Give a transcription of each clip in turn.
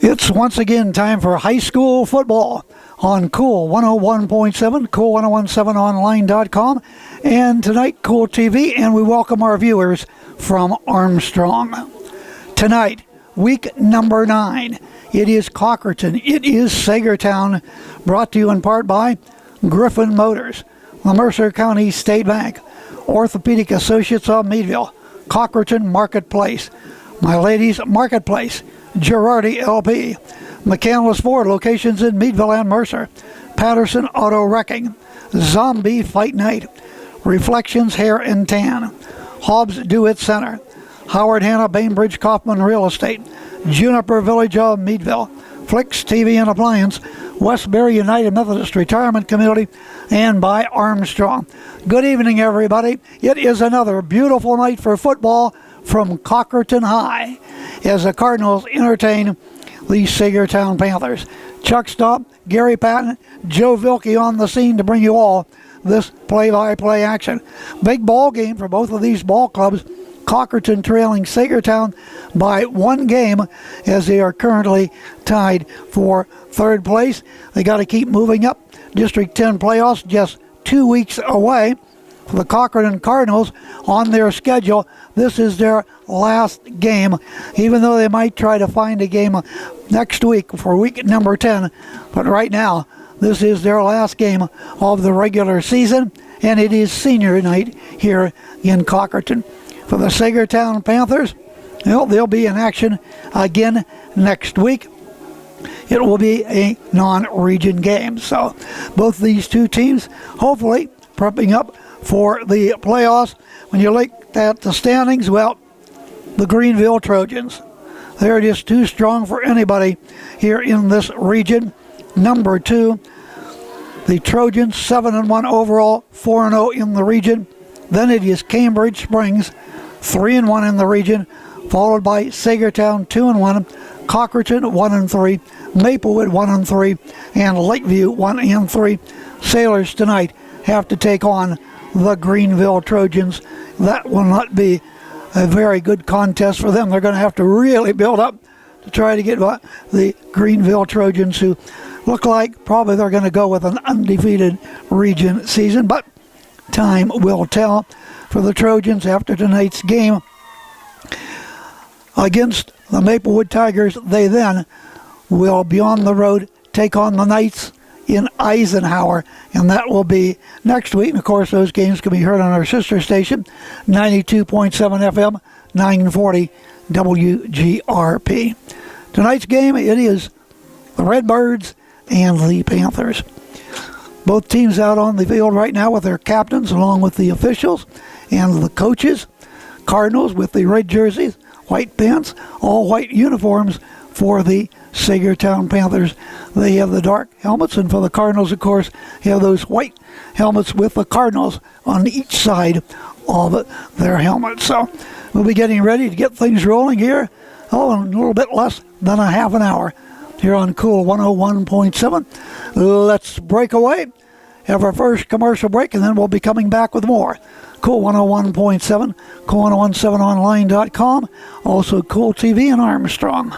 It's once again time for high school football on Cool 101.7, Cool1017online.com, and tonight Cool TV, and we welcome our viewers from Armstrong. Tonight, week number 9, it is Cochranton, it is Saegertown, brought to you in part by Griffin Motors, the Mercer County State Bank, Orthopedic Associates of Meadville, Cochranton Marketplace, My Ladies Marketplace, Girardi LP, McCandless Ford, locations in Meadville and Mercer, Patterson Auto Wrecking, Zombie Fight Night, Reflections Hair and Tan, Hobbs Do-It Center, Howard Hanna Bainbridge Kaufman Real Estate, Juniper Village of Meadville, Flicks TV and Appliance, Westbury United Methodist Retirement Community, and by Armstrong. Good evening, everybody. It is another beautiful night for football from Cochranton High as the Cardinals entertain the Saegertown Panthers. Chuck Stomp, Gary Patton, Joe Vilke on the scene to bring you all this play-by-play action. Big ball game for both of these ball clubs. Cochranton trailing Saegertown by 1 game as they are currently tied for third place. They got to keep moving up. District 10 playoffs just 2 weeks away. For the Cochranton Cardinals on their schedule, this is their last game, even though they might try to find a game next week for week number 10. But right now, this is their last game of the regular season, and it is senior night here in Cochranton. For the Saegertown Panthers, they'll be in action again next week. It will be a non-region game. So both these two teams hopefully prepping up for the playoffs. When you look at the standings, well, the Greenville Trojans, they're just too strong for anybody here in this region. Number 2, the Trojans, 7-1 overall, 4-0 in the region. Then it is Cambridge Springs, 3-1 in the region, followed by Saegertown, 2-1, Cochranton, 1-3, Maplewood, 1-3, and Lakeview, 1-3. Sailors tonight have to take on the Greenville Trojans. That will not be a very good contest for them. They're going to have to really build up to try to get the Greenville Trojans, who look like probably they're going to go with an undefeated region season, but time will tell. For the Trojans, after tonight's game against the Maplewood Tigers, they then will be on the road, take on the Knights in Eisenhower, and that will be next week. And of course, those games can be heard on our sister station, 92.7 FM, 940 WGRP. Tonight's game, it is the Redbirds and the Panthers. Both teams out on the field right now with their captains, along with the officials and the coaches. Cardinals with the red jerseys, white pants, all white uniforms for the Saegertown Panthers. They have the dark helmets, and for the Cardinals, of course, have those white helmets with the Cardinals on each side of their helmets. So we'll be getting ready to get things rolling here, in a little bit less than a half an hour here on Cool 101.7. Let's break away, have our first commercial break, and then we'll be coming back with more. Cool 101.7, Cool1017online.com, also Cool TV and Armstrong.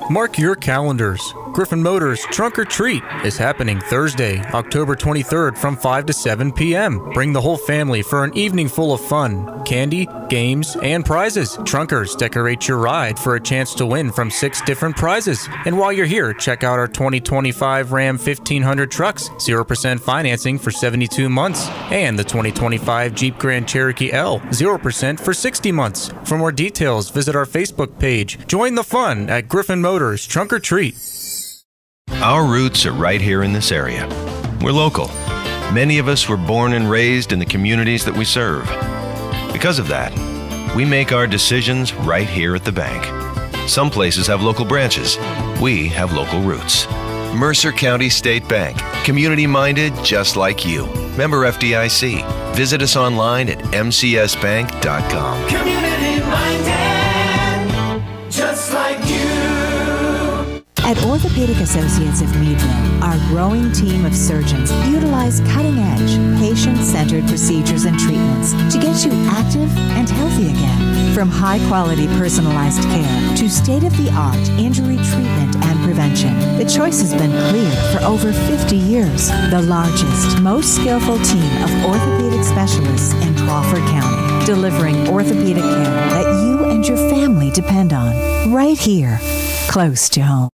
Mark your calendars. Griffin Motors Trunk or Treat is happening Thursday, October 23rd from 5 to 7 p.m. Bring the whole family for an evening full of fun, candy, games, and prizes. Trunkers decorate your ride for a chance to win from 6 different prizes. And while you're here, check out our 2025 Ram 1500 trucks, 0% financing for 72 months, and the 2025 Jeep Grand Cherokee L, 0% for 60 months. For more details, visit our Facebook page. Join the fun at Griffin Motors Trunk or Treat. Our roots are right here in this area. We're local. Many of us were born and raised in the communities that we serve. Because of that, we make our decisions right here at the bank. Some places have local branches. We have local roots. Mercer County State Bank. Community-minded just like you. Member FDIC. Visit us online at mcsbank.com. Community-minded just like you. At Orthopedic Associates of Meadville, our growing team of surgeons utilize cutting-edge, patient-centered procedures and treatments to get you active and healthy again. From high-quality personalized care to state-of-the-art injury treatment The choice has been clear for over 50 years. The largest, most skillful team of orthopedic specialists in Crawford County, delivering orthopedic care that you and your family depend on. Right here, close to home.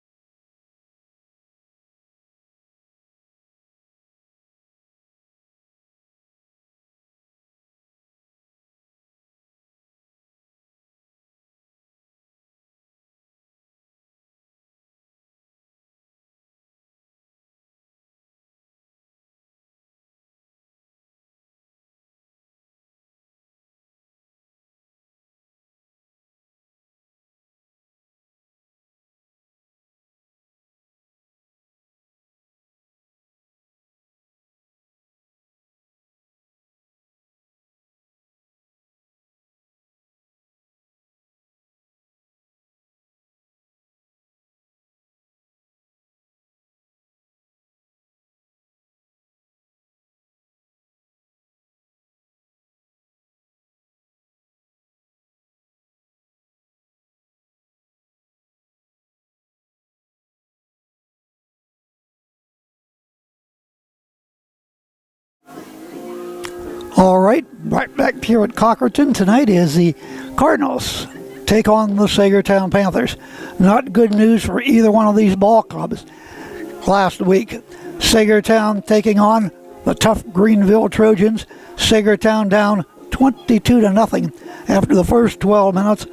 All right, right back here at Cochranton tonight is the Cardinals take on the Saegertown Panthers. Not good news for either one of these ball clubs. Last week, Saegertown taking on the tough Greenville Trojans. Saegertown down 22-0 after the first 12 minutes.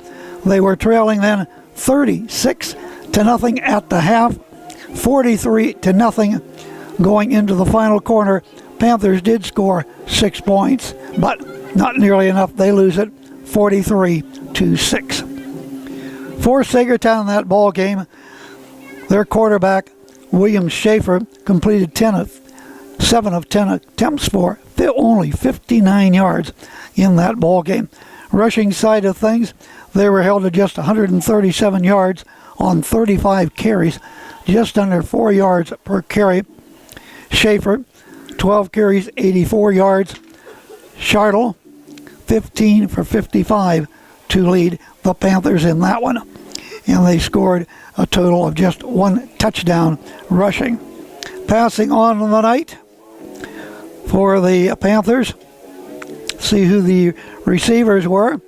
They were trailing then 36-0 at the half, 43-0 going into the final quarter. Panthers did score 6 points, but not nearly enough. They lose it 43-6. For Saegertown in that ball game, their quarterback, William Schaefer, completed 7 of 10 attempts for only 59 yards in that ball game. Rushing side of things, they were held to just 137 yards on 35 carries, just under 4 yards per carry. Schaefer, 12 carries, 84 yards. Chartle, 15 for 55 to lead the Panthers in that one. And they scored a total of just 1 touchdown rushing. Passing on the night for the Panthers. See who the receivers were.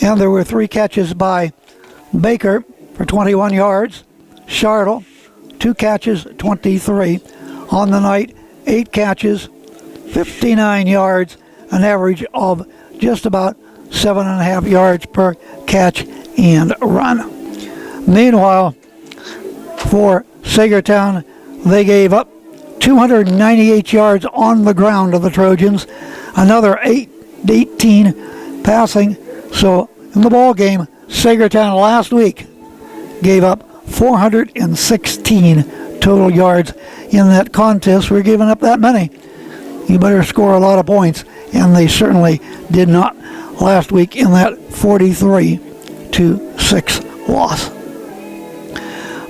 And there were 3 catches by Baker for 21 yards. Chartle, 2 catches, 23. On the night, 8 catches, 59 yards, an average of just about 7.5 yards per catch and run. Meanwhile, for Saegertown, they gave up 298 yards on the ground to the Trojans, another 18 passing. So in the ball game, Saegertown last week gave up 416 total yards in that contest. We're giving up that many. You better score a lot of points, and they certainly did not last week in that 43-6 loss.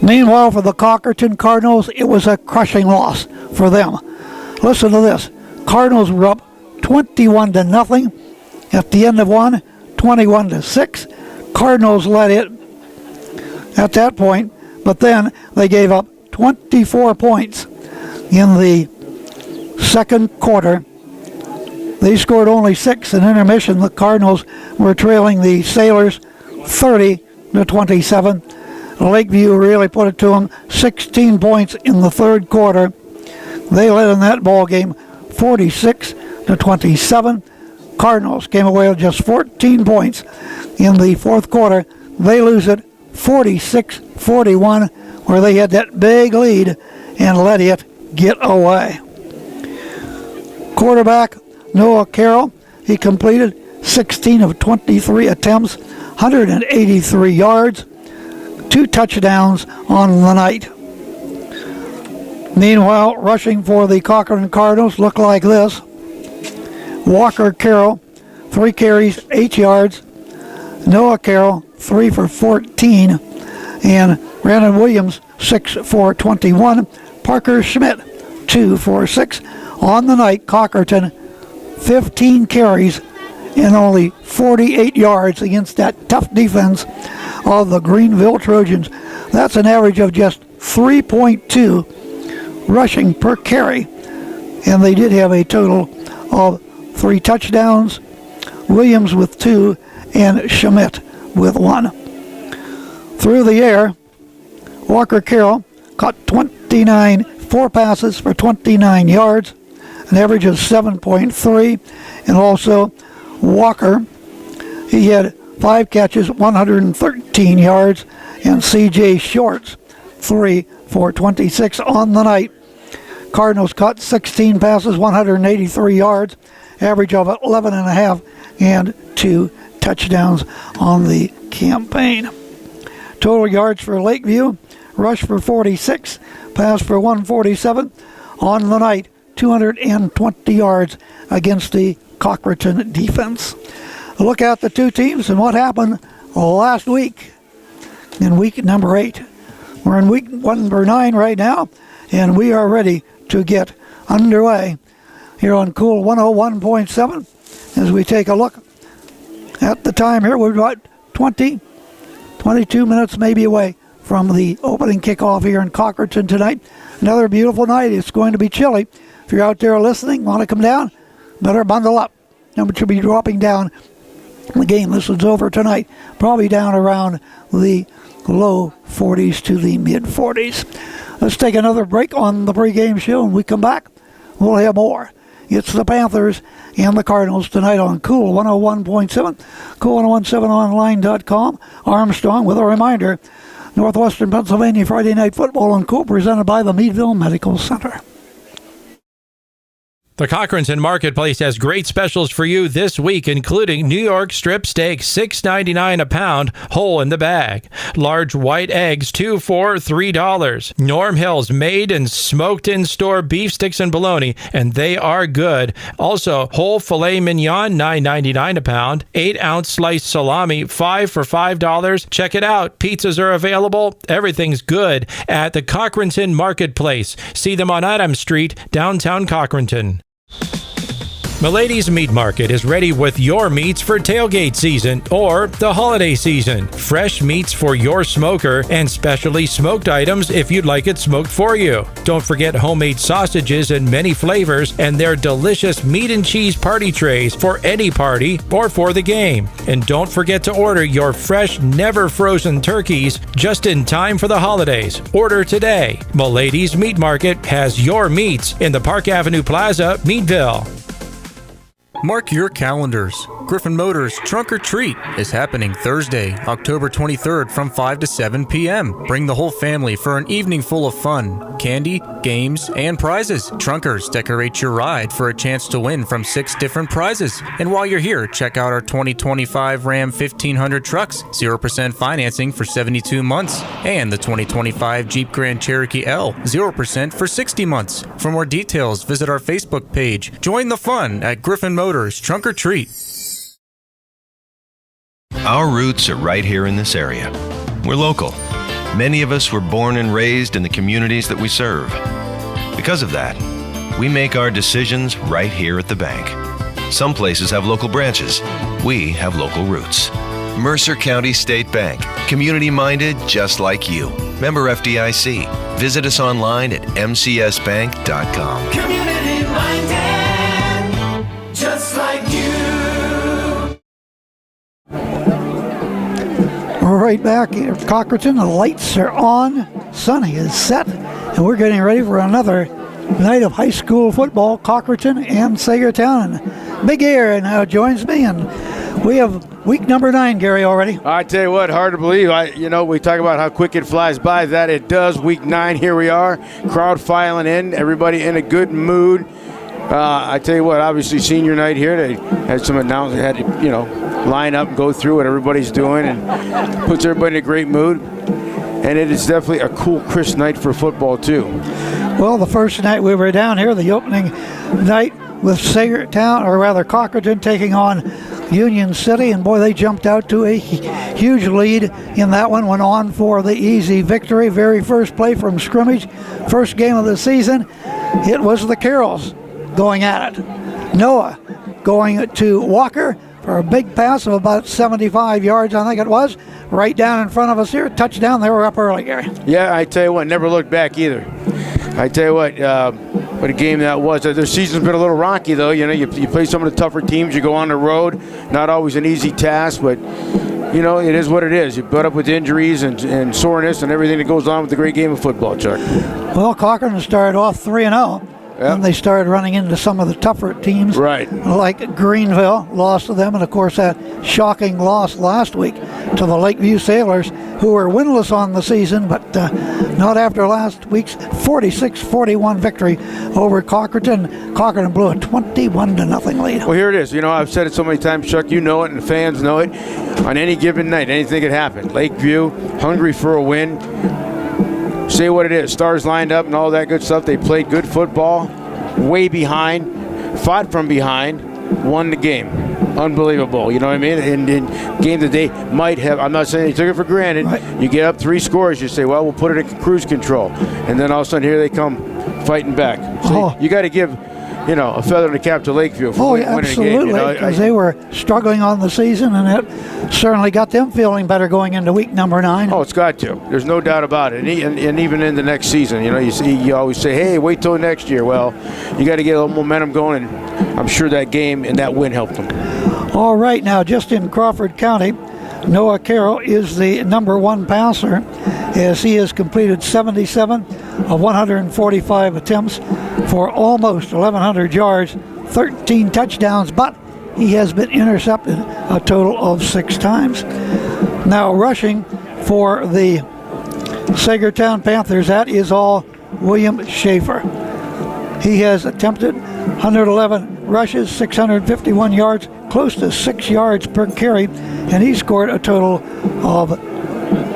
Meanwhile, for the Cochranton Cardinals, it was a crushing loss for them. Listen to this. Cardinals were up 21-0 at the end of one, 21-6. Cardinals led it at that point, but then they gave up 24 points in the second quarter. They scored only 6 in intermission. The Cardinals were trailing the Sailors 30-27. Lakeview really put it to them, 16 points in the third quarter. They led in that ball game 46-27. Cardinals came away with just 14 points in the fourth quarter. They lose it 46-41, where they had that big lead and let it get away. Quarterback Noah Carroll, he completed 16 of 23 attempts, 183 yards, 2 touchdowns on the night. Meanwhile, rushing for the Cochranton Cardinals looked like this. Walker Carroll, 3 carries, 8 yards. Noah Carroll, 3 for 14. And Brandon Williams, 6 for 21. Parker Schmidt, 2 for 6. On the night, Cochranton, 15 carries and only 48 yards against that tough defense of the Greenville Trojans. That's an average of just 3.2 rushing per carry. And they did have a total of 3 touchdowns, Williams with 2, and Schmidt with 1. Through the air, Walker Carroll caught 4 passes for 29 yards, an average of 7.3. And also Walker, he had 5 catches, 113 yards, and C.J. Shorts, 3 for 26 on the night. Cardinals caught 16 passes, 183 yards, average of 11.5, and 2 touchdowns on the campaign. Total yards for Lakeview, rush for 46, pass for 147. On the night, 220 yards against the Cochranton defense. A look at the two teams and what happened last week in week number 8. We're in week number 9 right now, and we are ready to get underway here on Cool 101.7 as we take a look at the time here. We're about 22 minutes maybe away from the opening kickoff here in Cochranton tonight. Another beautiful night. It's going to be chilly. If you're out there listening, want to come down, better bundle up. Temperature will be dropping down. The game, this is over tonight, probably down around the low 40s to the mid 40s. Let's take another break on the pregame show. When we come back, we'll have more. It's the Panthers and the Cardinals tonight on Cool 101.7, cool1017online.com. Armstrong with a reminder, Northwestern Pennsylvania Friday Night Football on Cool, presented by the Meadville Medical Center. The Cochranton Marketplace has great specials for you this week, including New York strip steak, $6.99 a pound, whole in the bag. Large white eggs, 2 for $3. Norm Hill's made and smoked in-store beef sticks and bologna, and they are good. Also, whole filet mignon, $9.99 a pound. 8-ounce sliced salami, 5 for $5. Check it out. Pizzas are available. Everything's good at the Cochranton Marketplace. See them on Adams Street, downtown Cochranton. Milady's Meat Market is ready with your meats for tailgate season or the holiday season. Fresh meats for your smoker and specially smoked items if you'd like it smoked for you. Don't forget homemade sausages in many flavors and their delicious meat and cheese party trays for any party or for the game. And don't forget to order your fresh, never frozen turkeys just in time for the holidays. Order today. Milady's Meat Market has your meats in the Park Avenue Plaza, Meadville. Mark your calendars. Griffin Motors Trunk or Treat is happening Thursday, October 23rd from 5 to 7 p.m. Bring the whole family for an evening full of fun, candy, games, and prizes. Trunkers decorate your ride for a chance to win from 6 different prizes. And while you're here, check out our 2025 Ram 1500 trucks, 0% financing for 72 months, and the 2025 Jeep Grand Cherokee L, 0% for 60 months. For more details, visit our Facebook page. Join the fun at Griffin Motors Trunk or Treat. Our roots are right here in this area. We're local. Many of us were born and raised in the communities that we serve. Because of that, we make our decisions right here at the bank. Some places have local branches. We have local roots. Mercer County State Bank. Community-minded just like you. Member FDIC. Visit us online at mcsbank.com. Community-minded, just like you. We're right back here at Cochranton. The lights are on. Sun is set. And we're getting ready for another night of high school football. Cochranton and Saegertown. Big Air now joins me. And we have week number 9, Gary, already. I tell you what, hard to believe. We talk about how quick it flies by. That it does. Week 9, here we are. Crowd filing in. Everybody in a good mood. I tell you what, obviously senior night here, they had some announcements, had to, line up and go through what everybody's doing and puts everybody in a great mood. And it is definitely a cool, crisp night for football, too. Well, the first night we were down here, the opening night with Saegertown, or rather Cochranton, taking on Union City, and boy, they jumped out to a huge lead in that one, went on for the easy victory. Very first play from scrimmage, first game of the season, it was the Carrolls going at it. Noah going to Walker. for a big pass of about 75 yards, I think it was, right down in front of us here. Touchdown. They were up early, Gary. Yeah, I tell you what, never looked back either. I tell you what a game that was. Their season's been a little rocky, though. You know, you play some of the tougher teams. You go on the road. Not always an easy task, but, you know, it is what it is. You put up with injuries and soreness and everything that goes on with the great game of football, Chuck. Well, Cochranton started off 3-0. Yep. And they started running into some of the tougher teams, Right. like Greenville, lost to them, and of course that shocking loss last week to the Lakeview Sailors, who were winless on the season, but not after last week's 46-41 victory over Cochranton. Cochranton blew a 21-0 lead. Well, here it is. You know, I've said it so many times, Chuck. You know it, and the fans know it. On any given night, anything could happen. Lakeview, hungry for a win. Say what it is. Stars lined up and all that good stuff. They played good football, way behind, fought from behind, won the game. Unbelievable, you know what I mean? And game that they might have, I'm not saying they took it for granted. Right. You get up 3 scores, you say, well, we'll put it in cruise control. And then all of a sudden, here they come fighting back. So you got to give, you know, a feather in the cap to Lakeview for winning a game. Absolutely, because they were struggling on the season, and it certainly got them feeling better going into week number 9. Oh, it's got to. There's no doubt about it. And even in the next season, you know, you always say, hey, wait till next year. Well, you got to get a little momentum going, and I'm sure that game and that win helped them. All right, now just in Crawford County, Noah Carroll is the number 1 passer, as he has completed 77 of 145 attempts for almost 1,100 yards, 13 touchdowns, but he has been intercepted a total of 6 times. Now rushing for the Saegertown Panthers, that is all William Schaefer. He has attempted 111 rushes, 651 yards, close to 6 yards per carry, and he scored a total of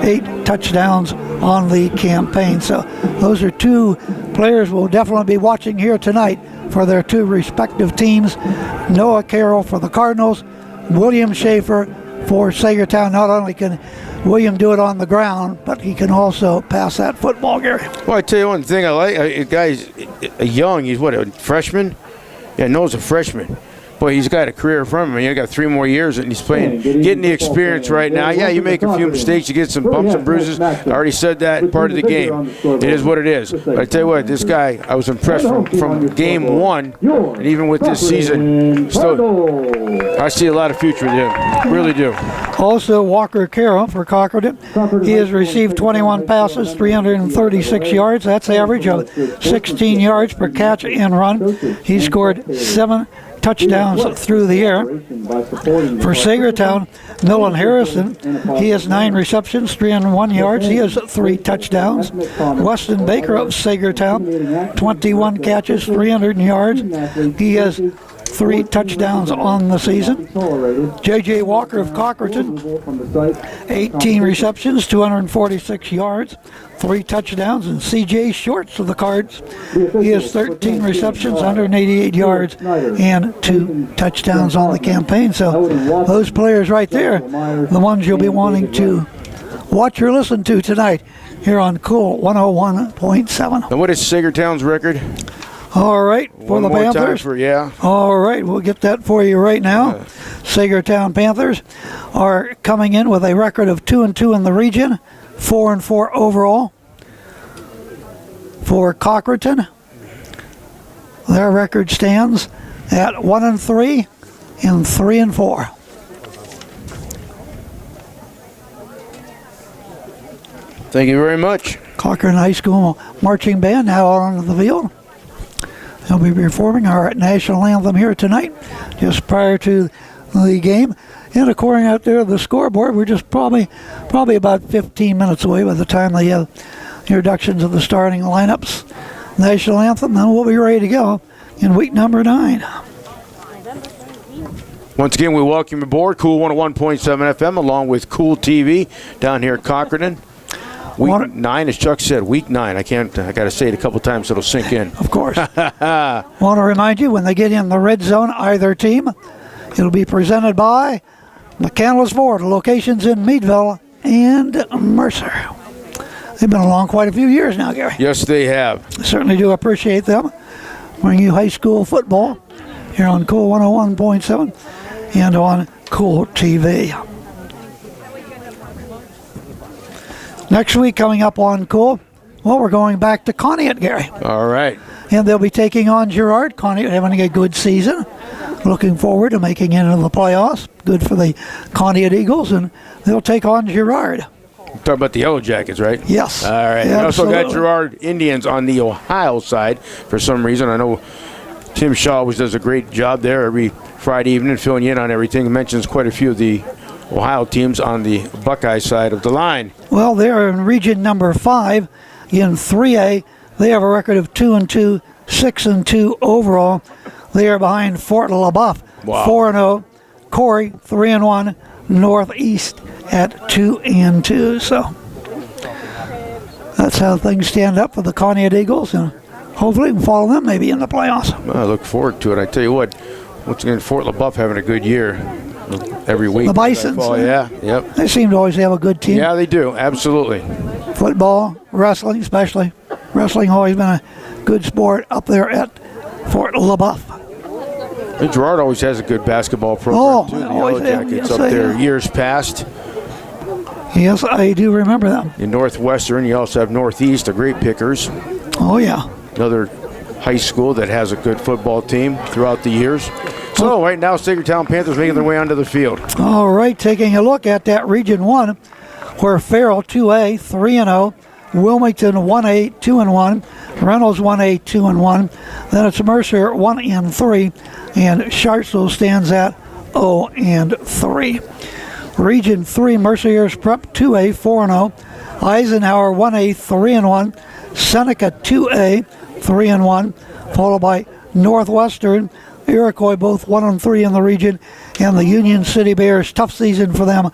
8 touchdowns on the campaign. So those are 2 players we'll definitely be watching here tonight for their 2 respective teams. Noah Carroll for the Cardinals, William Schaefer for Saegertown. Not only can William do it on the ground, but he can also pass that football, Gary. Well, I tell you one thing I like. A guy's young. He's what, a freshman? Yeah, Noah's a freshman. Boy, he's got a career from him. He's got 3 more years, and he's playing, getting the experience right now. Yeah, you make a few mistakes, you get some bumps and bruises. I already said that, part of the game. It is what it is. But I tell you what, this guy, I was impressed from game 1, and even with this season, still, I see a lot of future with him. Really do. Also, Walker Carroll for Cochranton. He has received 21 passes, 336 yards. That's average of 16 yards per catch and run. He scored 7 touchdowns through the air. For Saegertown, Millen Harrison, he has 9 receptions, 301 yards. He has 3 touchdowns. Weston Baker of Saegertown, 21 catches, 300 yards. He has 3 touchdowns on the season. J.J. Walker of Cochranton, 18 receptions, 246 yards, 3 touchdowns. And C.J. Shorts of the Cards, he has 13 receptions, 188 yards, and 2 touchdowns on the campaign. So those players right there, the ones you'll be wanting to watch or listen to tonight here on Cool 101.7. And what is Saegertown's record? All right, for the Panthers. All right, we'll get that for you right now. Saegertown Panthers are coming in with a record of 2-2 in the region, 4-4 overall. For Cochranton, their record stands at 1-3 and 3-4. Thank you very much. Cochranton High School marching band now out onto the field. They'll be performing our national anthem here tonight, just prior to the game. And according out there to the scoreboard, we're just probably about 15 minutes away by the time they have introductions of the starting lineups. National anthem, then we'll be ready to go in week number 9. Once again, we welcome you aboard Cool 101.7 FM along with Cool TV down here at Cochranton. Week 9, as Chuck said, week 9. I got to say it a couple times so it'll sink in. Of course. Want to remind you, when they get in the red zone, either team, it'll be presented by McCandless Ford, locations in Meadville and Mercer. They've been along quite a few years now, Gary. Yes, they have. Certainly do appreciate them. Bring you high school football here on Cool 101.7. and on Cool TV. Next week coming up on Cool, well, we're going back to Conneaut, Gary. All right. And they'll be taking on Girard. Conneaut having a good season. Looking forward to making it into the playoffs. Good for the Conneaut Eagles, and they'll take on Girard. Talking about the Yellow Jackets, right? Yes. All right. Yeah, We also got absolutely. Girard Indians on the Ohio side for some reason. I know Tim Shaw always does a great job there every Friday evening, filling you in on everything. He mentions quite a few of the Ohio teams on the Buckeye side of the line. Well, they're in region number 5 in 3A. They have a record of 2-2, 6-2 overall. They are behind Fort LaBeouf, Wow. 4-0. Corey, 3-1. Northeast at 2-2. So that's how things stand up for the Conneaut Eagles, and hopefully we can follow them maybe in the playoffs. I look forward to it. I tell you what, once again, Fort LaBeouf having a good year every week. The Bisons. Oh, yeah. Yep. They seem to always have a good team. Yeah, they do. Absolutely. Football, wrestling especially. Wrestling always been a good sport up there at Fort LaBeouf. And Girard always has a good basketball program, Oh, too. The always Yellow have. Jackets Yes, up they there have. years past. Yes, I do remember them. In Northwestern, you also have Northeast, the Great Pickers. Oh, yeah. Another high school that has a good football team throughout the years. So right now, Saegertown Panthers making their way onto the field. All right, taking a look at that Region 1, where Farrell 2A, 3-0, Wilmington 1A, 2-1, Reynolds 1A, 2-1. Then it's Mercer 1-3, and Sharpsville stands at 0-3. Region 3, Mercyhurst Prep 2A, 4-0, Eisenhower 1A, 3-1, Seneca 2A, 3-1, followed by Northwestern, Iroquois both 1-3 in the region, and the Union City Bears, tough season for them,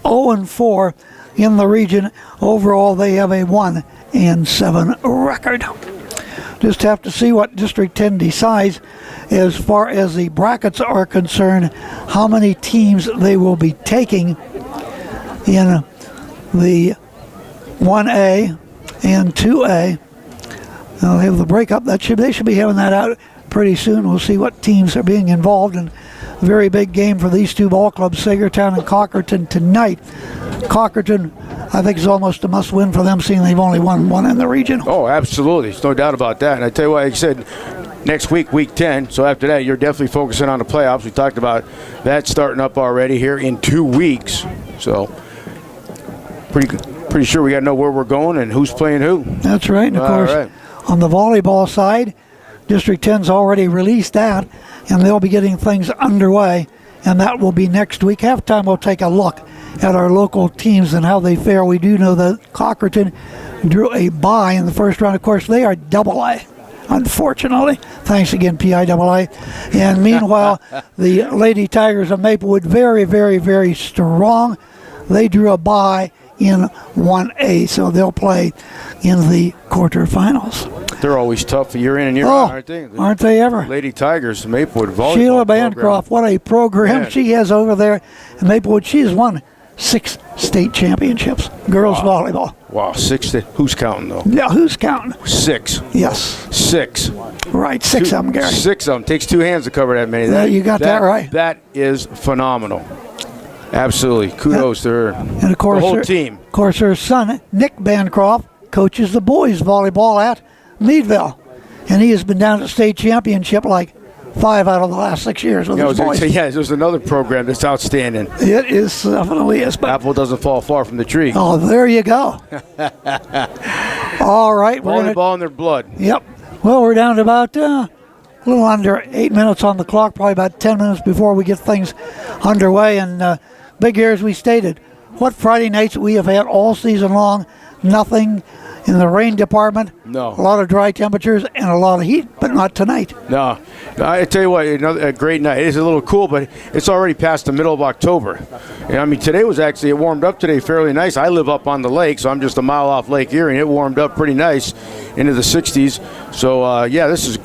0-4 in the region. Overall, they have a 1-7 record. Just have to see what District 10 decides as far as the brackets are concerned, how many teams they will be taking in the 1A and 2A. They'll have the breakup. They should be having that out pretty soon. We'll see what teams are being involved in. A very big game for these two ball clubs, Saegertown and Cochranton tonight. Cochranton, I think, is almost a must-win for them, seeing they've only won one in the region. Oh, absolutely. There's no doubt about that. And I tell you what, like I said, next week, week 10, so after that, you're definitely focusing on the playoffs. We talked about that starting up already here in 2 weeks. So pretty sure we got to know where we're going and who's playing who. That's right. And of All course, right. on the volleyball side, District 10's already released that, and they'll be getting things underway, and that will be next week. Halftime, we'll take a look at our local teams and how they fare. We do know that Cochranton drew a bye in the first round. Of course, they are AA, unfortunately. Thanks again, PIAA. And meanwhile, the Lady Tigers of Maplewood, very, very, very strong. They drew a bye in 1A, so they'll play in the quarterfinals. They're always tough year in and year out, aren't they? Aren't they ever? Lady Tigers, Maplewood volleyball Sheila program. Bancroft, what a program Man. she has over there in Maplewood. She has won 6 state championships, girls volleyball. Wow, 6. Who's counting, though? Now, who's counting? 6. Yes, 6. right, 6 of them, Gary. 6 of them. Takes 2 hands to cover that many. Yeah, you got that right. That is phenomenal. Absolutely. Kudos to her. And of course, the whole her, team. Of course, her son, Nick Bancroft, coaches the boys volleyball at Meadville. And he has been down to state championship like 5 out of the last 6 years with Yeah, I his was going boys. to say, there's another program that's outstanding. It is, definitely is. But, Apple doesn't fall far from the tree. oh, there you go. All right. We're gonna, Volleyball in their blood. Yep. Well, we're down to about a little under 8 minutes on the clock, probably about 10 minutes before we get things underway. And Big Air, as we stated, what Friday nights we have had all season long, nothing in the rain department. No. A lot of dry temperatures and a lot of heat, but not tonight. No, I tell you what, a great night. It is a little cool, but it's already past the middle of October. I mean, today was actually, it warmed up today fairly nice. I live up on the lake, so I'm just a mile off Lake Erie, and it warmed up pretty nice into the 60s. So, yeah, this is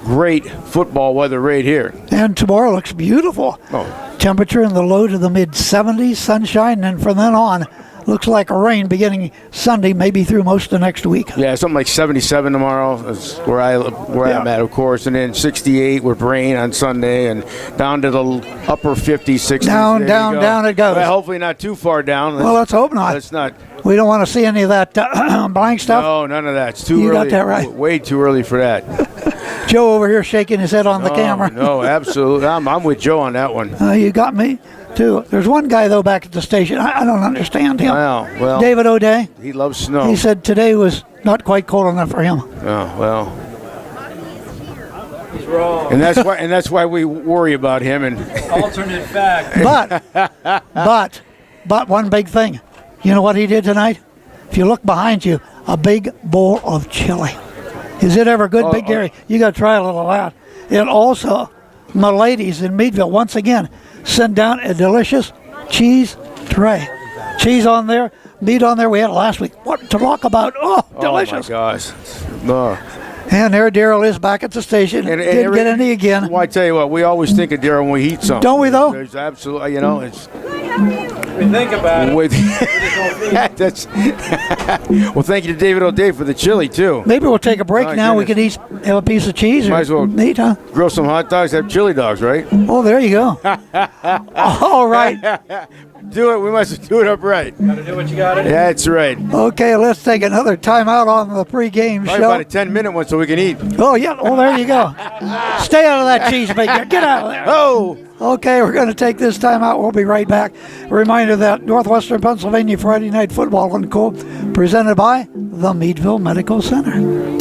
great football weather right here. And tomorrow looks beautiful. Oh. Temperature in the low to the mid 70s, sunshine, and from then on, looks like a rain beginning Sunday, maybe through most of next week. Yeah, something like 77 tomorrow is where I'm at, of course, and then 68 with rain on Sunday, and down to the upper 50s, 60s. Down it goes. Well, hopefully not too far down. Well, let's hope not. Let's not. We don't want to see any of that blank stuff. No, none of that. It's too You early. got that right. Way too early for that. Joe over here shaking his head on the camera. No, absolutely. I'm with Joe on that one. You got me, too. There's one guy, though, back at the station. I don't understand him. Well, David O'Day. he loves snow. He said today was not quite cold enough for him. Oh, well. He's wrong. And that's why we worry about him. And Alternate fact. But one big thing. You know what he did tonight? If you look behind you, a big bowl of chili. Is it ever good, Big Gary? You got to try a little of that. And also, my ladies in Meadville, once again, send down a delicious cheese tray. Cheese on there, meat on there. We had it last week. What to talk about? Oh, delicious. Oh, my gosh. Oh. And there Daryl is back at the station. Didn't get any again. Well, I tell you what, we always think of Daryl when we eat something. Don't we, though? There's absolutely, it's... We think about it. That's well, thank you to David O'Day for the chili, too. Maybe we'll take a break My now. goodness. We could have a piece of cheese. Might as well meat, huh? grill some hot dogs, have chili dogs, right? Oh, there you go. All right. Do it. We must do it upright. Gotta do what you gotta do. That's right. Okay, let's take another timeout on the pregame Probably show. about a 10-minute one so we can eat. Oh, yeah. Oh, there you go. Stay out of that cheese, Big Gary. Get out of there. Oh! Okay, we're going to take this time out. We'll be right back. A reminder that Northwestern Pennsylvania Friday Night Football and Co. presented by the Meadville Medical Center.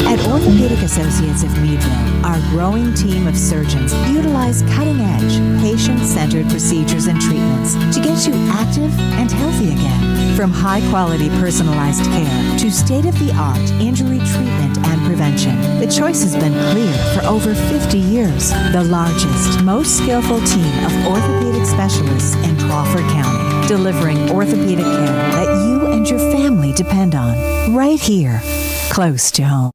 At Orthopedic Associates of Meadville, our growing team of surgeons utilize cutting-edge, patient-centered procedures and treatments to get you active and healthy again. From high-quality personalized care to state-of-the-art injury treatment and prevention, the choice has been clear for over 50 years. The largest, most skillful team of orthopedic specialists in Crawford County, delivering orthopedic care that you and your family depend on, right here, close to home.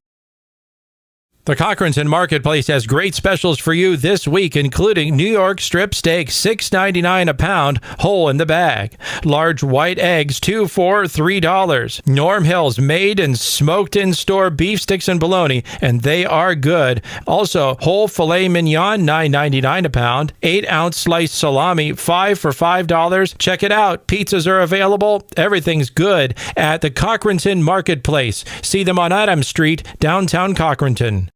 The Cochranton Marketplace has great specials for you this week, including New York strip steak, $6.99 a pound, whole in the bag. Large white eggs, 2 for $3. Norm Hill's made and smoked in-store beef sticks and bologna, and they are good. Also, whole filet mignon, $9.99 a pound. 8-ounce sliced salami, 5 for $5. Check it out. Pizzas are available. Everything's good at the Cochranton Marketplace. See them on Adams Street, downtown Cochranton.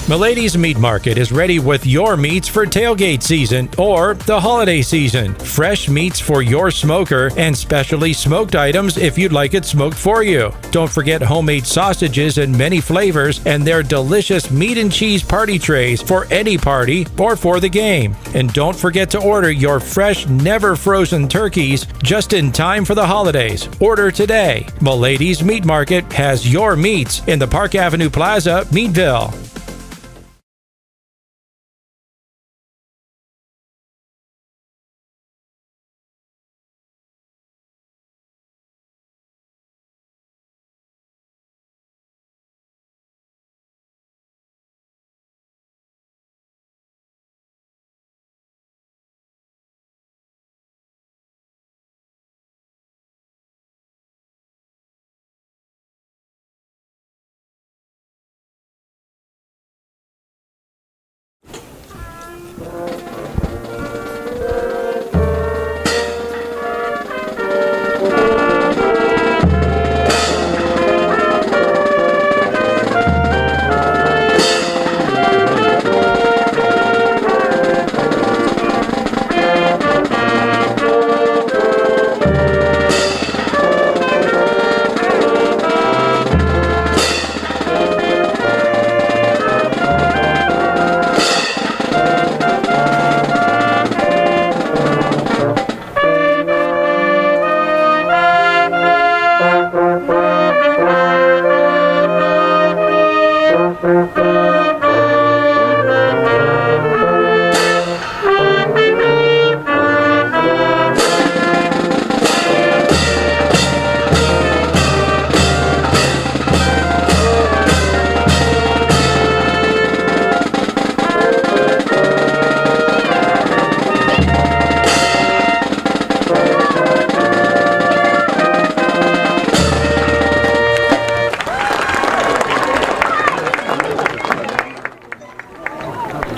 Milady's Meat Market is ready with your meats for tailgate season or the holiday season. Fresh meats for your smoker and specially smoked items if you'd like it smoked for you. Don't forget homemade sausages in many flavors and their delicious meat and cheese party trays for any party or for the game. And don't forget to order your fresh, never frozen turkeys just in time for the holidays. Order today. Milady's Meat Market has your meats in the Park Avenue Plaza, Meadville.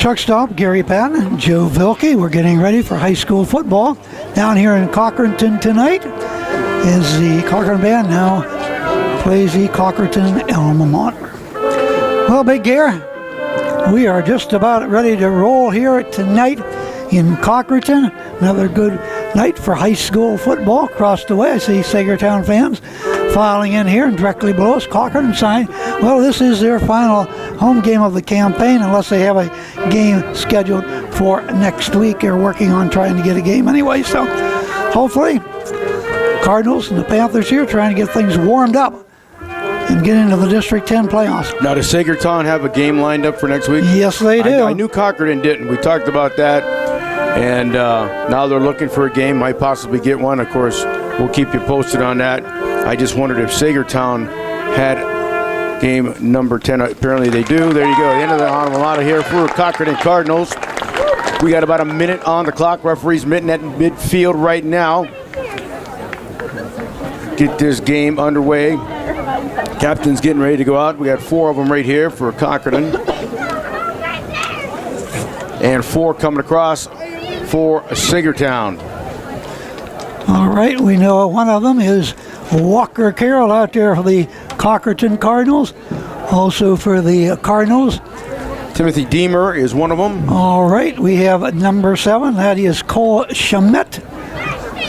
Chuck Stomp, Gary Patton, Joe Vilke. We're getting ready for high school football down here in Cochranton tonight as the Cochranton band now plays the Cochranton alma mater. Well, Big Gear, we are just about ready to roll here tonight in Cochranton. Another good night for high school football across the way. I see Saegertown fans filing in here, and directly below us, Cochranton sign. Well, this is their final home game of the campaign, unless they have a game scheduled for next week. They're working on trying to get a game anyway, so hopefully Cardinals and the Panthers here trying to get things warmed up and get into the District 10 playoffs. Now, does Saegertown have a game lined up for next week? Yes, they do. I knew Cochranton didn't. We talked about that. And now they're looking for a game. Might possibly get one. Of course, we'll keep you posted on that. I just wondered if Saegertown had game number 10. Apparently they do. There you go. The end of the alma mater here for Cochranton Cardinals. We got about a minute on the clock. Referee's mitten at midfield right now. Get this game underway. Captain's getting ready to go out. We got 4 of them right here for Cochranton. And 4 coming across for Saegertown. All right, we know one of them is Walker Carroll out there for the Cochranton Cardinals. Also for the Cardinals, Timothy Deemer is one of them. all right, we have number 7. That is Cole Schmidt.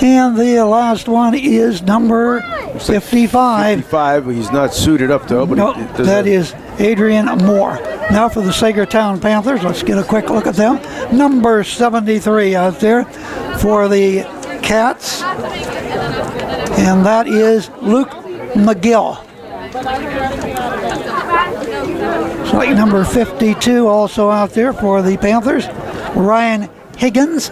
And the last one is number 55. 55. He's not suited up though. But No, he does that is Adrian Moore. Now for the Saegertown Panthers, let's get a quick look at them. Number 73 out there for the Cats, and that is Luke McGill. It's like number 52 also out there for the Panthers, Ryan Higgins.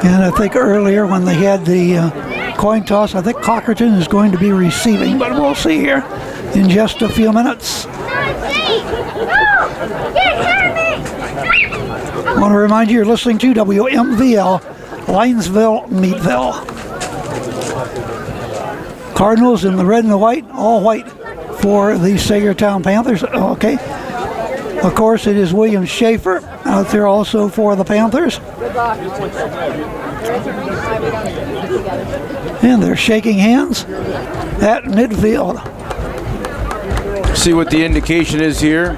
And I think earlier when they had the coin toss, I think Cochranton is going to be receiving, but we'll see here in just a few minutes. I want to remind you, you're listening to WMVL, Linesville, Meadville. Cardinals in the red and the white, all white for the Saegertown Panthers. Okay. Of course, it is William Schaefer out there also for the Panthers. And they're shaking hands at midfield. See what the indication is here.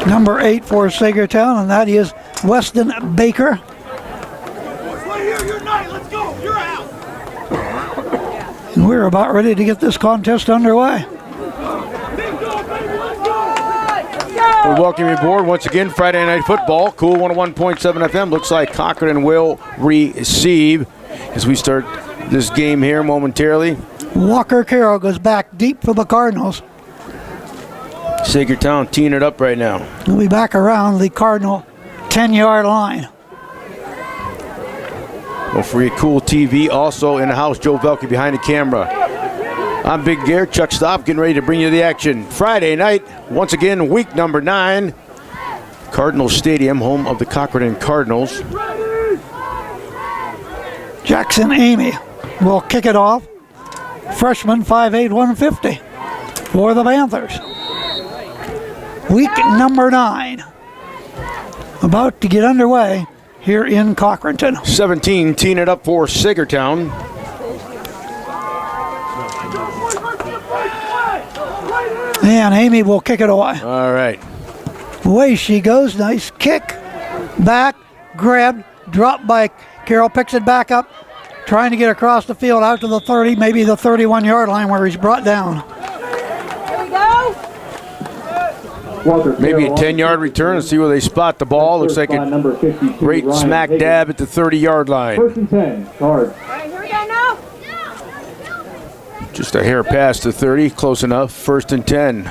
Number 8 for Saegertown, and that is Weston Baker. And we're about ready to get this contest underway. We welcome you aboard once again. Friday Night Football, Cool 101.7 FM. Looks like Cochranton will receive as we start this game here momentarily. Walker Carroll goes back deep for the Cardinals. Saegertown teeing it up right now. He'll be back around the Cardinal 10-yard line. Don't forget Cool TV also in the house. Joe Velke behind the camera. I'm Big Gear, Chuck Stop, getting ready to bring you the action. Friday night, once again, week number 9. Cardinal Stadium, home of the Cochranton Cardinals. Jackson Amy will kick it off. Freshman, 5'8", 150 for the Panthers. Week number 9. About to get underway here in Cochranton. 17 teeing it up for Saegertown. And Amy will kick it away. All right. Away she goes. Nice kick. Back. Grabbed. Dropped by Carroll. Picks it back up. Trying to get across the field out to the 30, maybe the 31-yard line where he's brought down. Maybe a 10-yard return. Let's see where they spot the ball. Looks like a great smack dab at the 30-yard line. First and 10, Card. Just a hair past the 30. Close enough. First and 10.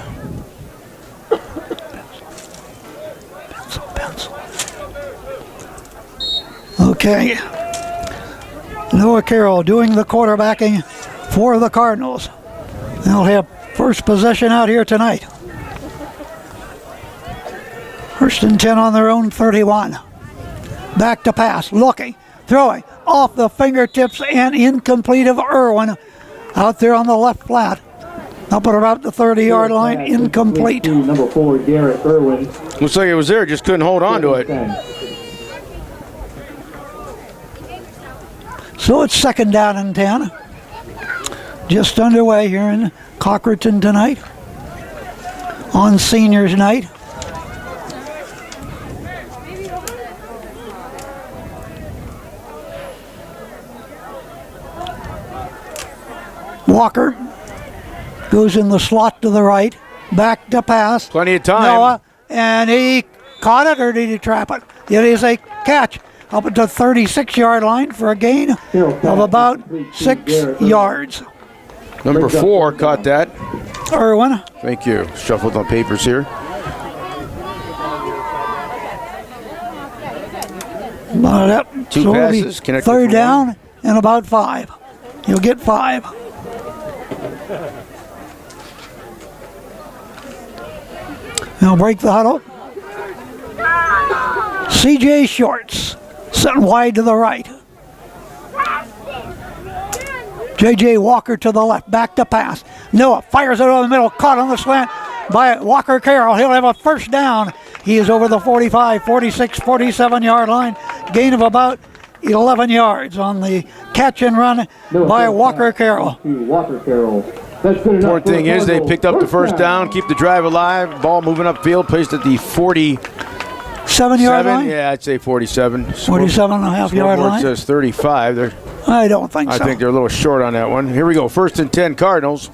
Okay. Noah Carroll doing the quarterbacking for the Cardinals. They'll have first possession out here tonight. First and 10 on their own 31. Back to pass, looking, throwing, off the fingertips and incomplete of Irwin out there on the left flat. Up at about the 30-yard line, incomplete. Number 4, Garrett Irwin. Looks like it was there, just couldn't hold on to it. So it's second down and 10. Just underway here in Cochranton tonight on seniors night. Walker goes in the slot to the right, back to pass. Plenty of time. Noah, and he caught it, or did he trap it? It is a catch up at the 36-yard line for a gain of about 6 yards. Number 4 caught that. Irwin. Thank you. Shuffled the papers here. Two So it'll be passes, connected third for down one. and about 5. You'll get 5. He'll break the huddle. C.J. Shorts sitting wide to the right. J.J. Walker to the left, back to pass. Noah fires it over the middle, caught on the slant by Walker Carroll. He'll have a first down. He is over the 45, 46, 47-yard line. Gain of about 11 yards on the catch and run by Walker Carroll. Walker Carroll. Important thing is they picked up the first down, keep the drive alive. Ball moving upfield, placed at the 47-yard line? Yeah, I'd say 47. 47 and a half yard Scoreboard line? says 35. I don't think so. I think they're a little short on that one. Here we go. First and 10 Cardinals.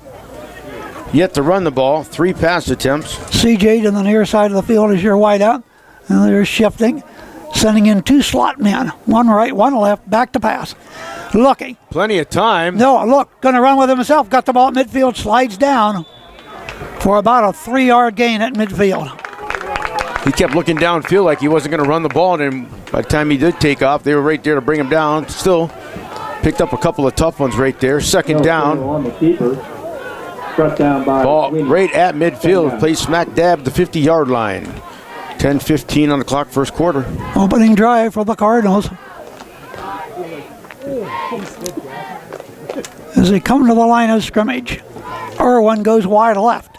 Yet to run the ball. 3 pass attempts. CJ to the near side of the field is your wideout. And they're shifting, sending in 2 slot men. One right, one left, back to pass. Looking. Plenty of time. No, look, going to run with himself. Got the ball at midfield, slides down for about a 3-yard gain at midfield. He kept looking downfield like he wasn't going to run the ball, and then by the time he did take off, they were right there to bring him down. Still picked up a couple of tough ones right there. Second down. On the keeper. Struck down by Ball Winnie. right at midfield. Plays smack dab the 50-yard line. 10:15 on the clock, first quarter. Opening drive for the Cardinals. As they come to the line of scrimmage, Irwin goes wide left.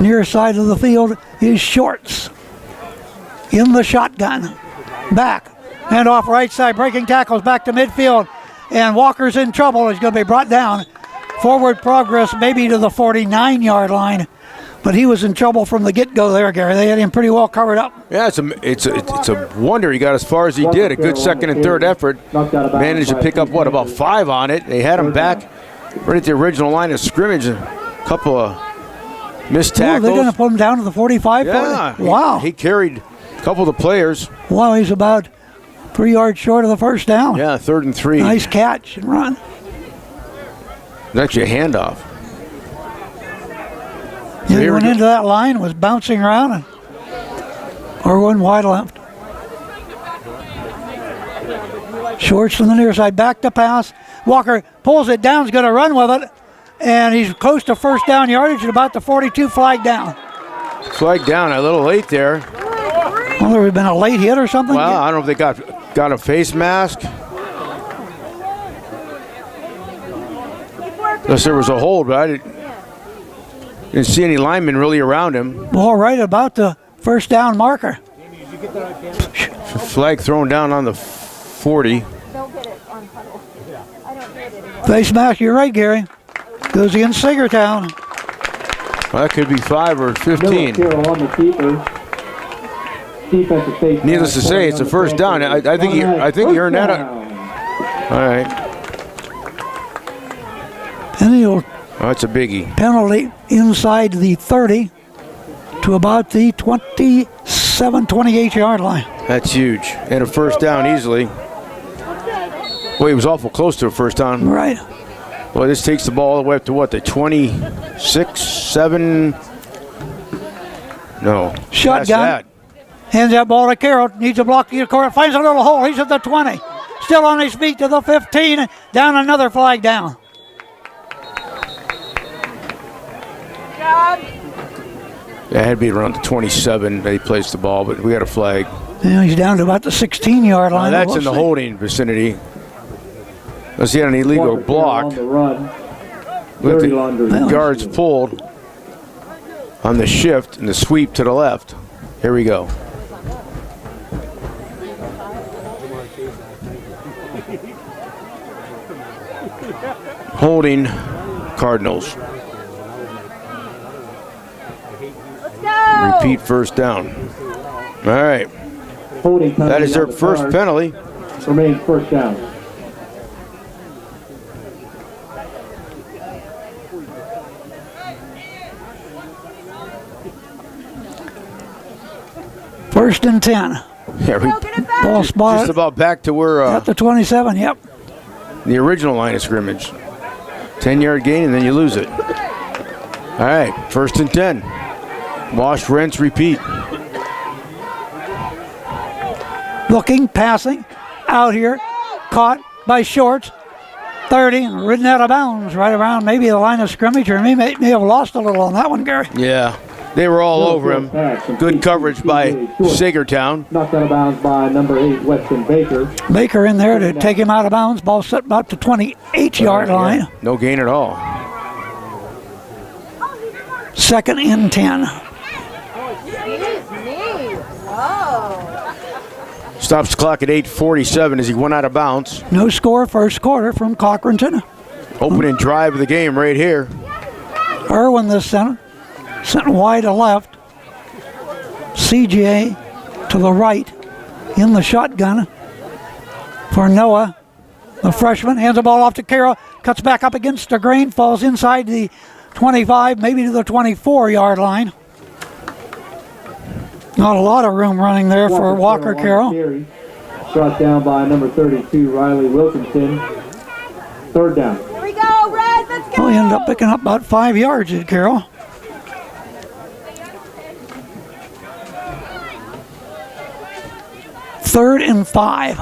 Near side of the field is Shorts. In the shotgun. Back. And off right side, breaking tackles back to midfield. And Walker's in trouble. He's going to be brought down. Forward progress maybe to the 49-yard line. But he was in trouble from the get-go there, Gary. They had him pretty well covered up. Yeah, it's a wonder he got as far as he did. A good second and third effort. Managed to pick up, about 5 on it. They had him back right at the original line of scrimmage. A couple of missed tackles. They're going to put him down to the 45? Yeah. 40? Wow. He carried a couple of the players. Wow, he's about 3 yards short of the first down. Yeah, 3rd and 3. Nice catch and run. It's actually a handoff. Yeah, he went into that line, was bouncing around, and Irwin wide left. Shorts from the near side, back to pass. Walker pulls it down, is going to run with it, and he's close to first down yardage at about the 42, flag down. Flag down, a little late there. Well, there would have been a late hit or something. Well, I don't know if they got a face mask. Unless there was a hold, but I didn't see any linemen really around him. Ball right about the first down marker. Flag thrown down on the 40. Face mask, you're right, Gary. Goes against Saegertown. Well, that could be 5 or 15. Carroll on the keeper. Defensive face Needless to say, it's a first down. I think he earned that. All right. And he'll That's a biggie. penalty inside the 30 to about the 27, 28-yard line. That's huge. And a first down easily. Well, he was awful close to a first down. Right. Well, this takes the ball all the way up to what, the 26, 7? No. Shotgun. Past that. Hands that ball to Carroll. Needs a block to get Carroll. Finds a little hole. He's at the 20. Still on his feet to the 15. Down another flag down. It had to be around the 27 that he placed the ball, but we got a flag. And he's down to about the 16-yard line. That's in the holding vicinity. Let's see, an illegal Walker block. on the run. With Dirty the laundry. guards pulled on the shift and the sweep to the left. Here we go. Holding Cardinals. Repeat first down. All right. Holding That is their penalty on the first card. penalty. Remains first down. First and 10. Yeah, Ball just spotted about back to where at the 27, yep. the original line of scrimmage. 10-yard gain, and then you lose it. All right, first and 10. Wash, rinse, repeat. Looking, passing, out here, caught by Shorts. 30, ridden out of bounds right around maybe the line of scrimmage, or may have lost a little on that one, Gary. Yeah, they were all over him. Good coverage by Saegertown. Knocked out of bounds by number 8, Weston Baker. Baker in there to take him out of bounds. Ball set about the 28-yard line. No gain at all. Second and 10. Stops the clock at 8:47 as he went out of bounds. No score first quarter from Cochranton. Opening drive of the game right here. Irwin this center. Sent wide to left. CJ to the right in the shotgun for Noah. The freshman hands the ball off to Carroll. Cuts back up against the grain. Falls inside the 25, maybe to the 24-yard line. Not a lot of room running there for Walker Carroll. Brought down by number 32, Riley Wilkinson. Third down. Here we go, Red, let's go! Well, he ended up picking up about 5 yards at Carroll. Third and 5.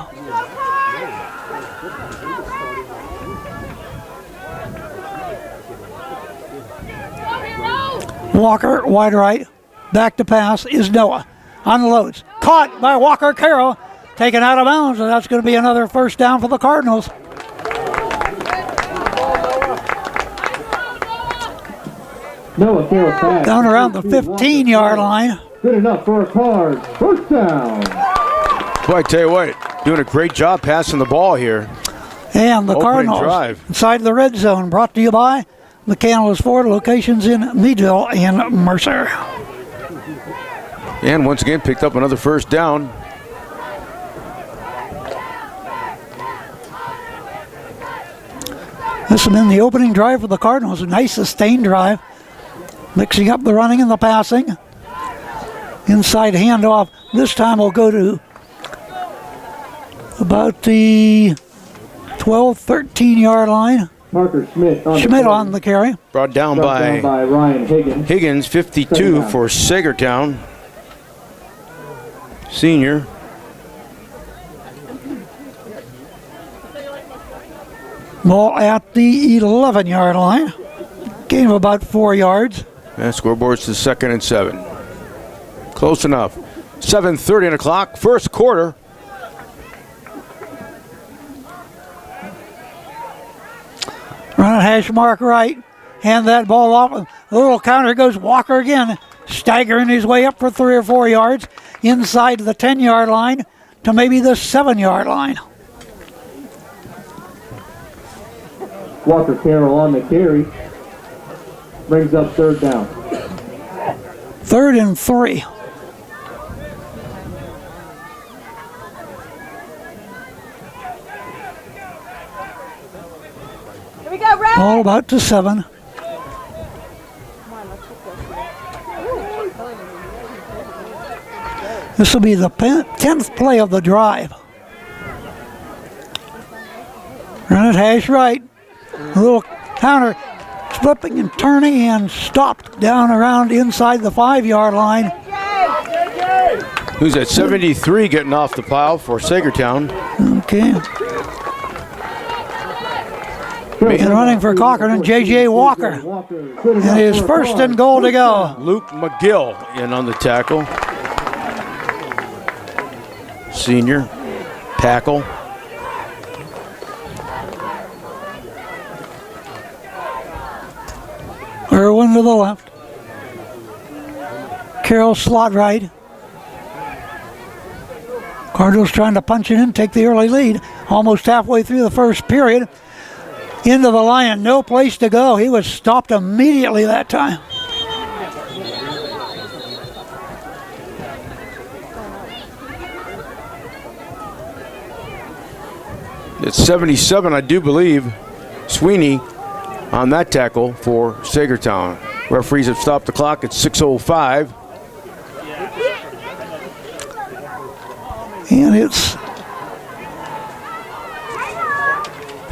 Walker, wide right. Back to pass is Noah. Unloads. Caught by Walker Carroll. Taken out of bounds, and that's going to be another first down for the Cardinals. Noah Carroll pass. Down around the 15-yard line. Good enough for a card. First down. Boy, I tell you what, doing a great job passing the ball here. And the Opening Cardinals drive. inside the red zone, brought to you by McCandless Ford, locations in Meadville and Mercer. And once again, picked up another first down. This has been the opening drive for the Cardinals. A nice sustained drive. Mixing up the running and the passing. Inside handoff. This time we'll go to about the 12, 13-yard line. Parker Schmidt on Schmidt the on the carry. Brought down Brought down by Ryan Higgins. Higgins, 52 Second down. for Saegertown. Senior. Ball at the 11-yard line. Gain of about 4 yards. And scoreboard's to 2nd and 7. Close enough. 7:30 on the clock, first quarter. Run a hash mark right. Hand that ball off. A little counter goes Walker again. Staggering his way up for 3 or 4 yards. Inside the 10-yard line to maybe the 7-yard line. Walker Carroll on the carry. Brings up third down. 3rd and 3. Here we go, Red! Ball about to 7. This will be the 10th play of the drive. Run it hash right. A little counter, flipping and turning and stopped down around inside the 5-yard line. Who's at 73 getting off the pile for Saegertown. Okay. And running for Cochranton, J.J. Walker. And his first and goal to go. Luke McGill in on the tackle. Senior tackle. Irwin to the left. Carroll slot right. Cardinals trying to punch it in, take the early lead. Almost halfway through the first period. Into the line, no place to go. He was stopped immediately that time. It's 77, I do believe. Sweeney on that tackle for Saegertown. Referees have stopped the clock at 6:05. And it's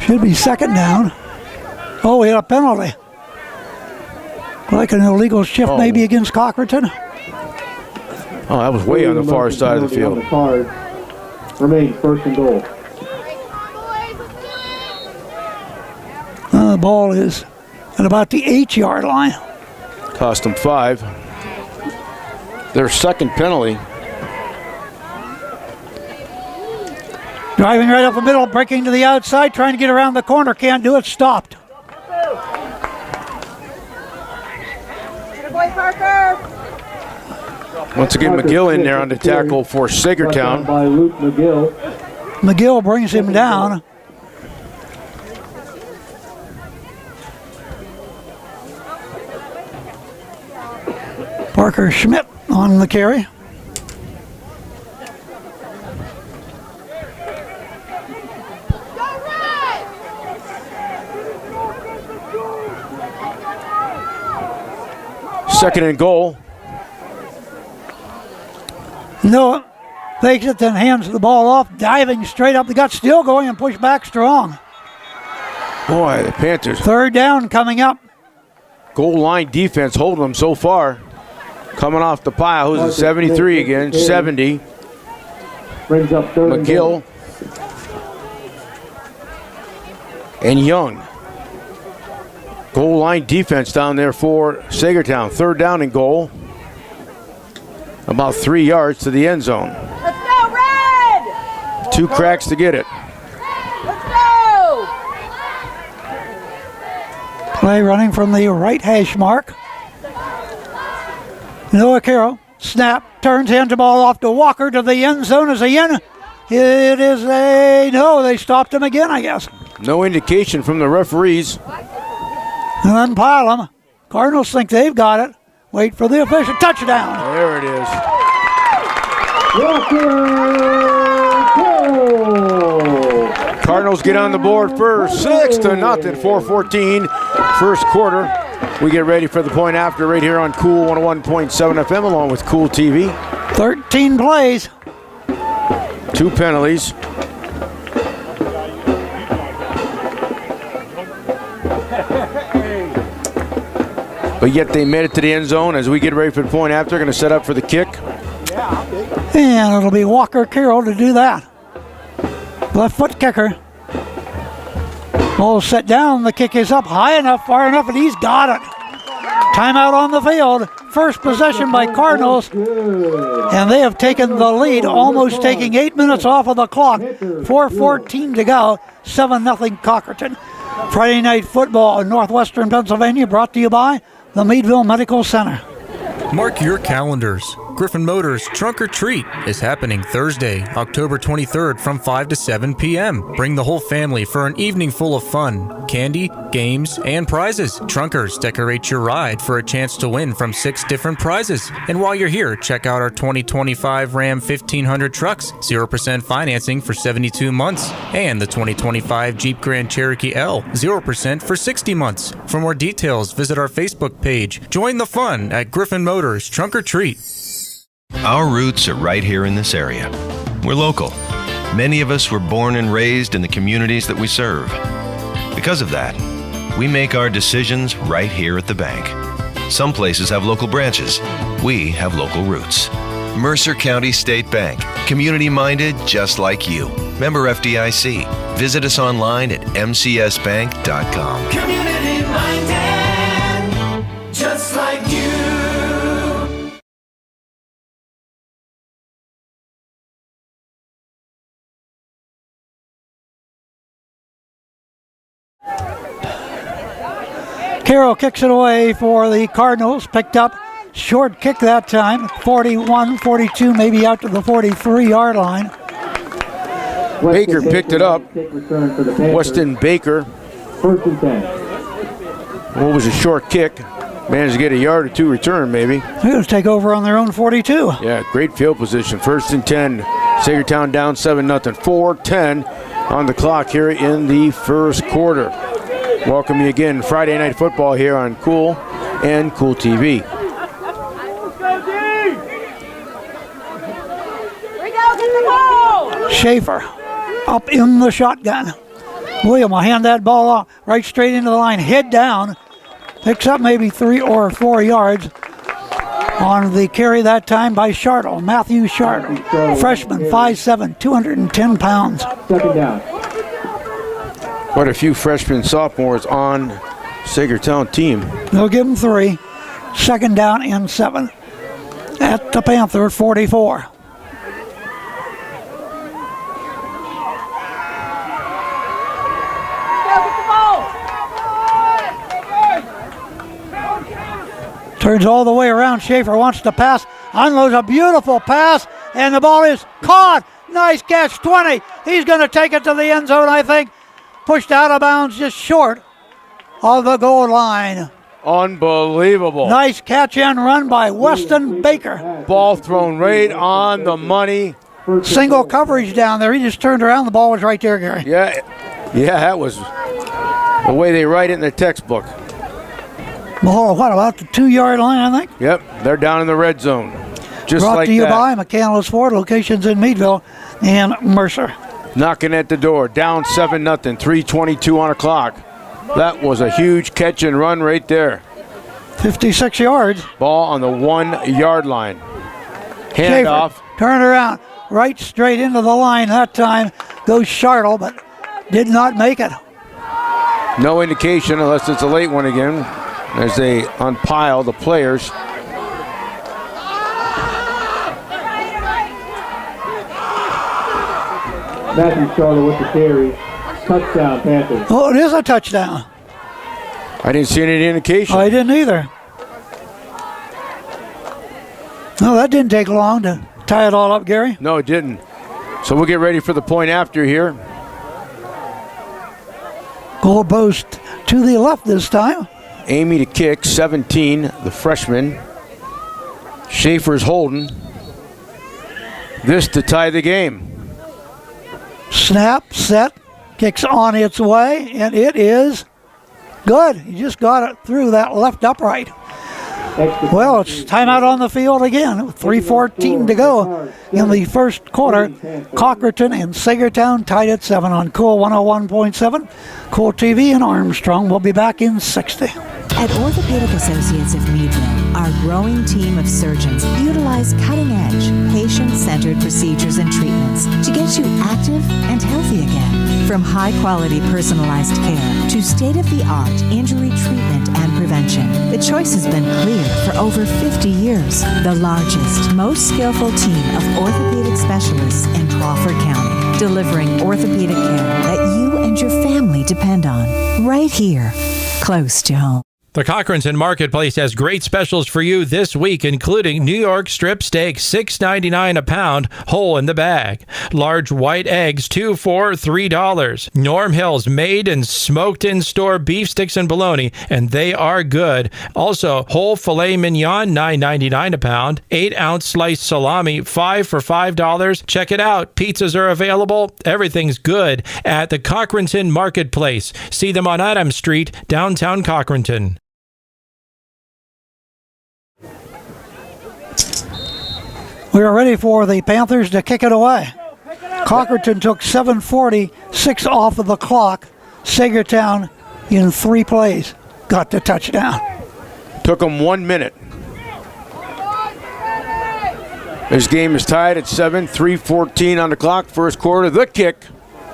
should be second down. Oh, we had a penalty. Like an illegal shift maybe against Cochranton. Oh, that was way on the far side of the field. Remains first and goal. The ball is at about the 8-yard line. Cost them 5. Their second penalty. Driving right up the middle, breaking to the outside, trying to get around the corner. Can't do it, stopped. Boy Parker. Once again, McGill in there on the tackle for Saegertown. By Luke McGill. McGill brings him down. Parker Schmidt on the carry. Second and goal. No, takes it, then hands the ball off, diving straight up the gut, still going and pushed back strong. Boy, the Panthers. Third down coming up. Goal line defense holding them so far. Coming off the pile, who's at 73 again, 70. Brings up third and McGill and Young. Goal line defense down there for Saegertown. Third down and goal. About 3 yards to the end zone. Let's go, Red! 2 cracks to get it. Let's go! Play running from the right hash mark. Noah Carroll, snap, turns, hands the ball off to Walker to the end zone. Is he in? It is a no. They stopped him again, I guess. No indication from the referees. And then pile them. Cardinals think they've got it. Wait for the official touchdown. There it is. Cardinals get on the board first, 6-0, 4:14, first quarter. We get ready for the point after right here on Cool 101.7 FM along with Cool TV. 13 plays. 2 penalties. But yet they made it to the end zone as we get ready for the point after. Going to set up for the kick. And it'll be Walker Carroll to do that. Left foot kicker. Ball set down. The kick is up high enough, far enough, and he's got it. Timeout on the field. First possession by Cardinals. And they have taken the lead, almost taking 8 minutes off of the clock. 4:14 to go. 7-0 Cochranton. Friday Night Football in northwestern Pennsylvania brought to you by the Meadville Medical Center. Mark your calendars. Griffin Motors Trunk or Treat is happening Thursday, October 23rd from 5 to 7 p.m. Bring the whole family for an evening full of fun, candy, games, and prizes. Trunkers decorate your ride for a chance to win from 6 different prizes. And while you're here, check out our 2025 Ram 1500 trucks, 0% financing for 72 months, and the 2025 Jeep Grand Cherokee L, 0% for 60 months. For more details, visit our Facebook page. Join the fun at Griffin Motors Trunk or Treat. Our roots are right here in this area. We're local. Many of us were born and raised in the communities that we serve. Because of that, we make our decisions right here at the bank. Some places have local branches. We have local roots. Mercer County State Bank, community-minded just like you. Member FDIC. Visit us online at mcsbank.com. Community minded, just like you. Carroll kicks it away for the Cardinals. Picked up. Short kick that time. 41, 42, maybe out to the 43-yard line. Baker picked it up. Weston Baker. First and 10. What was a short kick? Managed to get a yard or two return, maybe. They're going to take over on their own 42. Yeah, great field position. First and 10. Saegertown down 7-0. 4:10 on the clock here in the first quarter. Welcome you again. Friday Night Football here on Cool and Cool TV. Schaefer up in the shotgun. William will hand that ball off right straight into the line. Head down. Picks up maybe 3 or 4 yards on the carry that time by Shartle. Matthew Shartle. Freshman, 5'7", 210 pounds. Second down. Quite a few freshmen, sophomores on Saegertown team. They'll give him 3. Second down and 7 at the Panther 44. Turns all the way around. Schaefer wants to pass. Unloads a beautiful pass, and the ball is caught. Nice catch, 20. He's going to take it to the end zone, I think. Pushed out of bounds just short of the goal line. Unbelievable. Nice catch and run by Weston Baker. Ball thrown right on the money. Single coverage down there. He just turned around. The ball was right there, Gary. Yeah, that was the way they write it in their textbook. Ball, what, about the 2-yard line, I think? Yep, they're down in the red zone. Just Brought like to you that. by McCandless Ford, locations in Meadville and Mercer. Knocking at the door, down 7-0, 3:22 on the clock. That was a huge catch and run right there. 56 yards. Ball on the 1-yard line. Handoff. Turn around, right straight into the line that time. Goes Shartle, but did not make it. No indication unless it's a late one again as they unpile the players. Matthew Charlotte with the carry. Touchdown, Panthers. Oh, it is a touchdown. I didn't see any indication. I didn't either. No, that didn't take long to tie it all up, Gary. No, it didn't. So we'll get ready for the point after here. Goal post to the left this time. Amy to kick, 17, the freshman. Schaefer's holding. This to tie the game. Snap, set, kicks on its way, and it is good. He just got it through that left upright. Well, it's timeout on the field again. 3:14 to go in the first quarter. Cochranton and Saegertown tied at 7 on Cool 101.7. Cool TV and Armstrong. We'll be back in 60. At Orthopedic Associates of Meadville, our growing team of surgeons utilize cutting-edge, patient-centered procedures and treatments to get you active and healthy again. From high-quality personalized care to state-of-the-art injury treatment and prevention, the choice has been clear for over 50 years. The largest, most skillful team of orthopedic specialists in Crawford County, delivering orthopedic care that you and your family depend on, right here, close to home. The Cochranton Marketplace has great specials for you this week, including New York strip steak, $6.99 a pound, whole in the bag. Large white eggs, 2 for $3. Norm Hill's made and smoked in-store beef sticks and bologna, and they are good. Also, whole filet mignon, $9.99 a pound. 8-ounce sliced salami, 5 for $5. Check it out. Pizzas are available. Everything's good at the Cochranton Marketplace. See them on Adams Street, downtown Cochranton. We are ready for the Panthers to kick it away. Cochranton took 7:46 off of the clock. Saegertown in 3 plays got the touchdown. Took them 1 minute. This game is tied at 7, 3:14 on the clock. First quarter, the kick.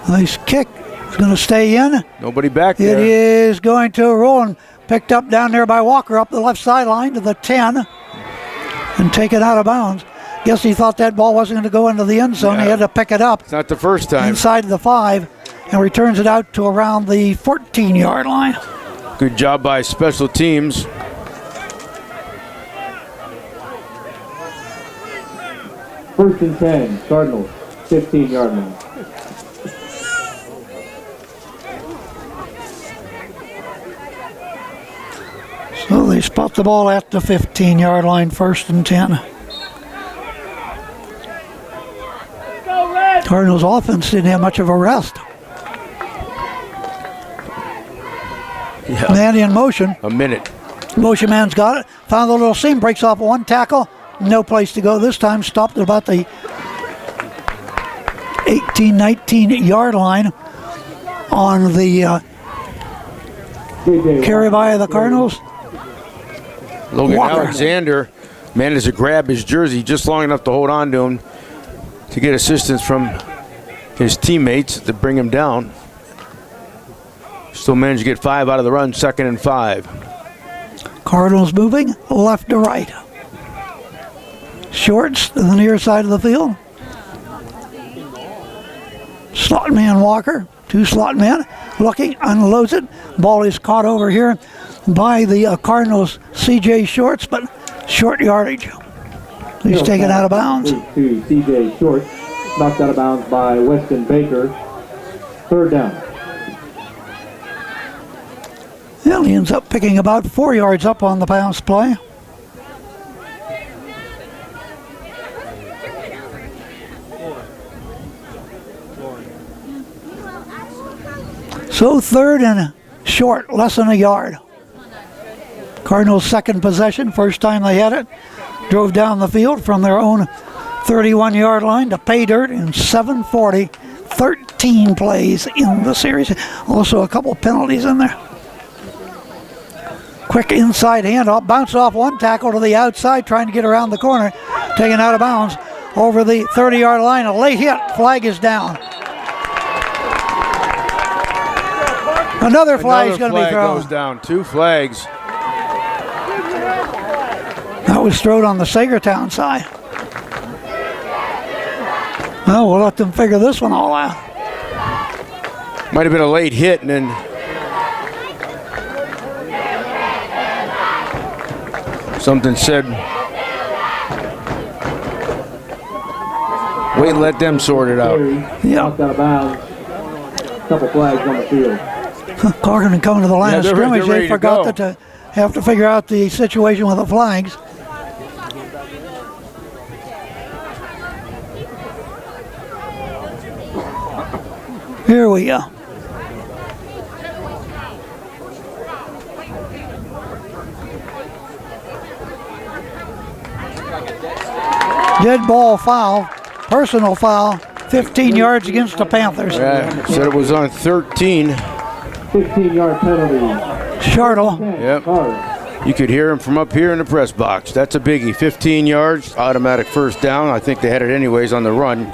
Nice kick. It's going to stay in. Nobody back It there. is going to roll and picked up down there by Walker up the left sideline to the 10 and taken out of bounds. Guess he thought that ball wasn't going to go into the end zone. Yeah. He had to pick it up It's not the first time. inside the 5 and returns it out to around the 14-yard line. Good job by special teams. First and 10, Cardinals, 15-yard line. So they spot the ball at the 15-yard line, first and 10. Cardinals offense didn't have much of a rest. Man in motion. A minute. Motion man's got it. Found the little seam, breaks off one tackle. No place to go this time. Stopped at about the 18, 19-yard line on the carry by the Cardinals. Logan Walker. Alexander managed to grab his jersey just long enough to hold on to him to get assistance from his teammates to bring him down. Still managed to get 5 out of the run, 2nd and 5. Cardinals moving left to right. Shorts to the near side of the field. Slot man Walker, 2 slot men looking, unloads it. Ball is caught over here by the Cardinals CJ Shorts, but short yardage. He's taken out of bounds. To CJ Short, knocked out of bounds by Weston Baker. Third down. Well, he ends up picking about 4 yards up on the pass play. So 3rd and short, less than a yard. Cardinals' second possession, first time they had it. Drove down the field from their own 31-yard line to pay dirt in 7:40. 13 plays in the series. Also a couple penalties in there. Quick inside handoff, bounced off one tackle to the outside, trying to get around the corner. Taken out of bounds over the 30-yard line. A late hit, flag is down. Another flag is going to be thrown. Goes down. 2 flags. That was thrown on the Saegertown side. Well, we'll let them figure this one all out. Might have been a late hit and then something said, wait and let them sort it out. Yeah. Knocked out of bounds. Couple flags on the field. Cochranton coming to the line of they're scrimmage. ready They to forgot go. that to have to figure out the situation with the flags. Here we go. Dead ball foul, personal foul, 15 yards against the Panthers. Yeah, said it was on 13. 15-yard penalty. Shortle. Yep. Card. You could hear him from up here in the press box. That's a biggie. 15 yards, automatic first down. I think they had it anyways on the run.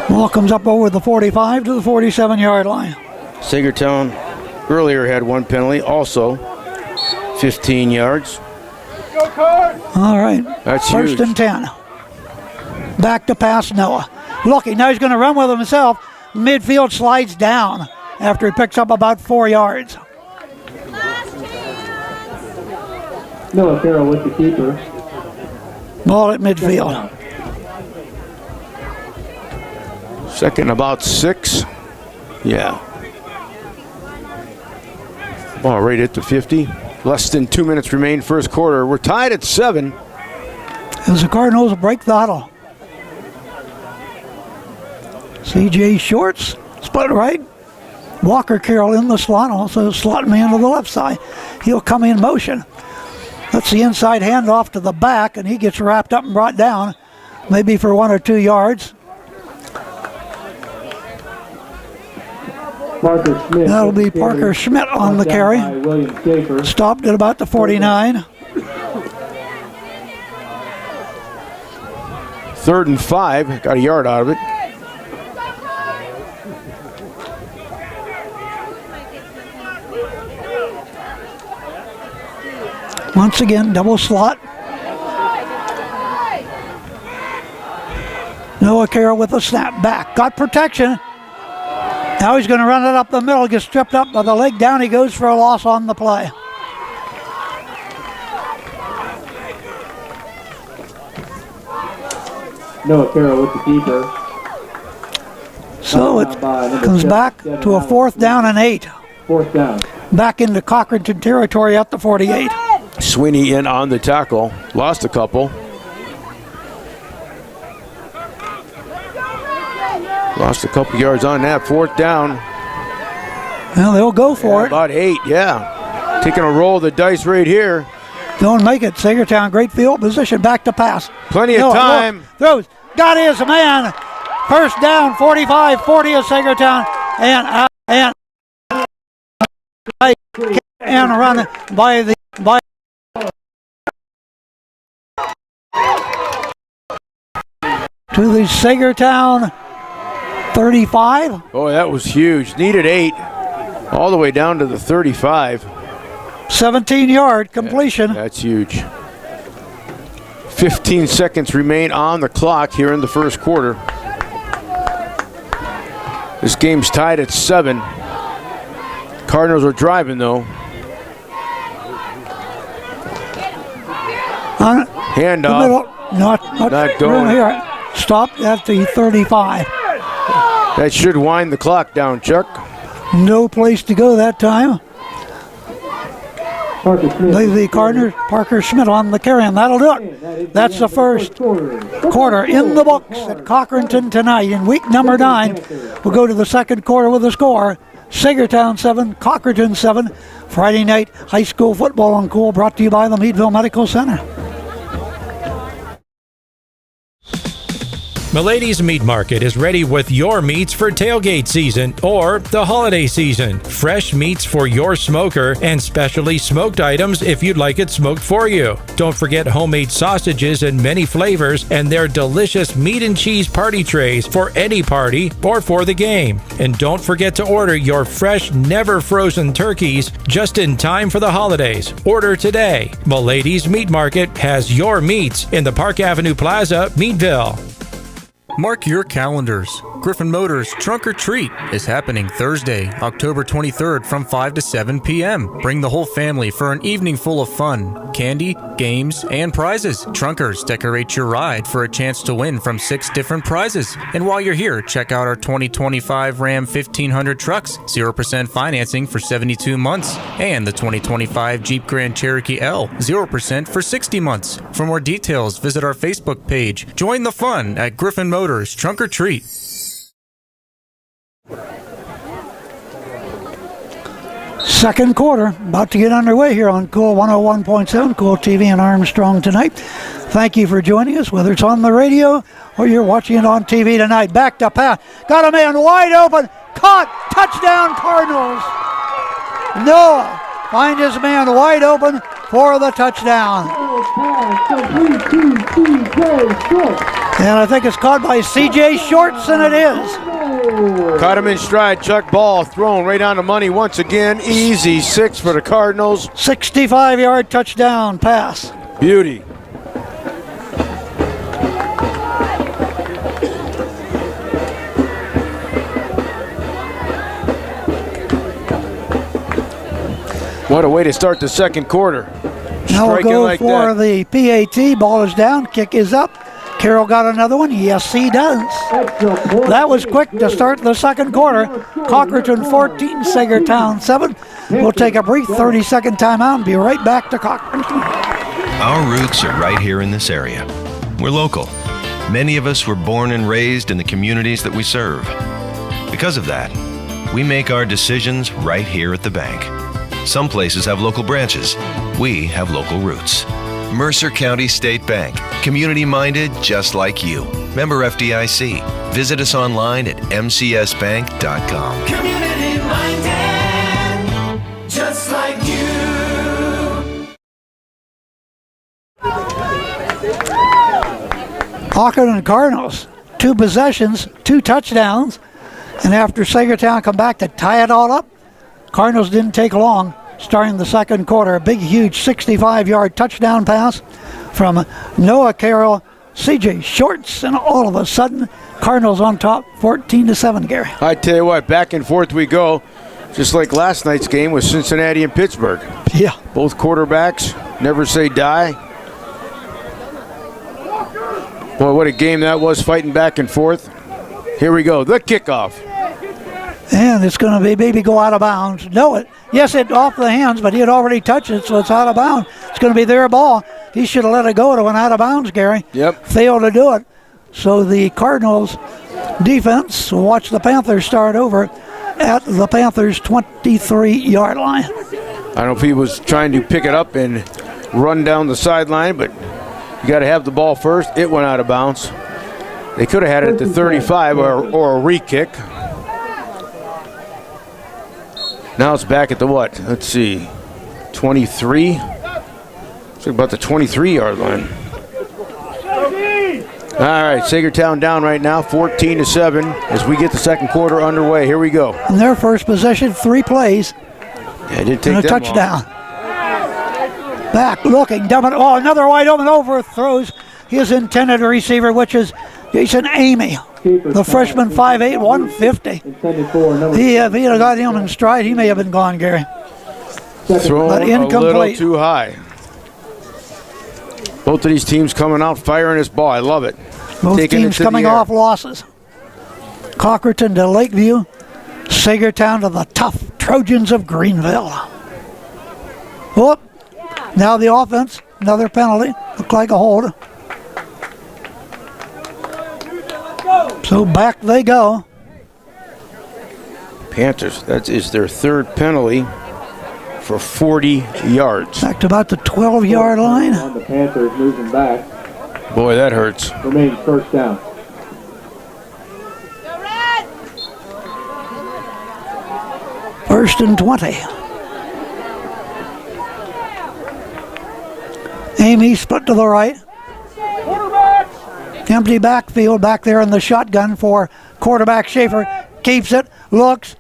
Ball comes up over the 45 to the 47-yard line. Saegertown earlier had 1 penalty, also 15 yards. All right. That's First huge. and 10. Back to pass Noah. Looking, now he's going to run with himself. Midfield slides down after he picks up about 4 yards. Noah Farrell with the keeper. Ball at midfield. Second about 6. Yeah. Ball right at the 50. Less than 2 minutes remain first quarter. We're tied at 7. As the Cardinals break the huddle. CJ Shorts, split right. Walker Carroll in the slot, also slot man to the left side. He'll come in motion. That's the inside handoff to the back, and he gets wrapped up and brought down, maybe for 1 or 2 yards. Parker Schmidt. That'll with the be carry. Parker Schmidt on the Knocked carry. down by William Schaefer. Stopped at about the 49. 3rd and 5. Got a yard out of it. Once again, double slot. Noah Carroll with a snap back. Got protection. Now he's going to run it up the middle. Gets stripped up by the leg down. He goes for a loss on the play. Noah Carroll with the keeper. So it comes back to a 4th down and 8. 4th down. Back into Cochranton territory at the 48. Sweeney in on the tackle. Lost a couple. Lost a couple yards on that. 4th down. Well, they'll go for it. About 8, yeah. Taking a roll of the dice right here. Don't make it. Saegertown, great field position. Back to pass. Plenty of time. Throws. Got his man. First down, 45-40 of Saegertown. And run by the to the Saegertown 35. Oh, that was huge. Needed 8. All the way down to the 35. 17-yard completion. That's huge. 15 seconds remain on the clock here in the first quarter. This game's tied at 7. Cardinals are driving though. Handoff. Not going. Here. Stopped at the 35. That should wind the clock down, Chuck. No place to go that time. The Cardinals, Parker Schmidt on the carry, and that'll do it. That's the first quarter in the books at Cochranton tonight in week number 9. We'll go to the second quarter with a score. Saegertown 7, Cochranton 7. Friday night high school football on Cool, brought to you by the Meadville Medical Center. Milady's Meat Market is ready with your meats for tailgate season or the holiday season. Fresh meats for your smoker and specially smoked items if you'd like it smoked for you. Don't forget homemade sausages in many flavors and their delicious meat and cheese party trays for any party or for the game. And don't forget to order your fresh, never frozen turkeys just in time for the holidays. Order today. Milady's Meat Market has your meats in the Park Avenue Plaza, Meadville. Mark your calendars. Griffin Motors Trunk or Treat is happening Thursday, October 23rd from 5 to 7 p.m. Bring the whole family for an evening full of fun, candy, games, and prizes. Trunkers decorate your ride for a chance to win from 6 different prizes. And while you're here, check out our 2025 Ram 1500 trucks, 0% financing for 72 months, and the 2025 Jeep Grand Cherokee L, 0% for 60 months. For more details, visit our Facebook page. Join the fun at Griffin Motors Trunk or Treat. Second quarter about to get underway here on Cool 101.7, Cool TV and Armstrong tonight. Thank you for joining us, whether it's on the radio or you're watching it on TV tonight. Back to pass. Got a man wide open. Caught. Touchdown Cardinals. Noah finds his man wide open for the touchdown. And I think it's caught by C.J. Shorts, and it is. Caught him in stride. Chuck, ball thrown right on the money once again. Easy 6 for the Cardinals. 65-yard touchdown pass. Beauty. What a way to start the second quarter. Now we'll Striking go like for that. the PAT. Ball is down. Kick is up. Carroll got another one. Yes, he does. That was quick to start the second quarter. Cochranton 14, Saegertown 7. We'll take a brief 30-second timeout and be right back to Cochranton. Our roots are right here in this area. We're local. Many of us were born and raised in the communities that we serve. Because of that, we make our decisions right here at the bank. Some places have local branches. We have local roots. Mercer County State Bank. Community-minded just like you. Member FDIC. Visit us online at mcsbank.com. Community-minded, just like you. Cochranton Cardinals, 2 possessions, 2 touchdowns. And after Saegertown come back to tie it all up, Cardinals didn't take long starting the second quarter. A big, huge 65-yard touchdown pass from Noah Carroll, C.J. Shorts, and all of a sudden, Cardinals on top 14-7, Gary. I tell you what, back and forth we go, just like last night's game with Cincinnati and Pittsburgh. Yeah. Both quarterbacks never say die. Boy, what a game that was, fighting back and forth. Here we go, the kickoff. And it's going to be maybe go out of bounds. No, yes, it off the hands, but he had already touched it, so it's out of bounds. It's going to be their ball. He should have let it go. It went out of bounds, Gary. Yep. Failed to do it. So the Cardinals defense will watch the Panthers start over at the Panthers' 23-yard line. I don't know if he was trying to pick it up and run down the sideline, but you got to have the ball first. It went out of bounds. They could have had it at the 35 or a re-kick. Now it's back at the what? Let's see, 23? It's about the 23-yard line. All right, Saegertown down right now, 14-7 as we get the second quarter underway. Here we go. And their first possession, 3 plays. Yeah, it didn't take and a them touchdown. long. Back looking, dumb it. Oh, another wide open overthrows his intended receiver, which is Jason Amy, the freshman, 5'8", 150. If he had got him in stride, he may have been gone, Gary. Thrown a little too high. Both of these teams coming out firing this ball. I love it. Both teams coming off losses. Cochranton to Lakeview, Saegertown to the tough Trojans of Greenville. Whoop. Now the offense, another penalty. Looked like a hold. So back they go. Panthers, that is their third penalty for 40 yards. Back to about the 12-yard line. On the Panthers moving back. Boy, that hurts. Remains first down. First and 20. Amy split to the right. Empty backfield back there in the shotgun for quarterback Schaefer. Keeps it, looks,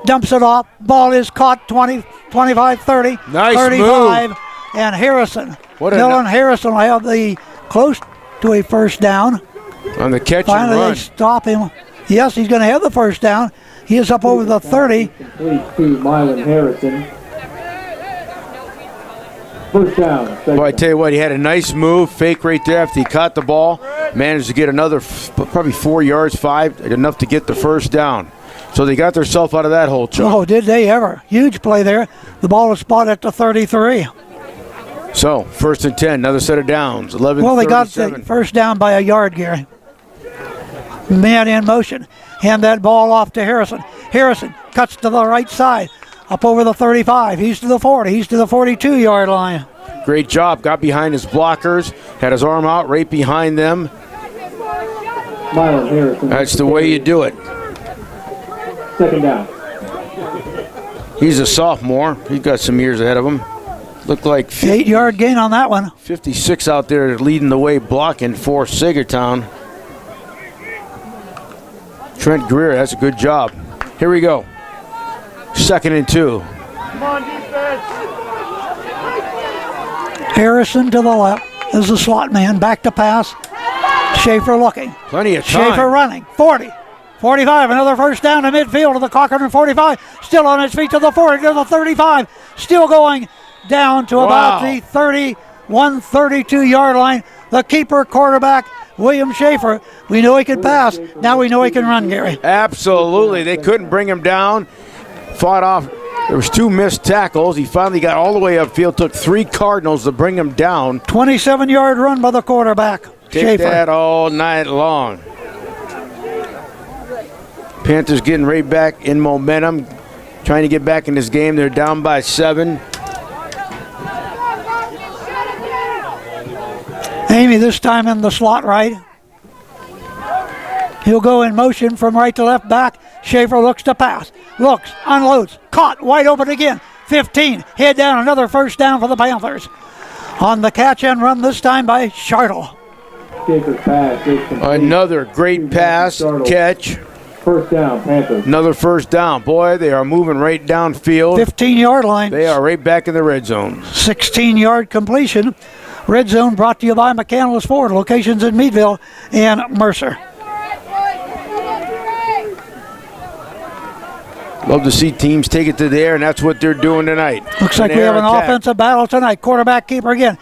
dumps it off. Ball is caught 20, 25, 30, nice 35. Move. And Harrison. Dylan Harrison will have the close to a first down. On the catch Finally, and run. they stop him. Yes, he's going to have the first down. He is up over the 30. Complete to Mylan Harrison. First down. Boy, I tell you what, he had a nice move, fake right there after he caught the ball. Managed to get another probably 4 yards, 5, enough to get the first down. So they got themselves out of that hole, Chuck. Oh, did they ever. Huge play there. The ball was spotted at the 33. So, first and 10, another set of downs, 11-37. Well, they got the first down by a yard, Gary. Man in motion. Hand that ball off to Harrison. Harrison cuts to the right side. Up over the 35. He's to the 40. He's to the 42-yard line. Great job. Got behind his blockers. Had his arm out right behind them. Mylan Harrison. That's the way you do it. Second down. He's a sophomore. He's got some years ahead of him. Looked like 8-yard gain on that one. 56 out there leading the way blocking for Saegertown. Trent Greer, that's a good job. Here we go. Second and 2. Come on, defense. Harrison to the left is the slot man. Back to pass. Schaefer looking. Plenty of time. Schaefer running. 40. 45. Another first down to midfield to the Cochranton 45. Still on his feet to the 40, to the 35. Still going down to about the 31, 32-yard line. The keeper quarterback, William Schaefer. We know he could pass. Now we know he can run, Gary. Absolutely. They couldn't bring him down. Fought off. There was 2 missed tackles. He finally got all the way upfield. Took 3 Cardinals to bring him down. 27-yard run by the quarterback, Take Schaefer. that all night long. Panthers getting right back in momentum. Trying to get back in this game. They're down by 7. Amy this time in the slot right. He'll go in motion from right to left back. Schaefer looks to pass. Looks, unloads, caught, wide open again. 15, head down, another first down for the Panthers. On the catch and run this time by Chartle. Schaefer's pass is complete. Another great pass, catch. First down, Panthers. Another first down. Boy, they are moving right downfield. 15-yard line. They are right back in the red zone. 16-yard completion. Red zone brought to you by McCandless Ford. Locations in Meadville and Mercer. Love to see teams take it to the air, and that's what they're doing tonight. Looks like we have an offensive battle tonight. Quarterback keeper again.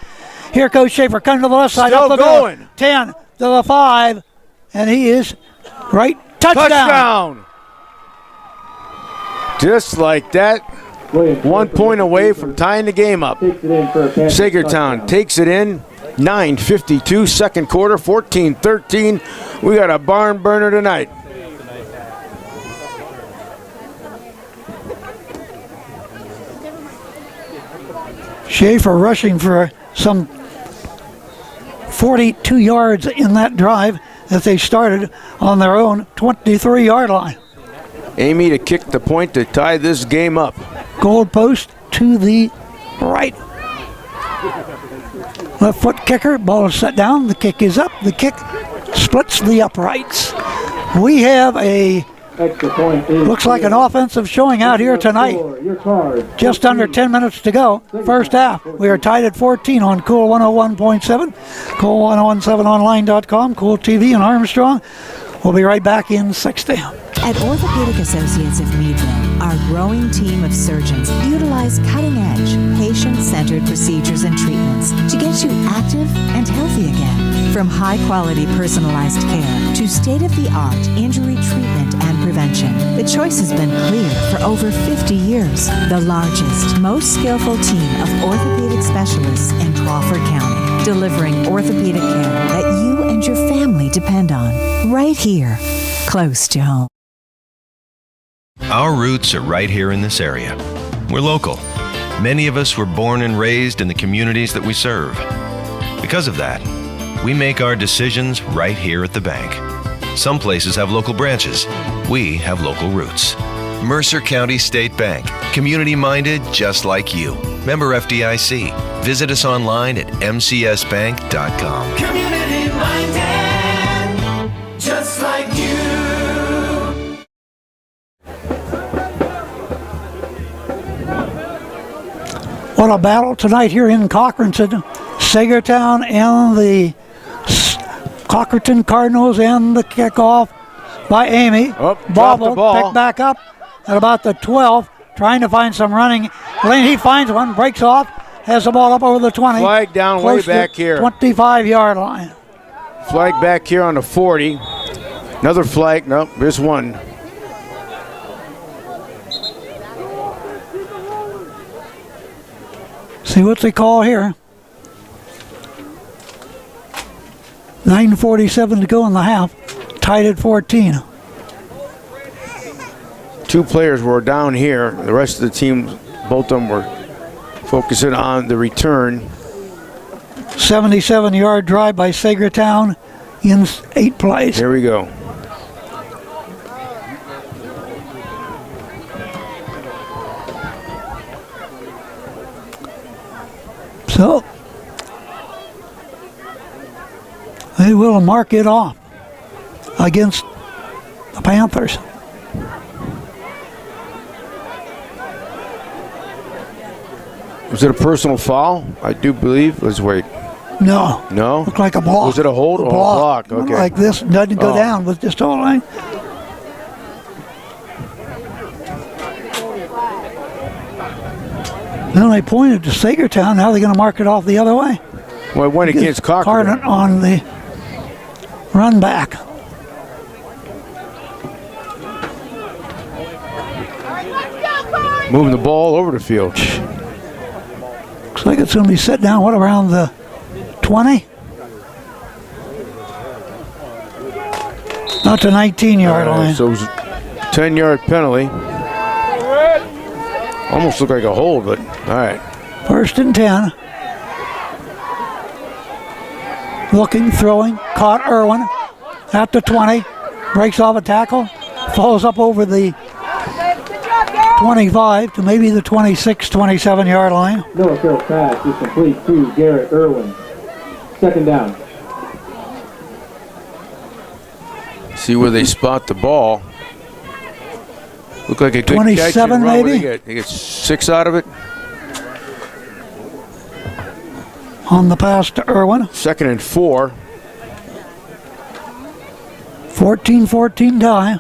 Here goes Schaefer. Coming to the left side. Still up the going. middle. 10 to the 5. And he is right. Touchdown. Just like that. 1 point away from tying the game up. Saegertown takes it in. 9:52, second quarter, 14-13. We got a barn burner tonight. Schaefer rushing for some 42 yards in that drive as they started on their own 23-yard line. Amy to kick the point to tie this game up. Goal post to the right. Left foot kicker, ball is set down, the kick is up, the kick splits the uprights. We have a, Extra point. looks like an offensive showing out here tonight. Your card. Just under 10 minutes to go, first half. We are tied at 14 on Cool 101.7, Cool1017online.com, Cool TV and Armstrong. We'll be right back in 60. At Orthopedic Associates of Meadville, our growing team of surgeons utilize cutting-edge, patient-centered procedures and treatments to get you active and healthy again. From high-quality personalized care to state-of-the-art injury treatment and prevention, the choice has been clear for over 50 years. The largest, most skillful team of orthopedic specialists in Crawford County, delivering orthopedic care that you and your family depend on, right here, close to home. Our roots are right here in this area. We're local. Many of us were born and raised in the communities that we serve. Because of that, we make our decisions right here at the bank. Some places have local branches. We have local roots. Mercer County State Bank. Community-minded just like you. Member FDIC. Visit us online at mcsbank.com. Community-minded, just like you. What a battle tonight here in Cochranton. Saegertown and the Cochranton Cardinals, and the kickoff by Amy. Bobble, picked back up at about the 12, trying to find some running lane. He finds one, breaks off, has the ball up over the 20. Flag down way back here. 25-yard line. Flag back here on the 40. Another flag. Nope, there's one. See what they call here. 9:47 to go in the half. Tied at 14. Two players were down here. The rest of the team, both of them were focusing on the return. 77-yard drive by Saegertown in 8 plays. Here we go. So they will mark it off against the Panthers. Was it a personal foul? I do believe. Let's wait. No. No? Looked like a block. Was it a hold or a block? Okay. Like this, doesn't go down with just all right. Then they pointed to Saegertown. Now they're going to mark it off the other way. Well, it went against Cochranton. On the run back. Moving the ball over the field. Looks like it's going to be set down, what, around the 20? Not the 19-yard line. So it was a 10-yard penalty. Almost looked like a hold, but all right. 1st and 10. Looking, throwing, caught Irwin at the 20. Breaks off a tackle, falls up over the 25 to maybe the 26, 27-yard line. No field pass is complete to Garrett Irwin. Second down. See where they spot the ball. Look like a good 27 catch and run. What maybe? They get 6 out of it. On the pass to Irwin. 2nd and 4. 14-14 tie.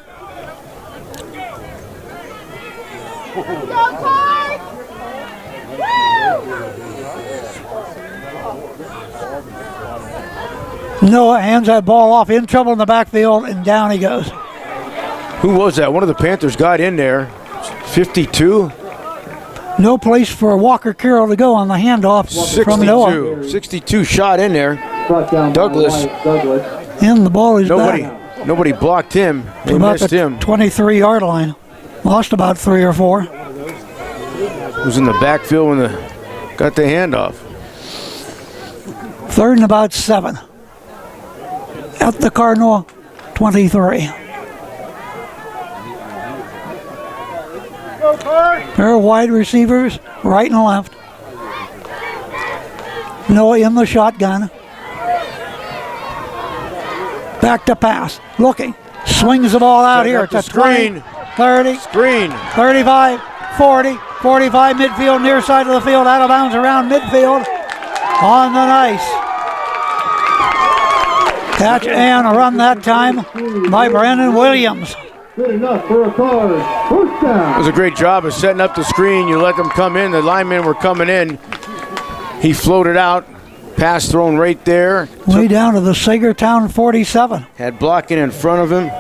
Noah hands that ball off, in trouble in the backfield, and down he goes. Who was that? One of the Panthers got in there. 52. No place for Walker Carroll to go on the handoff from Noah. 62 shot in there. Brought down by Douglas. Wyatt Douglas. And the ball is back. Nobody blocked him. They About missed the him. 23-yard line. Lost about 3 or 4. Was in the backfield when got the handoff. 3rd and about 7. At the Cardinal 23. Pair of wide receivers, right and left. Noah in the shotgun. Back to pass. Looking. Swings the ball out here. The It's a 20, screen. 30, Screen. 35, 40, 45 midfield, near side of the field, out of bounds around midfield. On the nice catch and a run that time by Brandon Williams. Good enough for a card. First It down. was a great job of setting up the screen. You let them come in. The linemen were coming in. He floated out. Pass thrown right there. Way down to the Saegertown 47. Had blocking in front of him.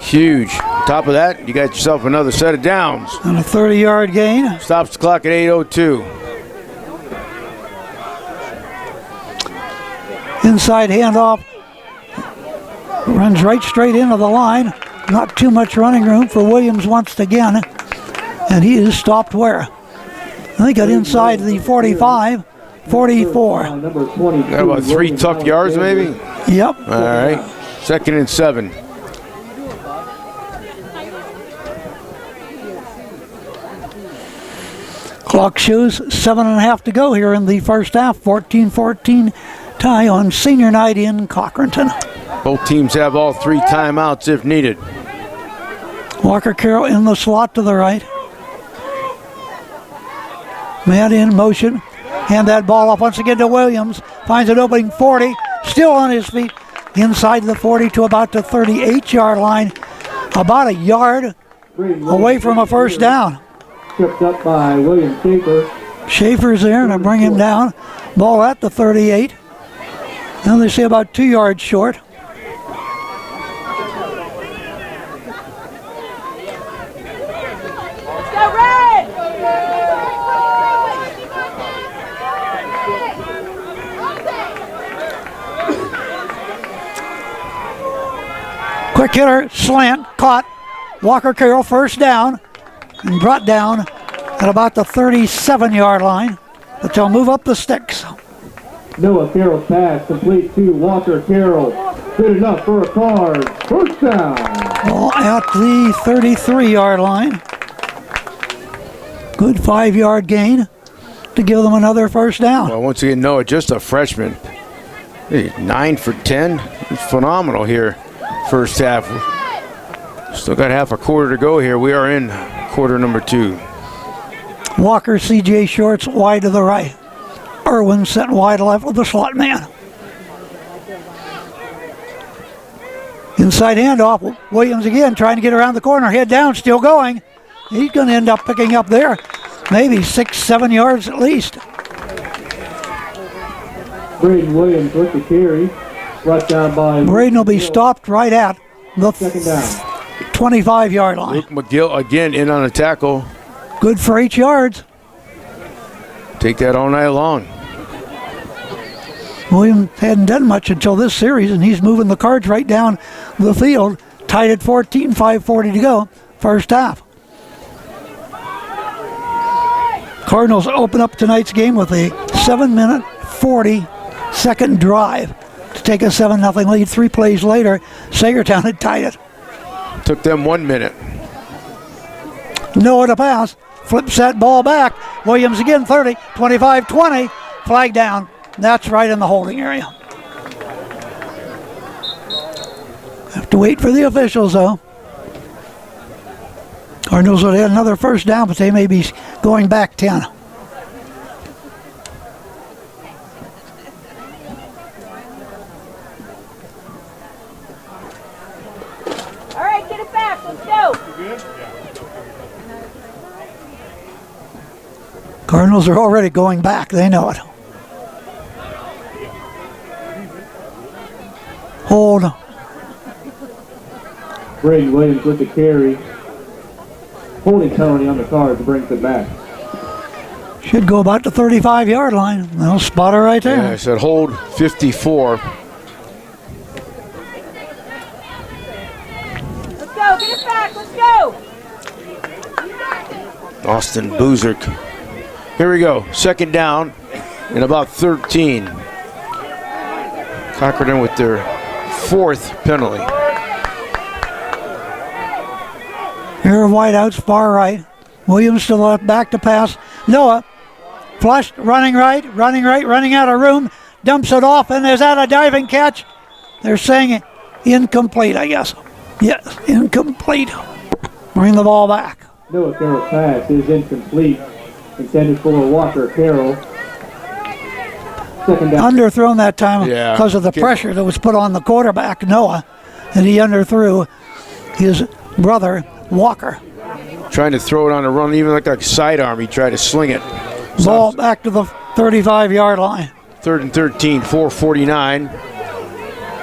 Huge. Top of that, you got yourself another set of downs. And a 30-yard gain. Stops the clock at 8:02. Inside handoff. Runs right straight into the line. Not too much running room for Williams once again. And he is stopped where? They got inside the 45, 44. Number 22. Got about 3 tough yards maybe? Yep. All right. 2nd and 7. Clock shows 7.5 to go here in the first half. 14-14 tie on senior night in Cochranton. Both teams have all 3 timeouts if needed. Walker Carroll in the slot to the right. Man in motion. Hand that ball off once again to Williams. Finds an opening 40. Still on his feet. Inside the 40 to about the 38-yard line. About a yard away from a first down. Tripped up by William Schaefer. Schaefer's there to bring him down. Ball at the 38. And they say about 2 yards short. Let's go, Red! Quick hitter, slant, caught. Walker Carroll first down. And brought down at about the 37-yard line. But they'll move up the sticks. Noah Carroll's pass complete to Walker Carroll. Good enough for a card. First down. Ball at the 33-yard line. Good 5-yard gain to give them another first down. Well, once again, Noah, just a freshman. Hey, 9 for 10. It's phenomenal here. First half. Still got half a quarter to go here. We are in quarter number 2. Walker, C.J. Shorts wide to the right. Irwin sent wide left with the slot man. Inside handoff. Williams again trying to get around the corner. Head down, still going. He's going to end up picking up there. Maybe 6-7 yards at least. Braden Williams with the carry. Brought down by Braden will be stopped right at the second down. 25-yard line. Luke McGill again in on a tackle. Good for 8 yards. Take that all night long. Williams hadn't done much until this series, and he's moving the Cards right down the field. Tied at 14, 5:40 to go, first half. Cardinals open up tonight's game with a 7-minute, 40-second drive to take a 7-0 lead. 3 plays later, Saegertown had tied it. Took them 1 minute. Noah to pass. Flips that ball back. Williams again, 30, 25, 20. Flag down. That's right in the holding area. Have to wait for the officials, though. Cardinals would have another first down, but they may be going back 10. All right, get it back. Let's go. Cardinals are already going back. They know it. Hold. Braden Williams with the carry. Holding penalty on the card brings it back. Should go about the 35-yard line. They'll spot her right there. Yeah, I said hold 54. Let's go. Get it back. Let's go. Austin Boozerk. Here we go. Second down and about 13. Cochranton with their 4th penalty. Here are wideouts, far right. Williams to the left, back to pass. Noah, flushed, running right, running out of room. Dumps it off, and is that a diving catch? They're saying incomplete, I guess. Yes, incomplete. Bring the ball back. Noah Carroll's pass is incomplete. Intended for Walker Carroll. Second down. Underthrown that time Yeah. because of the pressure that was put on the quarterback, Noah, and he underthrew his brother, Walker. Trying to throw it on a run, even like a sidearm. He tried to sling it. Ball back to the 35-yard line. 3rd and 13, 4:49.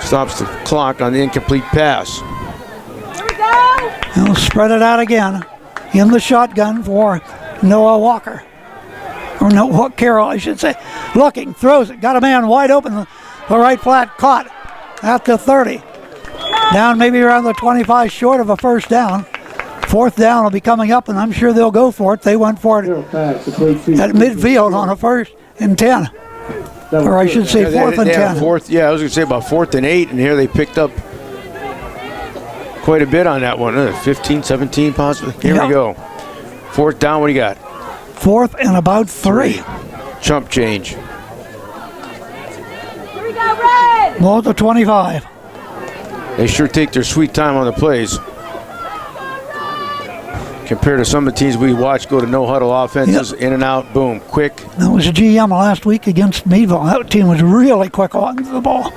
Stops the clock on the incomplete pass. Here we go. They'll spread it out again. In the shotgun for Noah Walker. Or Noah Carroll, I should say. Looking, throws it, got a man wide open. The right flat, caught at the 30. Down maybe around the 25, short of a first down. 4th down will be coming up, and I'm sure they'll go for it. They went for it at midfield on a 1st and 10. Or I should say 4th and 10. I was going to say about 4th and 8, and here they picked up quite a bit on that one. 15, 17 possibly. Here we go. 4th down, what do you got? 4th and about 3. Chump change. Here we go, Red. Ball at the 25. They sure take their sweet time on the plays. Compared to some of the teams we watch go to no-huddle offenses, in and out, boom, quick. That was GM last week against Meadville. That team was really quick on the ball.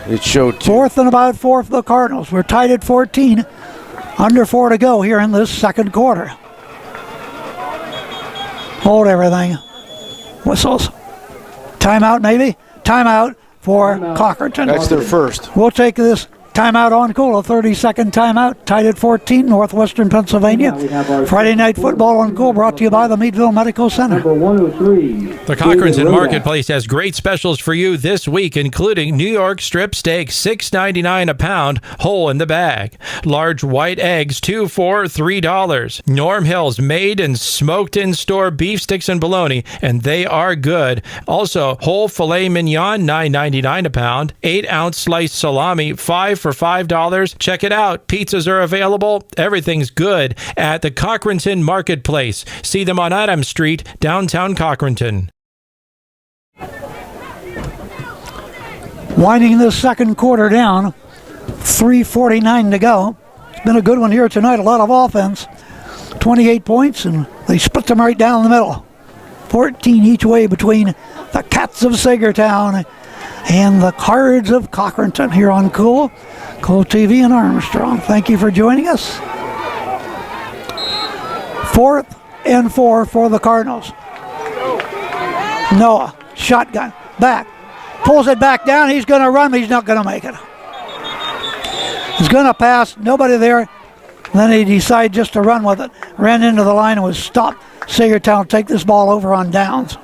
It showed 4th and about 4 for the Cardinals. We're tied at 14. Under 4 to go here in this second quarter. Hold everything. Whistles. Timeout maybe? Timeout for Cochranton. That's their first. We'll take this timeout on Cool, a 30-second timeout. Tied at 14, Northwestern Pennsylvania. Friday Night Football on Cool, brought to you by the Meadville Medical Center. Number 103. The Cochranton Marketplace has great specials for you this week, including New York strip steak, $6.99 a pound, whole in the bag. Large white eggs, 2 for $3. Norm Hill's made and smoked in-store beef sticks and bologna, and they are good. Also, whole filet mignon, $9.99 a pound. 8-ounce sliced salami, 5 for $5. Check it out. Pizzas are available. Everything's good at the Cochranton Marketplace. See them on Adams Street, downtown Cochranton. Winding this second quarter down, 3:49 to go. It's been a good one here tonight. A lot of offense. 28 points, and they split them right down the middle. 14 each way between the Cats of Saegertown and the Cards of Cochranton here on Cool TV and Armstrong. Thank you for joining us. 4th and 4 for the Cardinals. Noah, shotgun, back, pulls it back down. He's going to run, but he's not going to make it. He's going to pass, nobody there. Then he decided just to run with it. Ran into the line and was stopped. Saegertown take this ball over on downs.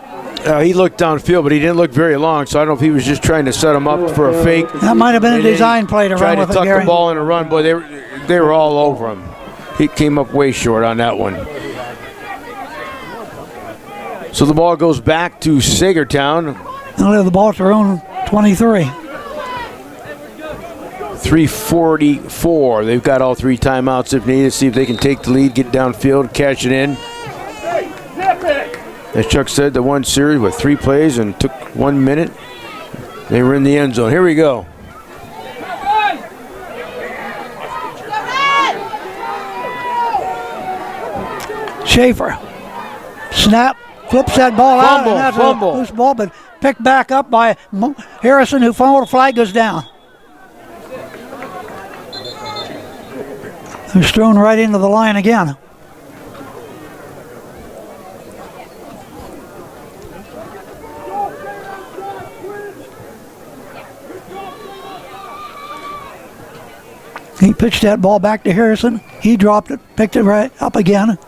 He looked downfield, but he didn't look very long, so I don't know if he was just trying to set him up for a fake. That might have been a design play to run with it, Tried to tuck Gary. the ball in a run, boy, they were all over him. He came up way short on that one. So the ball goes back to Saegertown. They'll have the ball at their own 23. 3:44. They've got all 3 timeouts if needed. See if they can take the lead, get downfield, cash it in. As Chuck said, the one series with 3 plays and took 1 minute. They were in the end zone. Here we go. Schaefer. Snap. Flips that ball out. And that's Fumble. a loose ball, but picked back up by Harrison, who fumbled. The flag goes down. It was thrown right into the line again. He pitched that ball back to Harrison. He dropped it, picked it right up again.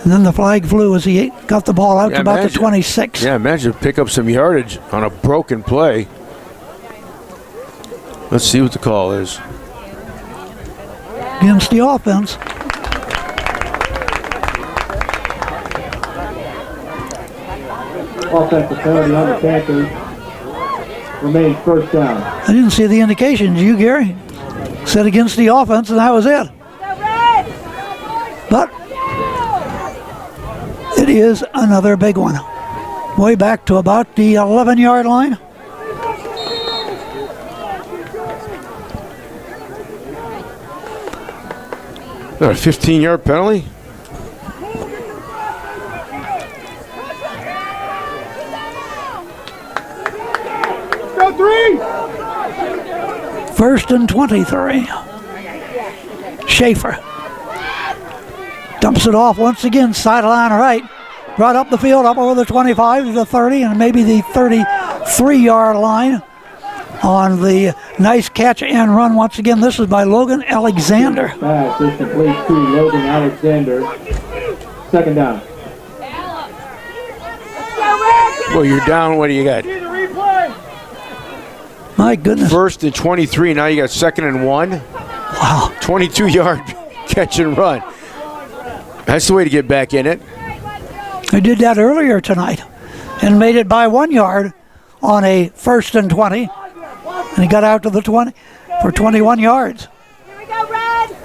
And then the flag flew as he got the ball out to about the 26. Yeah, imagine pick up some yardage on a broken play. Let's see what the call is. Against the offense. Offensive penalty on the Panthers. Remains first down. I didn't see the indication. Did you, Gary? Said against the offense, and that was it. But it is another big one. Way back to about the 11-yard line. A 15-yard penalty? Go 3! First and 23. Schaefer dumps it off once again, sideline right. Brought up the field, up over the 25 to the 30, and maybe the 33-yard line on the nice catch and run once again. This is by Logan Alexander. Pass is complete to Logan Alexander. Second down. Well, you're down. What do you got? My goodness. First and 23. Now you got 2nd and 1. Wow. 22-yard catch and run. That's the way to get back in it. They did that earlier tonight and made it by 1 yard on a 1st and 20. And he got out to the 20 for 21 yards. Here we go, Red.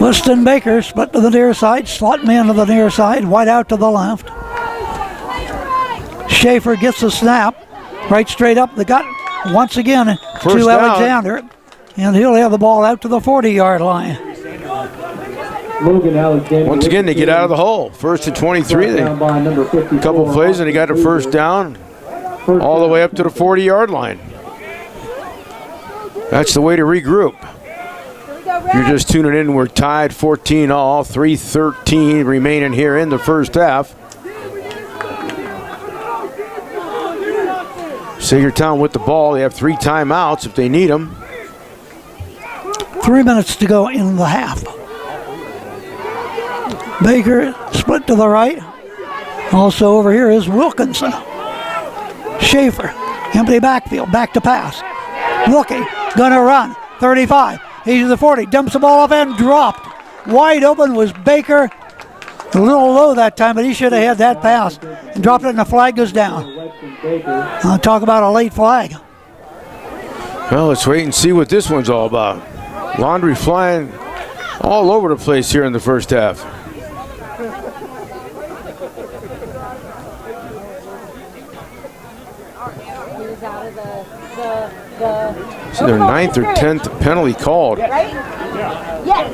Liston Baker split to the near side, slot man to the near side, wide out to the left. Schaefer gets the snap, right straight up the gut once again First to down. Alexander. And he'll have the ball out to the 40-yard line. Logan Alexander. Once again, they get out of the hole. 1st and 23. They Down by number 54. couple plays and he got a first down all the way up to the 40-yard line. That's the way to regroup. You're just tuning in. We're tied 14 all, 3:13 remaining here in the first half. Saegertown with the ball. They have 3 timeouts if they need them. 3 minutes to go in the half. Baker split to the right. Also over here is Wilkinson. Schaefer, empty backfield, back to pass. Looking, gonna run, 35. He's to the 40, dumps the ball off and dropped. Wide open was Baker. A little low that time, but he should have had that pass. And dropped it and the flag goes down. Talk about a late flag. Well, let's wait and see what this one's all about. Laundry flying all over the place here in the first half. It's their 9th or 10th penalty called. Right? Yes.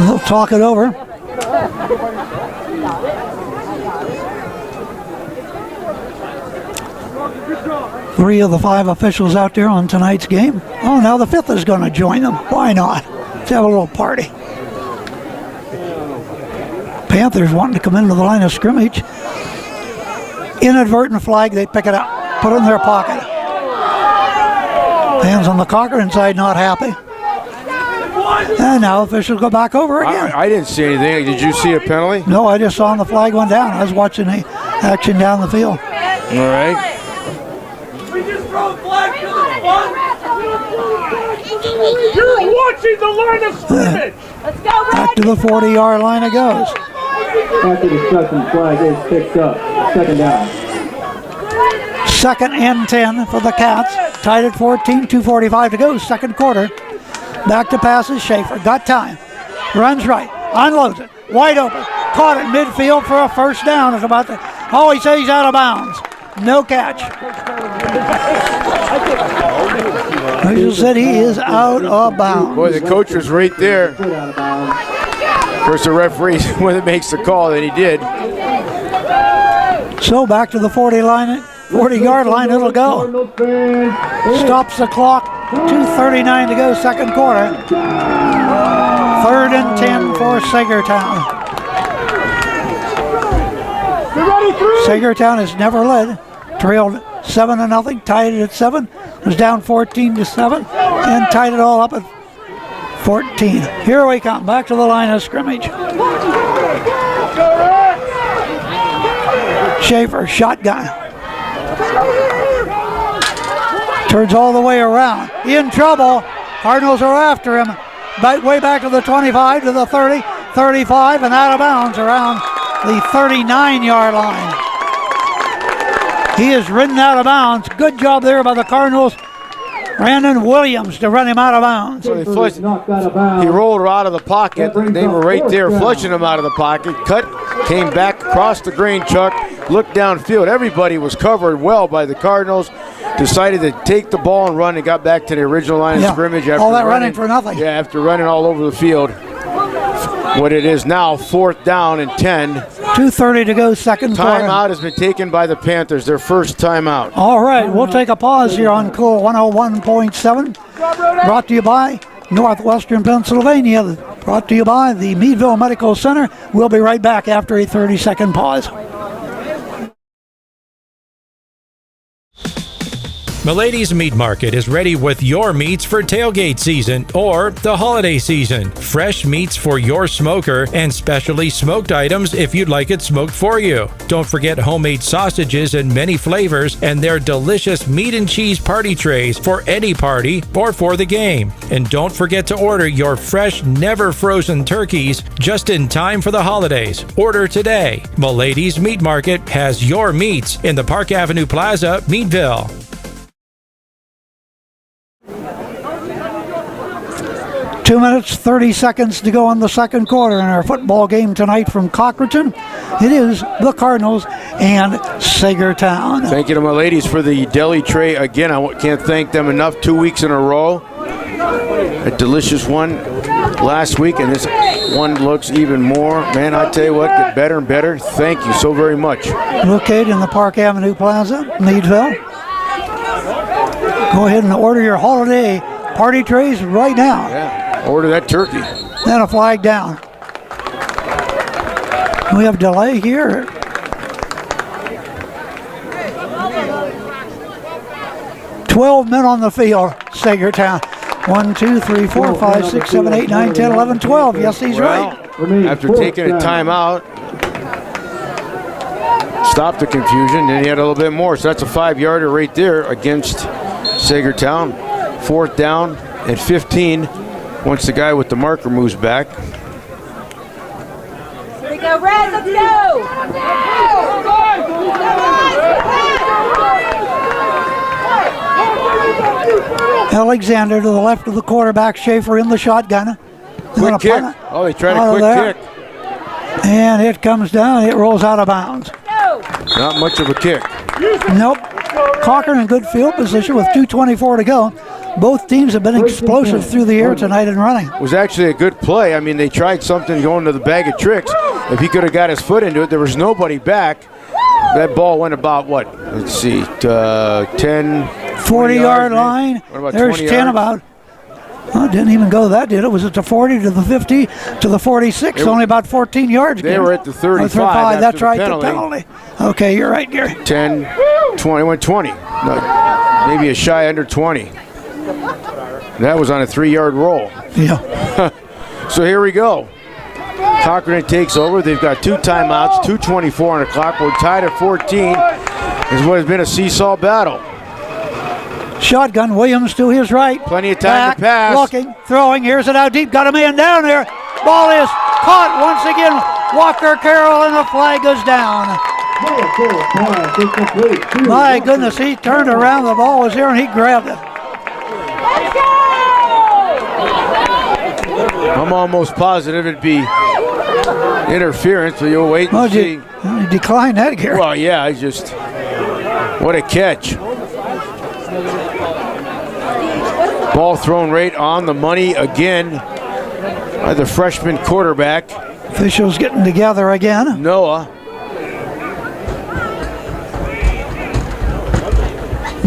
They'll talk it over. Three of the 5 officials out there on tonight's game. Oh, now the 5th is going to join them. Why not? Let's have a little party. Panthers wanting to come into the line of scrimmage. Inadvertent flag, they pick it up, put it in their pocket. Fans on the Cochranton side not happy. And now officials go back over again. I didn't see anything. Did you see a penalty? No, I just saw the flag went down. I was watching the action down the field. All right. We just throw a flag to the front. You're watching the line of scrimmage. Let's go, Red. Back to the 40-yard line it goes. After the second flag is picked up. Second down. 2nd and 10 for the Cats. Tied at 14, 2:45 to go, second quarter. Back to passes, Schaefer. Got time. runs right, unloads it, wide open, caught it midfield for a first down. It's about to, oh, he says he's out of bounds. No catch. He said he is out of bounds. Boy, the coach was right there. Of course, the referee, when it makes the call, that he did. So back to the 40-yard line it'll go. Stops the clock. 2:39 to go, second quarter. 3rd and 10 for Saegertown. Saegertown has never led. Trailed 7-0, tied it at 7. Was down 14-7, and tied it all up at 14. Here we come, back to the line of scrimmage. Schaefer, shotgun. Turns all the way around. In trouble. Cardinals are after him. Way back to the 25, to the 30, 35, and out of bounds around the 39-yard line. He is ridden out of bounds. Good job there by the Cardinals. Brandon Williams to run him out of bounds. So he rolled her out of the pocket. They were right there flushing him out of the pocket. Cut, came back across the green, Chuck, looked downfield. Everybody was covered well by the Cardinals. Decided to take the ball and run and got back to the original line of scrimmage. After all that running for nothing. Yeah, after running all over the field. What it is now, 4th down and 10. 2:30 to go, second quarter. Timeout has been taken by the Panthers, their first timeout. All right, we'll take a pause here on Cool 101.7. Brought to you by Northwestern Pennsylvania. Brought to you by the Meadville Medical Center. We'll be right back after a 30-second pause. Milady's Meat Market is ready with your meats for tailgate season or the holiday season. Fresh meats for your smoker and specially smoked items if you'd like it smoked for you. Don't forget homemade sausages in many flavors and their delicious meat and cheese party trays for any party or for the game. And don't forget to order your fresh, never frozen turkeys just in time for the holidays. Order today. Milady's Meat Market has your meats in the Park Avenue Plaza, Meadville. 2 minutes, 30 seconds to go in the second quarter in our football game tonight from Cochranton. It is the Cardinals and Saegertown. Thank you to my ladies for the deli tray. Again, I can't thank them enough. 2 weeks in a row. A delicious one last week, and this one looks even more. Man, I tell you what, get better and better. Thank you so very much. Located in the Park Avenue Plaza, Meadville. Go ahead and order your holiday party trays right now. Yeah. Order that turkey. Then a flag down. We have delay here. "12 men on the field, Saegertown. 1, 2, 3, 4, 5, 6, 7, 8, 9, 10, 11, 12. Yes, he's right. After taking a timeout, stopped the confusion, then he had a little bit more. So that's a 5-yarder right there against Saegertown. 4th down and 15. Once the guy with the marker moves back. Here we go, Red, let's go! Alexander to the left of the quarterback, Schaefer in the shotgun. Quick kick. Oh, they tried a quick kick. And it comes down, it rolls out of bounds. Not much of a kick. Nope. Cochran in good field position with 2:24 to go. Both teams have been explosive through the air tonight in running. It was actually a good play. I mean, they tried something going to the bag of tricks. If he could have got his foot into it, there was nobody back. That ball went about, what? Let's see, 10, 40-yard line. What about There's 20 10 yards? about. Well, it didn't even go that, did it? Was it the 40 to the 50 to the 46? Only about 14 yards. They were at the 35. That's right, penalty. the penalty. Okay, you're right, Gary. 10, 20, went 20. No, maybe a shy under 20. That was on a 3-yard roll. Yeah. So here we go. Cochran takes over. They've got 2 timeouts, 2:24 on the clock. We're tied at 14. It's what has been a seesaw battle. Shotgun, Williams to his right. Plenty of time to pass. Looking, throwing. Here's it out deep. Got a man down there. Ball is caught once again. Walker Carroll, and the flag goes down. My goodness, he turned around. The ball was there, and he grabbed it. I'm almost positive it'd be interference, but you'll wait and see. You declined that, Gary. Well, yeah, I just, what a catch. Ball thrown right on the money again by the freshman quarterback. Officials getting together again. Noah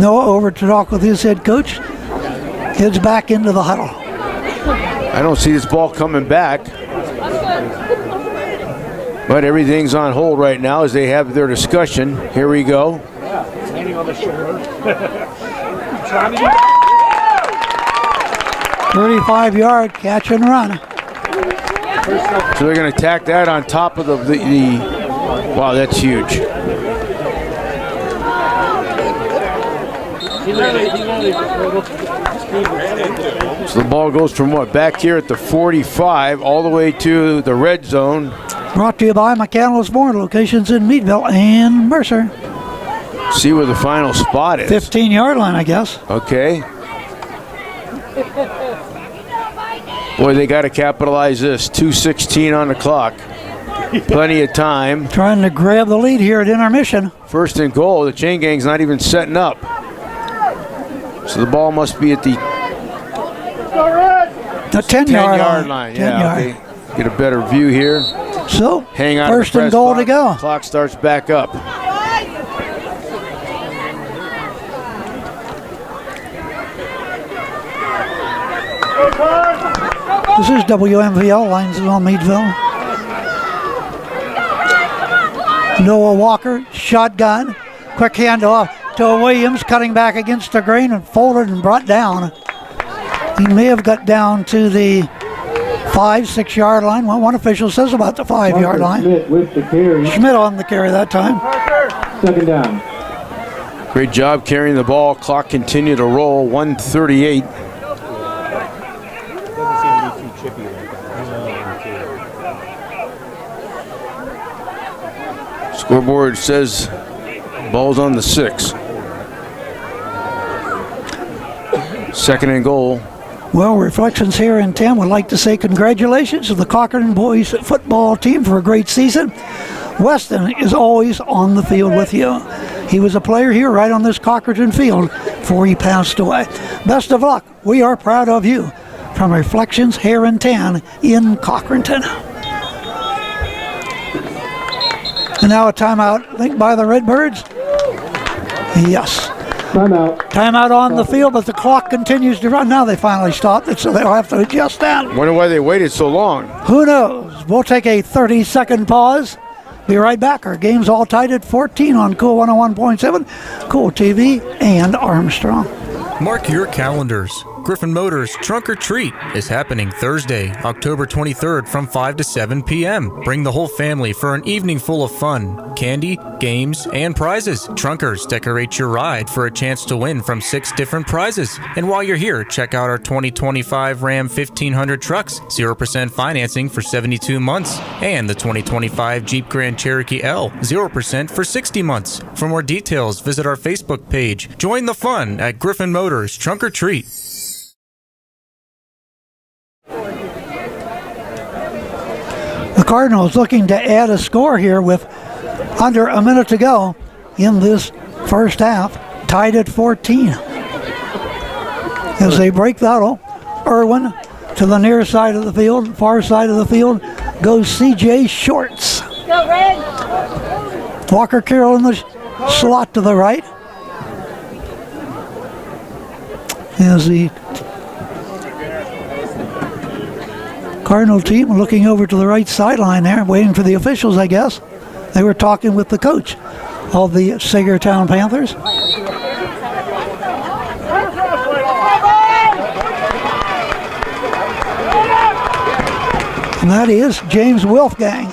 over to talk with his head coach. Heads back into the huddle. I don't see this ball coming back. But everything's on hold right now as they have their discussion. Here we go. 35-yard catch and run. So they're going to tack that on top of the wow, that's huge. So the ball goes from what, back here at the 45 all the way to the red zone. Brought to you by McCandless Board, locations in Meadville and Mercer. See where the final spot is. 15-yard line, I guess. Okay. Boy, they got to capitalize this. 2:16 on the clock. Plenty of time. Trying to grab the lead here at intermission. First and goal. The chain gang's not even setting up. So the ball must be at the 10-yard line. 10 Yeah, yard. okay. Get a better view here. So, hang on. first and goal to go. Clock starts back up. This is WMVL, Linesville, Meadville. Noah Walker, shotgun. Quick handoff to Williams, cutting back against the grain and folded and brought down. He may have got down to the 5-6 yard line. Well, one official says about the 5-yard line. Schmidt with the carry. Schmidt on the carry that time. Second down. Great job carrying the ball. Clock continued to roll. 1:38. Scoreboard says ball's on the 6. Second and goal. Well, Reflections here in 10 would like to say congratulations to the Cochranton boys football team for a great season. Weston is always on the field with you. He was a player here right on this Cochranton field before he passed away. Best of luck. We are proud of you. From Reflections here in 10 in Cochranton. And now a timeout, I think, by the Redbirds. Yes. Timeout. Timeout on the field, but the clock continues to run. Now they finally stopped it, so they'll have to adjust that. Wonder why they waited so long. Who knows? We'll take a 30-second pause. Be right back. Our game's all tied at 14 on Cool 101.7, Cool TV, and Armstrong. Mark your calendars. Griffin Motors Trunk or Treat is happening Thursday, October 23rd from 5 to 7 p.m. Bring the whole family for an evening full of fun, candy, games, and prizes. Trunkers decorate your ride for a chance to win from 6 different prizes. And while you're here, check out our 2025 Ram 1500 trucks, 0% financing for 72 months, and the 2025 Jeep Grand Cherokee L, 0% for 60 months. For more details, visit our Facebook page. Join the fun at Griffin Motors Trunk or Treat. The Cardinals looking to add a score here with under a minute to go in this first half, tied at 14. As they break the huddle, Irwin to the near side of the field, far side of the field goes C.J. Shorts. Go, Red. Walker Carroll in the slot to the right. As the Cardinal team looking over to the right sideline there, waiting for the officials, I guess. They were talking with the coach of the Saegertown Panthers. And that is James Wolfgang.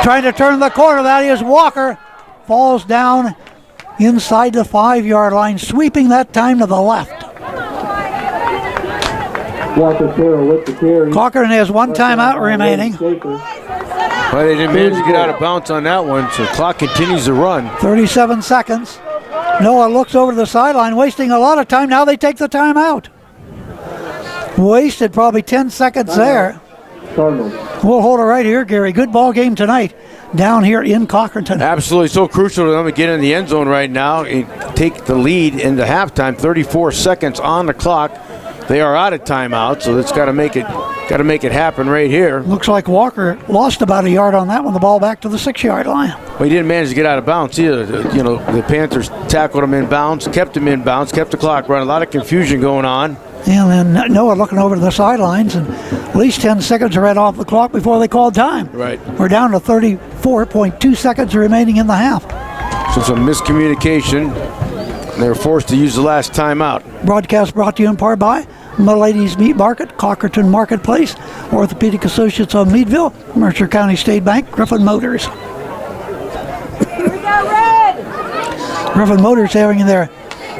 Trying to turn the corner, that is Walker. Falls down inside the 5-yard line, sweeping that time to the left. Walker Carroll with the carry. Cochran has one timeout remaining. Well, they didn't manage to get out of bounds on that one, so the clock continues to run. 37 seconds. Noah looks over to the sideline, wasting a lot of time. Now they take the timeout. Wasted probably 10 seconds there. Cardinals. We'll hold it right here, Gary. Good ball game tonight down here in Cochranton. Absolutely, so crucial to them to get in the end zone right now and take the lead into halftime. 34 seconds on the clock. They are out of timeout, so it's got to make it happen right here. Looks like Walker lost about a yard on that one. The ball back to the 6-yard line. Well, he didn't manage to get out of bounds either. You know, the Panthers tackled him in bounds, kept him in bounds, kept the clock running. A lot of confusion going on. And then Noah looking over to the sidelines, and at least 10 seconds read off the clock before they called time. Right. We're down to 34.2 seconds remaining in the half. So some miscommunication. They were forced to use the last timeout. Broadcast brought to you in part by Milady's Meat Market, Cochranton Marketplace, Orthopedic Associates of Meadville, Mercer County State Bank, Griffin Motors. Here we go, Red. Griffin Motors having their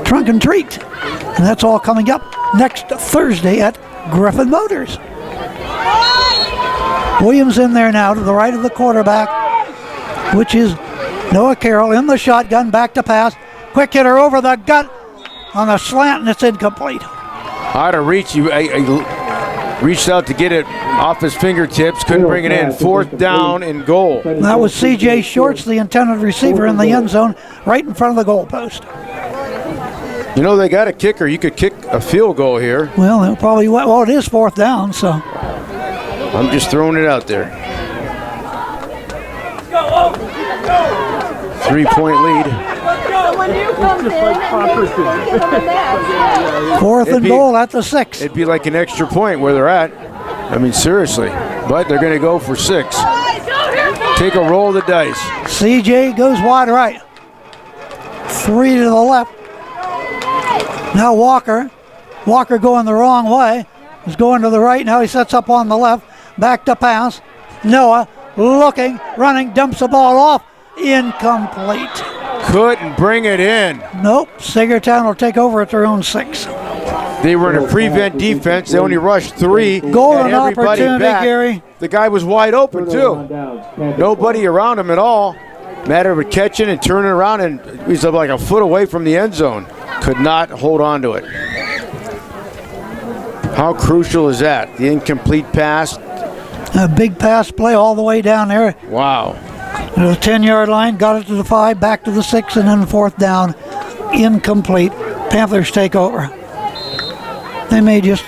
trunk and treat. And that's all coming up next Thursday at Griffin Motors. Williams in there now to the right of the quarterback, which is Noah Carroll in the shotgun, back to pass. Quick hitter over the gut on a slant, and it's incomplete. Out of reach, he reached out to get it off his fingertips, couldn't bring it in. 4th down and goal. That was C.J. Shorts, the intended receiver, in the end zone, right in front of the goalpost. You know, they got a kicker. You could kick a field goal here. Well, it probably it is 4th down, so. I'm just throwing it out there. 3-point lead. Someone new comes in and they give them a net. 4th and goal at the 6. It'd be like an extra point where they're at. I mean, seriously. But they're going to go for 6. Take a roll of the dice. CJ goes wide right. 3 to the left. Now Walker. Walker going the wrong way. He's going to the right. Now he sets up on the left. Back to pass. Noah looking, running, dumps the ball off. Incomplete. Couldn't bring it in. Nope. Saegertown will take over at their own 6. They were in a prevent defense. They only rushed 3. Golden and everybody opportunity, back. Gary. The guy was wide open, too. Nobody around him at all. Matter of catching and turning around, and he's like a foot away from the end zone. Could not hold on to it. How crucial is that? The incomplete pass. A big pass play all the way down there. Wow. To the 10-yard line, got it to the 5, back to the 6, and then 4th down. Incomplete. Panthers take over. They may just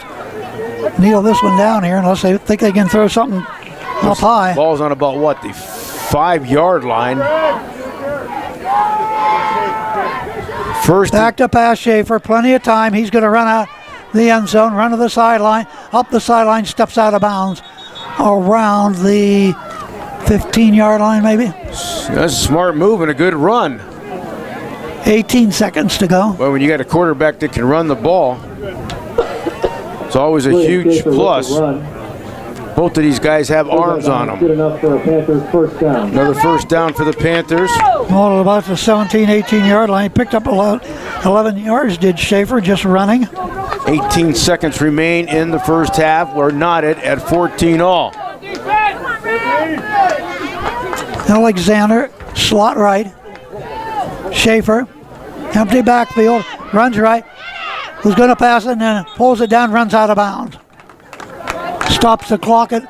kneel this one down here unless they think they can throw something up high. Ball's on about what, the 5-yard line. First. Back to pass Schaefer, plenty of time. He's going to run out the end zone, run to the sideline, up the sideline, steps out of bounds around the 15-yard line maybe. That's a smart move and a good run. 18 seconds to go. Well, when you got a quarterback that can run the ball, it's always a huge plus. Both of these guys have arms on them. Good enough for a Panthers first down. Another first down for the Panthers. All about the 17, 18-yard line. Picked up 11 yards, did Schaefer, just running. 18 seconds remain in the first half. We're knotted at 14 all. Alexander, slot right. Schaefer, empty backfield, runs right. Who's going to pass it and then pulls it down, runs out of bounds. Stops the clock at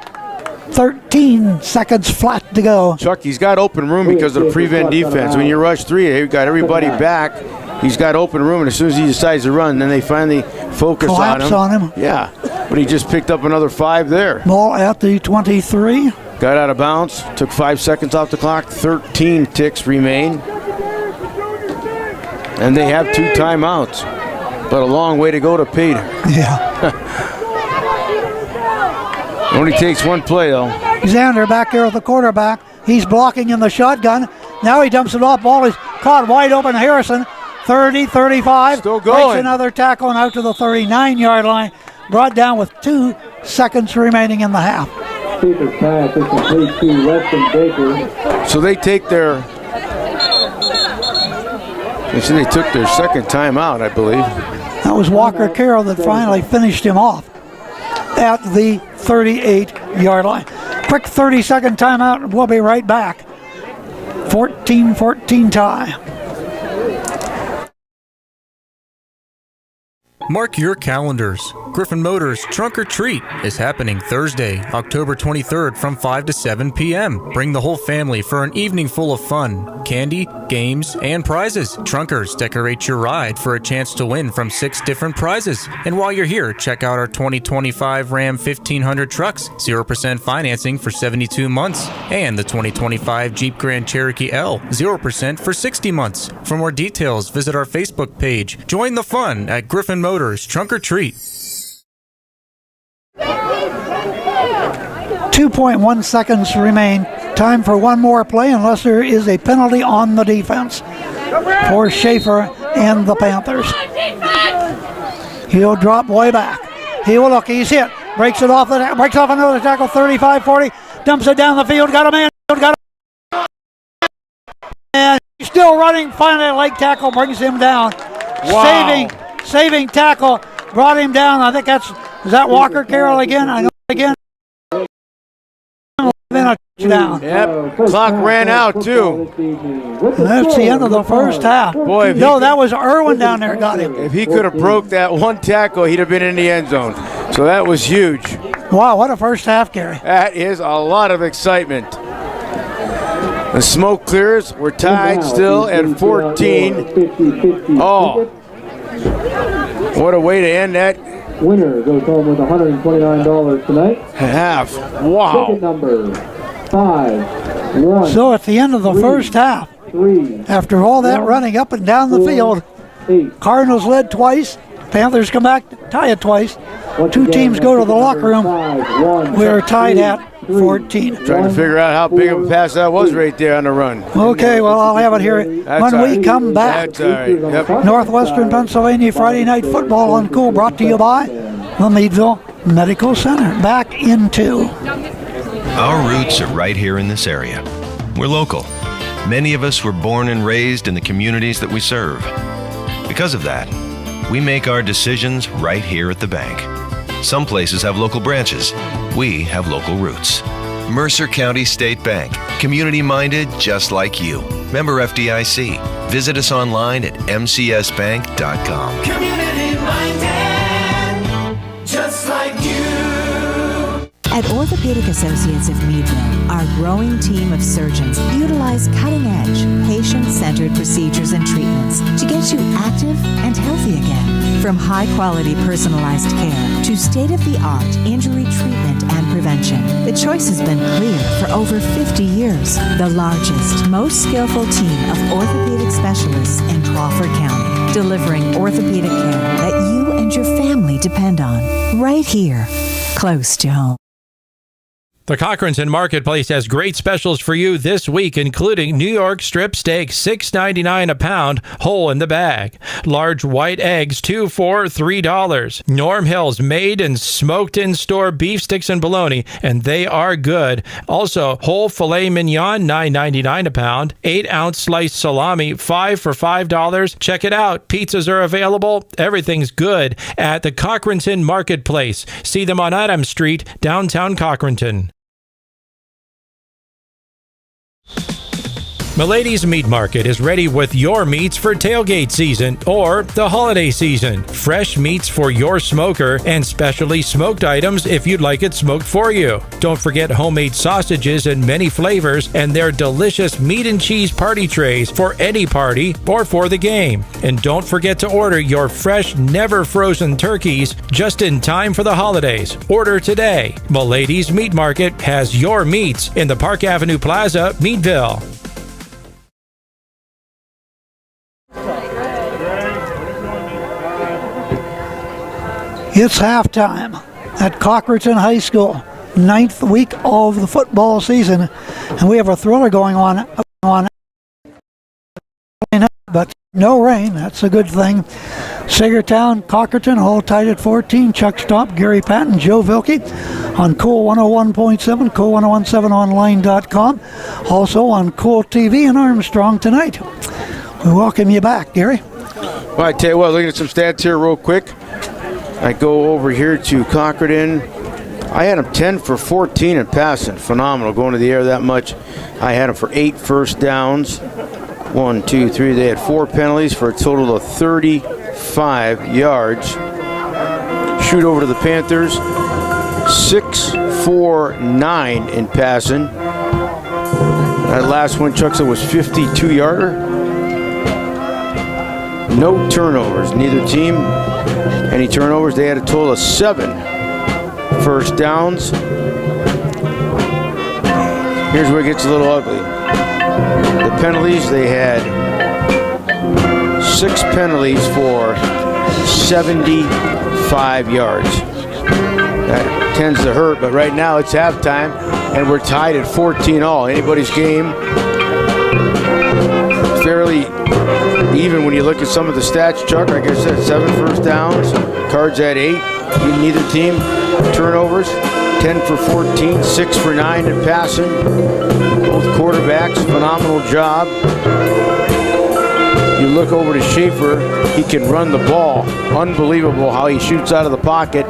13 seconds flat to go. Chuck, he's got open room because of the prevent defense. When you rush 3, you've got everybody back. He's got open room, and as soon as he decides to run, then they finally focus Collapse on him. Yeah, but he just picked up another 5 there. Ball at the 23. Got out of bounds, took 5 seconds off the clock. 13 ticks remain. And they have 2 timeouts, but a long way to go to Peter. Yeah. Only takes 1 play, though. Alexander back there with the quarterback. He's blocking in the shotgun. Now he dumps it off. Ball is caught wide open. Harrison, 30, 35. Still going. Makes another tackle and out to the 39-yard line. Brought down with 2 seconds remaining in the half. Baker's pass is complete to Weston Baker. So they take their... They took their second timeout, I believe. That was Walker Carroll that finally finished him off at the 38-yard line. Quick 30-second timeout, and we'll be right back. 14-14 tie. Mark your calendars. Griffin Motors Trunk or Treat is happening Thursday, October 23rd from 5 to 7 p.m. Bring the whole family for an evening full of fun, candy, games, and prizes. Trunkers decorate your ride for a chance to win from 6 different prizes. And while you're here, check out our 2025 Ram 1500 trucks, 0% financing for 72 months, and the 2025 Jeep Grand Cherokee L, 0% for 60 months. For more details, visit our Facebook page. Join the fun at Griffin Motors Trunk or Treat. 2.1 seconds remain. Time for one more play unless there is a penalty on the defense for Schaefer and the Panthers. He'll drop way back. He will look. He's hit. Breaks off another tackle. 35-40. Dumps it down the field. Got a man. And he's still running. Finally, a leg tackle brings him down. Wow. Saving tackle brought him down. I think is that Walker Carroll again? I know again. Then a touchdown. Yep. Clock ran out too. That's the end of the first half. Boy, that was Irwin down there got him. If he could have broke that one tackle, he'd have been in the end zone. So that was huge. Wow, what a first half, Gary. That is a lot of excitement. The smoke clears. We're tied still at 14. Oh, what a way to end that Winner goes home with $129 tonight. half. Wow. Ticket number 5-1. So at the end of the first half, 3. after all that running up and down the field, 8. Cardinals led twice. Panthers come back to tie it twice. Two teams go to the locker room. We're tied at 14. Trying to figure out how big of a pass that was right there on the run. Okay, well, I'll have it here when we come back. That's all right. Yep. Northwestern Pennsylvania Friday Night Football on Cool, brought to you by the Meadville Medical Center. Back in 2. Our roots are right here in this area. We're local. Many of us were born and raised in the communities that we serve. Because of that, we make our decisions right here at the bank. Some places have local branches. We have local roots. Mercer County State Bank. Community-minded just like you. Member FDIC. Visit us online at mcsbank.com. Community-minded, just like you. At Orthopedic Associates of Meadville, our growing team of surgeons utilize cutting-edge, patient-centered procedures and treatments to get you active and healthy again. From high-quality personalized care to state-of-the-art injury treatment and prevention, the choice has been clear for over 50 years. The largest, most skillful team of orthopedic specialists in Crawford County, delivering orthopedic care that you and your family depend on, right here, close to home. The Cochranton Marketplace has great specials for you this week, including New York strip steak, $6.99 a pound, whole in the bag. Large white eggs, 2 for $3. Norm Hill's made and smoked in-store beef sticks and bologna, and they are good. Also, whole filet mignon, $9.99 a pound. 8-ounce sliced salami, 5 for $5. Check it out. Pizzas are available. Everything's good at the Cochranton Marketplace. See them on Adams Street, downtown Cochranton. Milady's Meat Market is ready with your meats for tailgate season or the holiday season. Fresh meats for your smoker and specially smoked items if you'd like it smoked for you. Don't forget homemade sausages in many flavors and their delicious meat and cheese party trays for any party or for the game. And don't forget to order your fresh, never frozen turkeys just in time for the holidays. Order today. Milady's Meat Market has your meats in the Park Avenue Plaza, Meadville. It's halftime at Cochranton High School, 9th week of the football season, and we have a thriller going on, but no rain. That's a good thing. Saegertown, Cochranton, all tied at 14. Chuck Stomp, Gary Patton, Joe Vilke on Cool 101.7, Cool1017online.com. Also on Cool TV and Armstrong tonight. We welcome you back, Gary. Well, I tell you what, looking at some stats here real quick. I go over here to Cochranton. I had him 10 for 14 in passing. Phenomenal, going to the air that much. I had him for 8 first downs. 1, 2, 3. They had 4 penalties for a total of 35 yards. shoot over to the Panthers. 6-4-9 in passing. That last one, Chuck said, was 52-yarder. No turnovers. Neither team any turnovers. They had a total of 7 first downs. Here's where it gets a little ugly. The penalties, they had 6 penalties for 75 yards. That tends to hurt, but right now it's halftime, and we're tied at 14-all. Anybody's game. Fairly even when you look at some of the stats, Chuck. Like I said, 7 first downs. Cards at 8. Neither team. Turnovers, 10 for 14, 6 for 9 in passing. Both quarterbacks, phenomenal job. You look over to Schaefer, he can run the ball. Unbelievable how he shoots out of the pocket.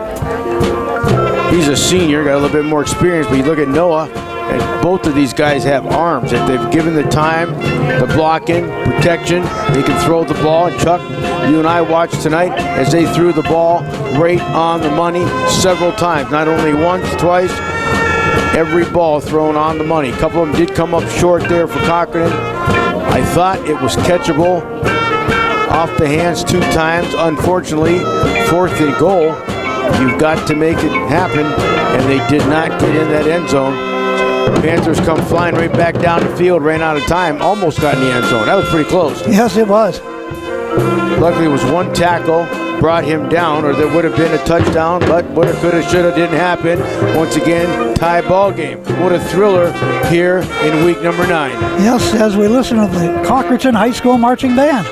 He's a senior, got a little bit more experience, but you look at Noah, and both of these guys have arms. If they've given the time, the blocking, protection, they can throw the ball. And Chuck, you and I watched tonight as they threw the ball right on the money several times. Not only once, twice, every ball thrown on the money. A couple of them did come up short there for Cochranton. I thought it was catchable off the hands 2 times. Unfortunately, 4th and goal. You've got to make it happen, and they did not get in that end zone. Panthers come flying right back down the field, ran out of time, almost got in the end zone. That was pretty close. Yes, it was. Luckily, it was 1 tackle, brought him down, or there would have been a touchdown, but woulda, coulda, shoulda, didn't happen. Once again, tie ball game. What a thriller here in week number 9. Yes, as we listen to the Cochranton High School Marching Band.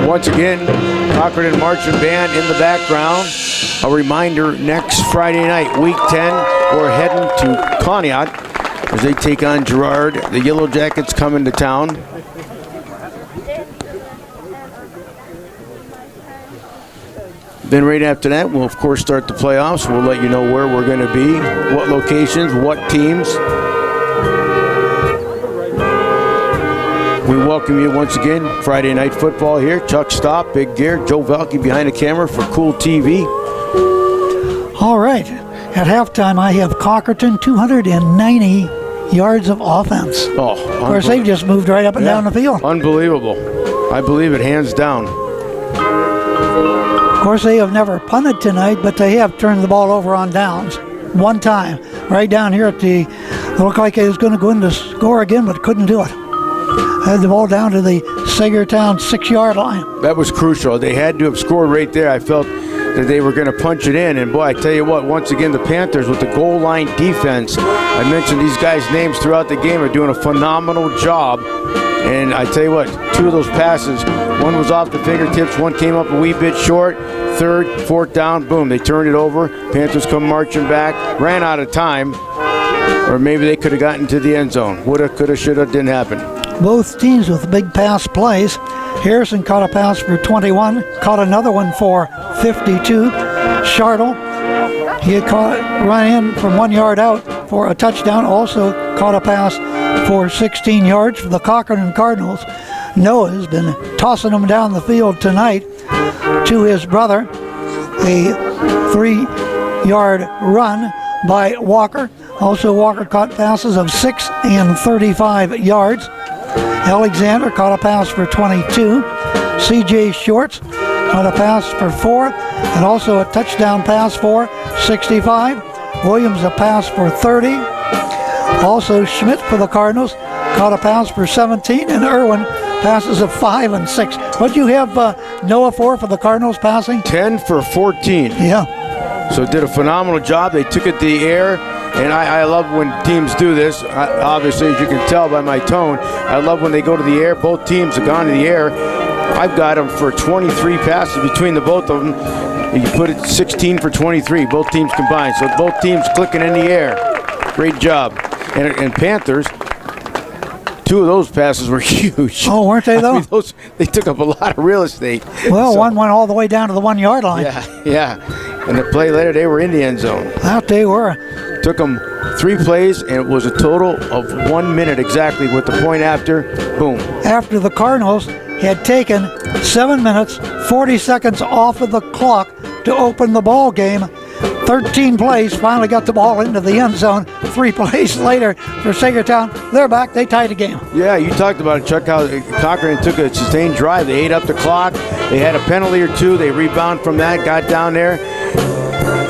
Once again, Cochranton Marching Band in the background. A reminder, next Friday night, week 10, we're heading to Conneaut as they take on Girard. The Yellow Jackets coming to town. Then right after that, we'll of course start the playoffs. We'll let you know where we're going to be, what locations, what teams. We welcome you once again. Friday Night Football here. Chuck Stopp, Big Gear, Joe Valky behind the camera for Cool TV. All right. At halftime, I have Cochranton 290 yards of offense. Oh, of course, they've just moved right up and down the field. Unbelievable. I believe it, hands down. Of course, they have never punted tonight, but they have turned the ball over on downs. 1 time. Right down here at the... It looked like it was going to go in to score again, but couldn't do it. Had the ball down to the Saegertown 6-yard line. That was crucial. They had to have scored right there. I felt that they were going to punch it in. And boy, I tell you what, once again, the Panthers with the goal line defense. I mentioned these guys' names throughout the game are doing a phenomenal job. And I tell you what, 2 of those passes, one was off the fingertips, one came up a wee bit short. 3rd, 4th down, boom, they turned it over. Panthers come marching back, ran out of time. Or maybe they could have gotten to the end zone. Woulda, coulda, shoulda, didn't happen. Both teams with big pass plays. Harrison caught a pass for 21, caught another one for 52. Chartle, he had run in from 1 yard out for a touchdown, also caught a pass for 16 yards for the Cochranton Cardinals. Noah has been tossing them down the field tonight to his brother. A 3-yard run by Walker. Also, Walker caught passes of 6 and 35 yards. Alexander caught a pass for 22. C.J. Shorts caught a pass for 4, and also a touchdown pass for 65. Williams a pass for 30. Also, Schmidt for the Cardinals caught a pass for 17, and Irwin passes of 5 and 6. What do you have Noah for the Cardinals passing? 10 for 14. Yeah. So did a phenomenal job. They took it to the air. And I love when teams do this. Obviously, as you can tell by my tone, I love when they go to the air. Both teams have gone to the air. I've got them for 23 passes between the both of them. You put it 16 for 23, both teams combined. So both teams clicking in the air. Great job. And Panthers, 2 of those passes were huge. Oh, weren't they, though? I mean, they took up a lot of real estate. Well, one went all the way down to the 1 yard line. Yeah. And the play later, they were in the end zone. Out they were. Took them 3 plays, and it was a total of 1 minute exactly with the point after. Boom. After the Cardinals had taken 7 minutes, 40 seconds off of the clock to open the ball game. 13 plays, finally got the ball into the end zone. 3 plays later for Saegertown. They're back. They tied the game. Yeah, you talked about it, Chuck, how Cochranton took a sustained drive. They ate up the clock. They had a penalty or 2. They rebounded from that, got down there.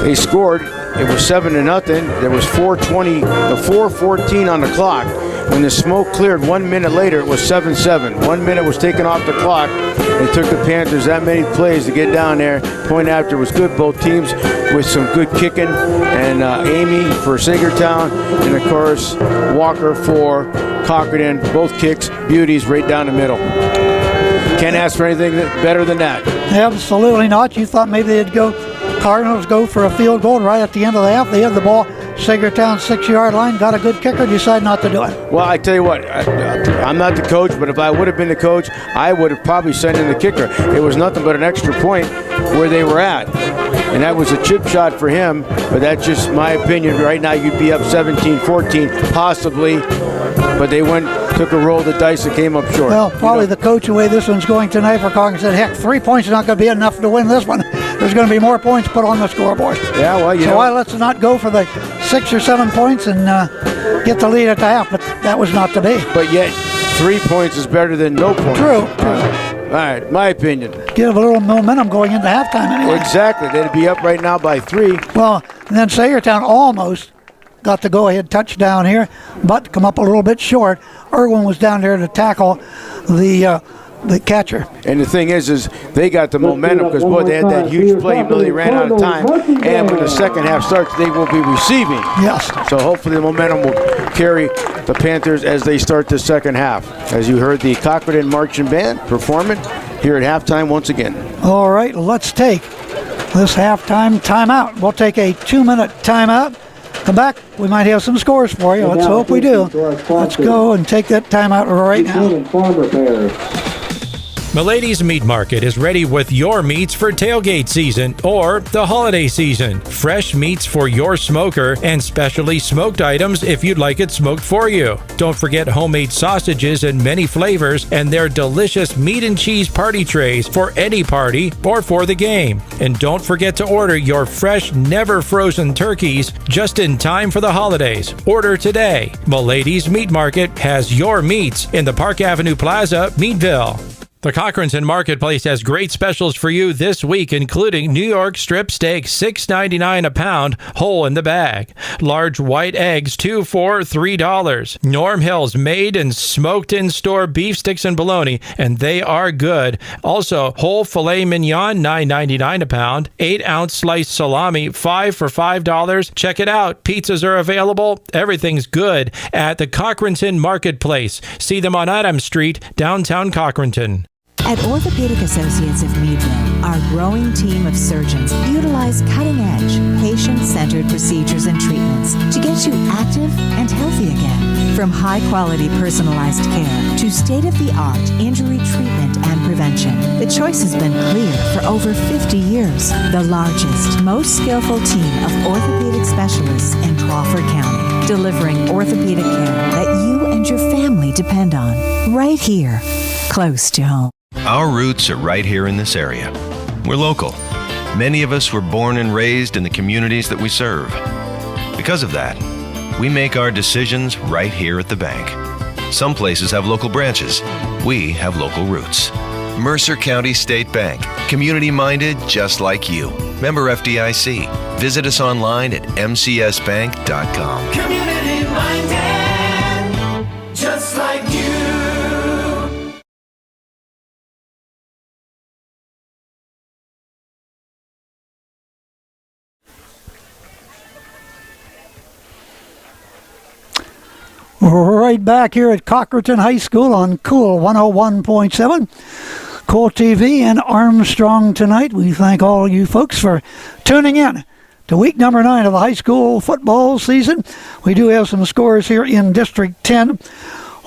They scored. It was 7-0. There was 4:14 on the clock. When the smoke cleared 1 minute later, it was 7-7. 1 minute was taken off the clock. It took the Panthers that many plays to get down there. Point after was good. Both teams with some good kicking. And Amy for Saegertown, and of course Walker for Cochranton. Both kicks, beauties right down the middle. Can't ask for anything better than that. Absolutely not. You thought maybe they'd Cardinals go for a field goal right at the end of the half. They had the ball, Saegertown 6 yard line, got a good kicker, decided not to do it. Well, I tell you what, I'm not the coach, but if I would have been the coach, I would have probably sent in the kicker. It was nothing but an extra point where they were at. And that was a chip shot for him, but that's just my opinion. Right now you'd be up 17-14, possibly, but they took a roll of the dice and came up short. Well, probably the coach, the way this one's going tonight for Cochranton, said, heck, 3 points is not going to be enough to win this one. There's going to be more points put on the scoreboard. Yeah, well, so why let's not go for the 6 or 7 points and get the lead at the half, but that was not to be. But yet, 3 points is better than no points. True. All right, my opinion. Give a little momentum going into halftime anyway. Well, exactly. They'd be up right now by 3. Well, and then Saegertown almost got the go-ahead touchdown here, but come up a little bit short. Irwin was down there to tackle the catcher. And the thing is they got the momentum because, boy, they had that huge play. Even though they ran out of time. And when the second half starts, they will be receiving. Yes. So hopefully the momentum will carry the Panthers as they start the second half. As you heard the Cochranton Marching Band performing here at halftime once again. All right, let's take this halftime timeout. We'll take a 2-minute timeout. Come back. We might have some scores for you. Let's hope we do. Let's go and take that timeout right now. Milady's Meat Market is ready with your meats for tailgate season or the holiday season. Fresh meats for your smoker and specially smoked items if you'd like it smoked for you. Don't forget homemade sausages in many flavors and their delicious meat and cheese party trays for any party or for the game. And don't forget to order your fresh, never frozen turkeys just in time for the holidays. Order today. Milady's Meat Market has your meats in the Park Avenue Plaza, Meadville. The Cochranton Marketplace has great specials for you this week, including New York strip steak, $6.99 a pound, whole in the bag. Large white eggs, 2 for $3. Norm Hill's made and smoked in-store beef sticks and bologna, and they are good. Also, whole filet mignon, $9.99 a pound. 8-ounce sliced salami, 5 for $5. Check it out. Pizzas are available. Everything's good at the Cochranton Marketplace. See them on Adams Street, downtown Cochranton. At Orthopedic Associates of Meadville, our growing team of surgeons utilize cutting-edge, patient-centered procedures and treatments to get you active and healthy again. From high-quality personalized care to state-of-the-art injury treatment and prevention, the choice has been clear for over 50 years. The largest, most skillful team of orthopedic specialists in Crawford County, delivering orthopedic care that you and your family depend on, right here, close to home. Our roots are right here in this area. We're local. Many of us were born and raised in the communities that we serve. Because of that, we make our decisions right here at the bank. Some places have local branches. We have local roots. Mercer County State Bank. Community-minded just like you. Member FDIC. Visit us online at mcsbank.com. Community-minded just like you. Right back here at Cochranton High School on Cool 101.7, Cool TV and Armstrong tonight. We thank all you folks for tuning in to week number 9 of the high school football season. We do have some scores here in District 10.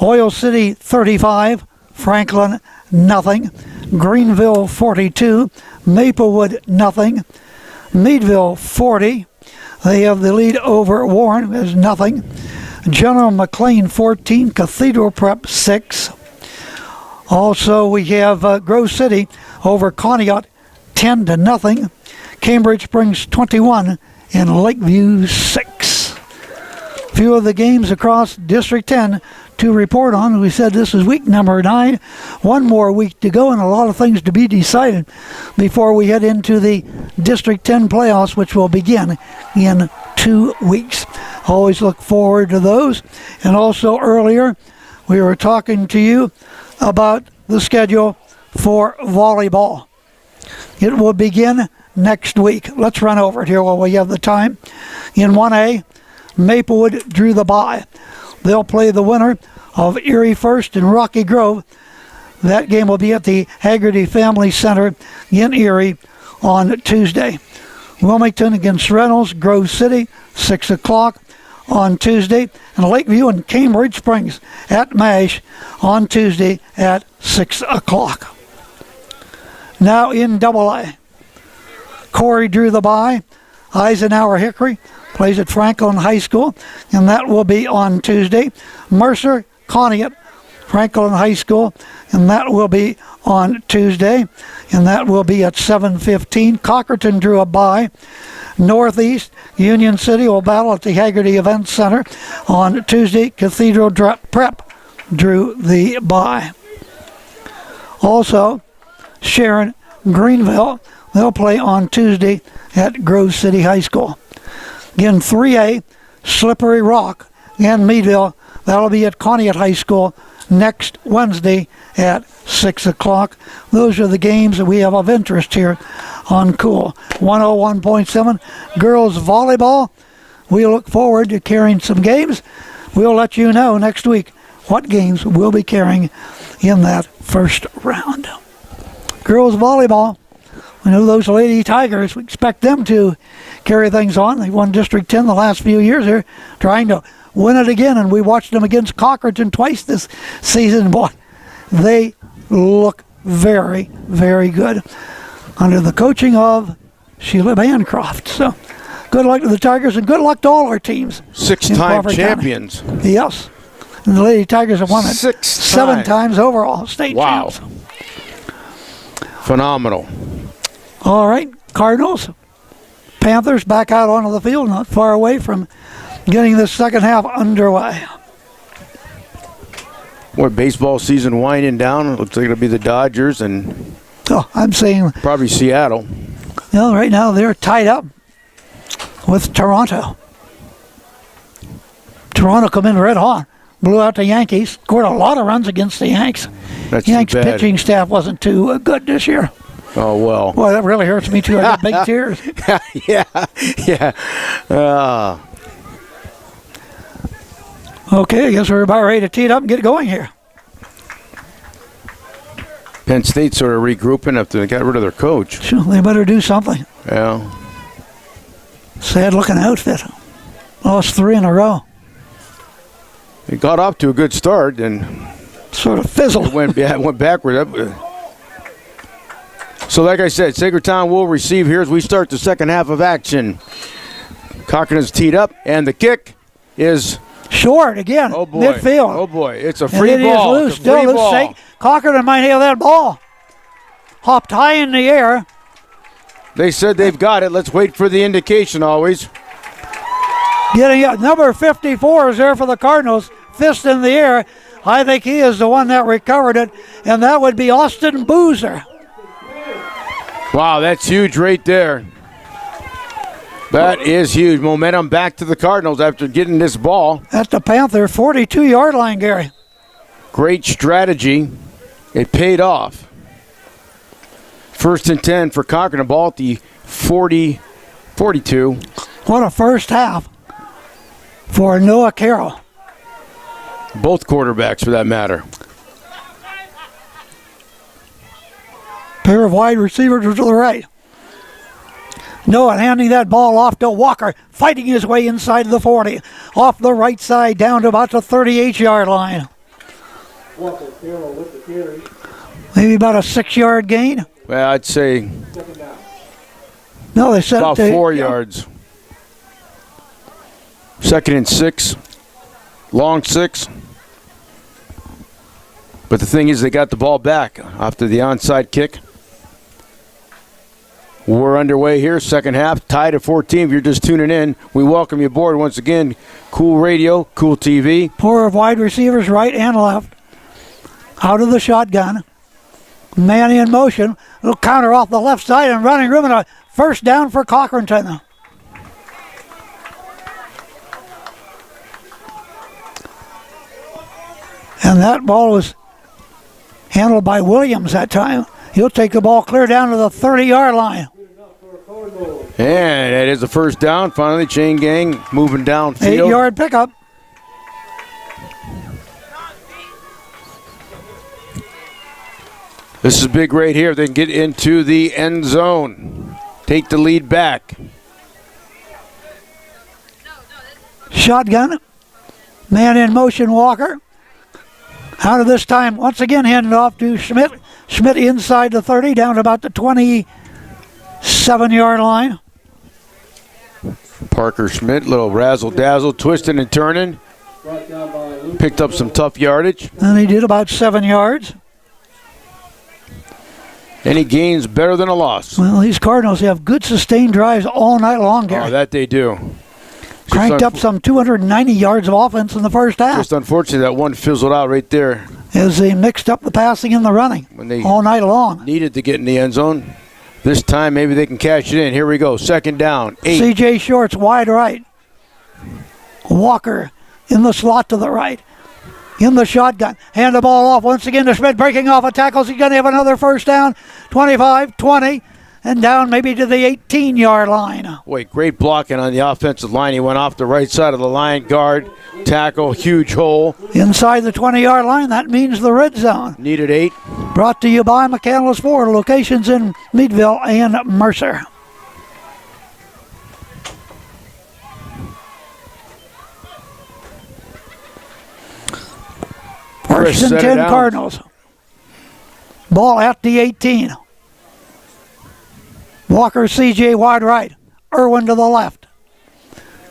Oil City 35, Franklin nothing. Greenville 42, Maplewood nothing. Meadville 40, they have the lead over Warren, is nothing. General McLean 14, Cathedral Prep 6. Also we have Grove City over Conneaut 10-0. Cambridge Springs 21 and Lakeview 6. Few of the games across District 10 to report on. We said this is week number 9. One more week to go and a lot of things to be decided before we head into the District 10 playoffs, which will begin in 2 weeks. Always look forward to those. And also earlier, we were talking to you about the schedule for volleyball. It will begin next week. Let's run over it here while we have the time. In 1A, Maplewood drew the bye. They'll play the winner of Erie First and Rocky Grove. That game will be at the Haggerty Family Center in Erie on Tuesday. Wilmington against Reynolds, Grove City, 6 o'clock on Tuesday. And Lakeview and Cambridge Springs at MASH on Tuesday at 6 o'clock. Now in AA. Corey drew the bye. Eisenhower Hickory plays at Franklin High School, and that will be on Tuesday. Mercer, Conneaut, Franklin High School, and that will be on Tuesday, and that will be at 7:15. Cochranton drew a bye. Northeast, Union City will battle at the Haggerty Event Center on Tuesday. Cathedral Prep drew the bye. Also, Sharon, Greenville, they'll play on Tuesday at Grove City High School. Again, 3A, Slippery Rock and Meadville, that'll be at Conneaut High School next Wednesday at 6 o'clock. Those are the games that we have of interest here on Cool 101.7. Girls volleyball, we look forward to carrying some games. We'll let you know next week what games we'll be carrying in that first round. Girls volleyball, we know those Lady Tigers, we expect them to carry things on. They've won District 10 the last few years. They're trying to win it again, and we watched them against Cochranton twice this season. Boy, they look very, very good under the coaching of Sheila Bancroft. So good luck to the Tigers, and good luck to all our teams. 6-time champions. County. Yes. And the Lady Tigers have won it 7 times overall state champs. Phenomenal. All right, Cardinals, Panthers back out onto the field, not far away from getting the second half underway. Boy, baseball season winding down. It looks like it'll be the Dodgers and I'm saying probably Seattle. Right now they're tied up with Toronto. Toronto come in red hot, blew out the Yankees, scored a lot of runs against the Yanks. That's Yanks too bad. pitching staff wasn't too good this year. Oh, well. Boy, that really hurts me too. I get big tears. Yeah. Okay, I guess we're about ready to tee it up and get going here. Penn State sort of regrouping after they got rid of their coach. Sure, they better do something. Yeah. Sad looking outfit. Lost 3 in a row. They got off to a good start and sort of fizzled. It went backward. So like I said, Saegertown will receive here as we start the second half of action. Cochranton's teed up, and the kick is short again. Oh boy. Midfield. Oh boy. It's a free and ball. It is loose. Still loose. Cochranton might have that ball. Hopped high in the air. They said they've got it. Let's wait for the indication always. Getting it. Number 54 is there for the Cardinals. Fist in the air. I think he is the one that recovered it, and that would be Austin Boozer. Wow, that's huge right there. That is huge. Momentum back to the Cardinals after getting this ball. At the Panther 42-yard line, Gary. Great strategy. It paid off. 1st and 10 for Cochranton. Ball at the 42. What a first half for Noah Carroll. Both quarterbacks, for that matter. Pair of wide receivers to the right. Noah handing that ball off to Walker, fighting his way inside the 40. Off the right side, down to about the 38-yard line. Walker Carroll with the carry. Maybe about a 6-yard gain. Well, I'd say Second down. No, they set about it to 4 yards. 2nd and 6. Long 6. But the thing is, they got the ball back after the onside kick. We're underway here, second half, tied at 14. If you're just tuning in, we welcome you aboard once again. Cool Radio, Cool TV. Four of wide receivers, right and left. Out of the shotgun. Man in motion. Little counter off the left side and running room and a first down for Cochranton. And that ball was handled by Williams that time. He'll take the ball clear down to the 30-yard line. And that is the first down. Finally, chain gang moving downfield. 8-yard pickup. This is big right here. They can get into the end zone. Take the lead back. Shotgun. Man in motion, Walker. Out of this time, once again handed off to Schmidt. Schmidt inside the 30, down to about the 27-yard line. Parker Schmidt, little razzle-dazzle, twisting and turning. Picked up some tough yardage. And he did about 7 yards. Any gains better than a loss. Well, these Cardinals have good sustained drives all night long, Gary. Oh, that they do. Cranked up some 290 yards of offense in the first half. Just unfortunately that one fizzled out right there. As they mixed up the passing and the running When they all night long. needed to get in the end zone. This time maybe they can cash it in. Here we go. Second down. 8. C.J. Shorts wide right. Walker in the slot to the right. In the shotgun. Hand the ball off once again to Schmidt. Breaking off of tackles. He's going to have another first down. 25, 20. And down maybe to the 18-yard line. Wait, great blocking on the offensive line. He went off the right side of the line. Guard, tackle, huge hole. Inside the 20-yard line, that means the red zone. Needed 8. Brought to you by McCandless Ford, locations in Meadville and Mercer. First and 10 Cardinals. Ball at the 18. Walker, CJ wide right. Irwin to the left.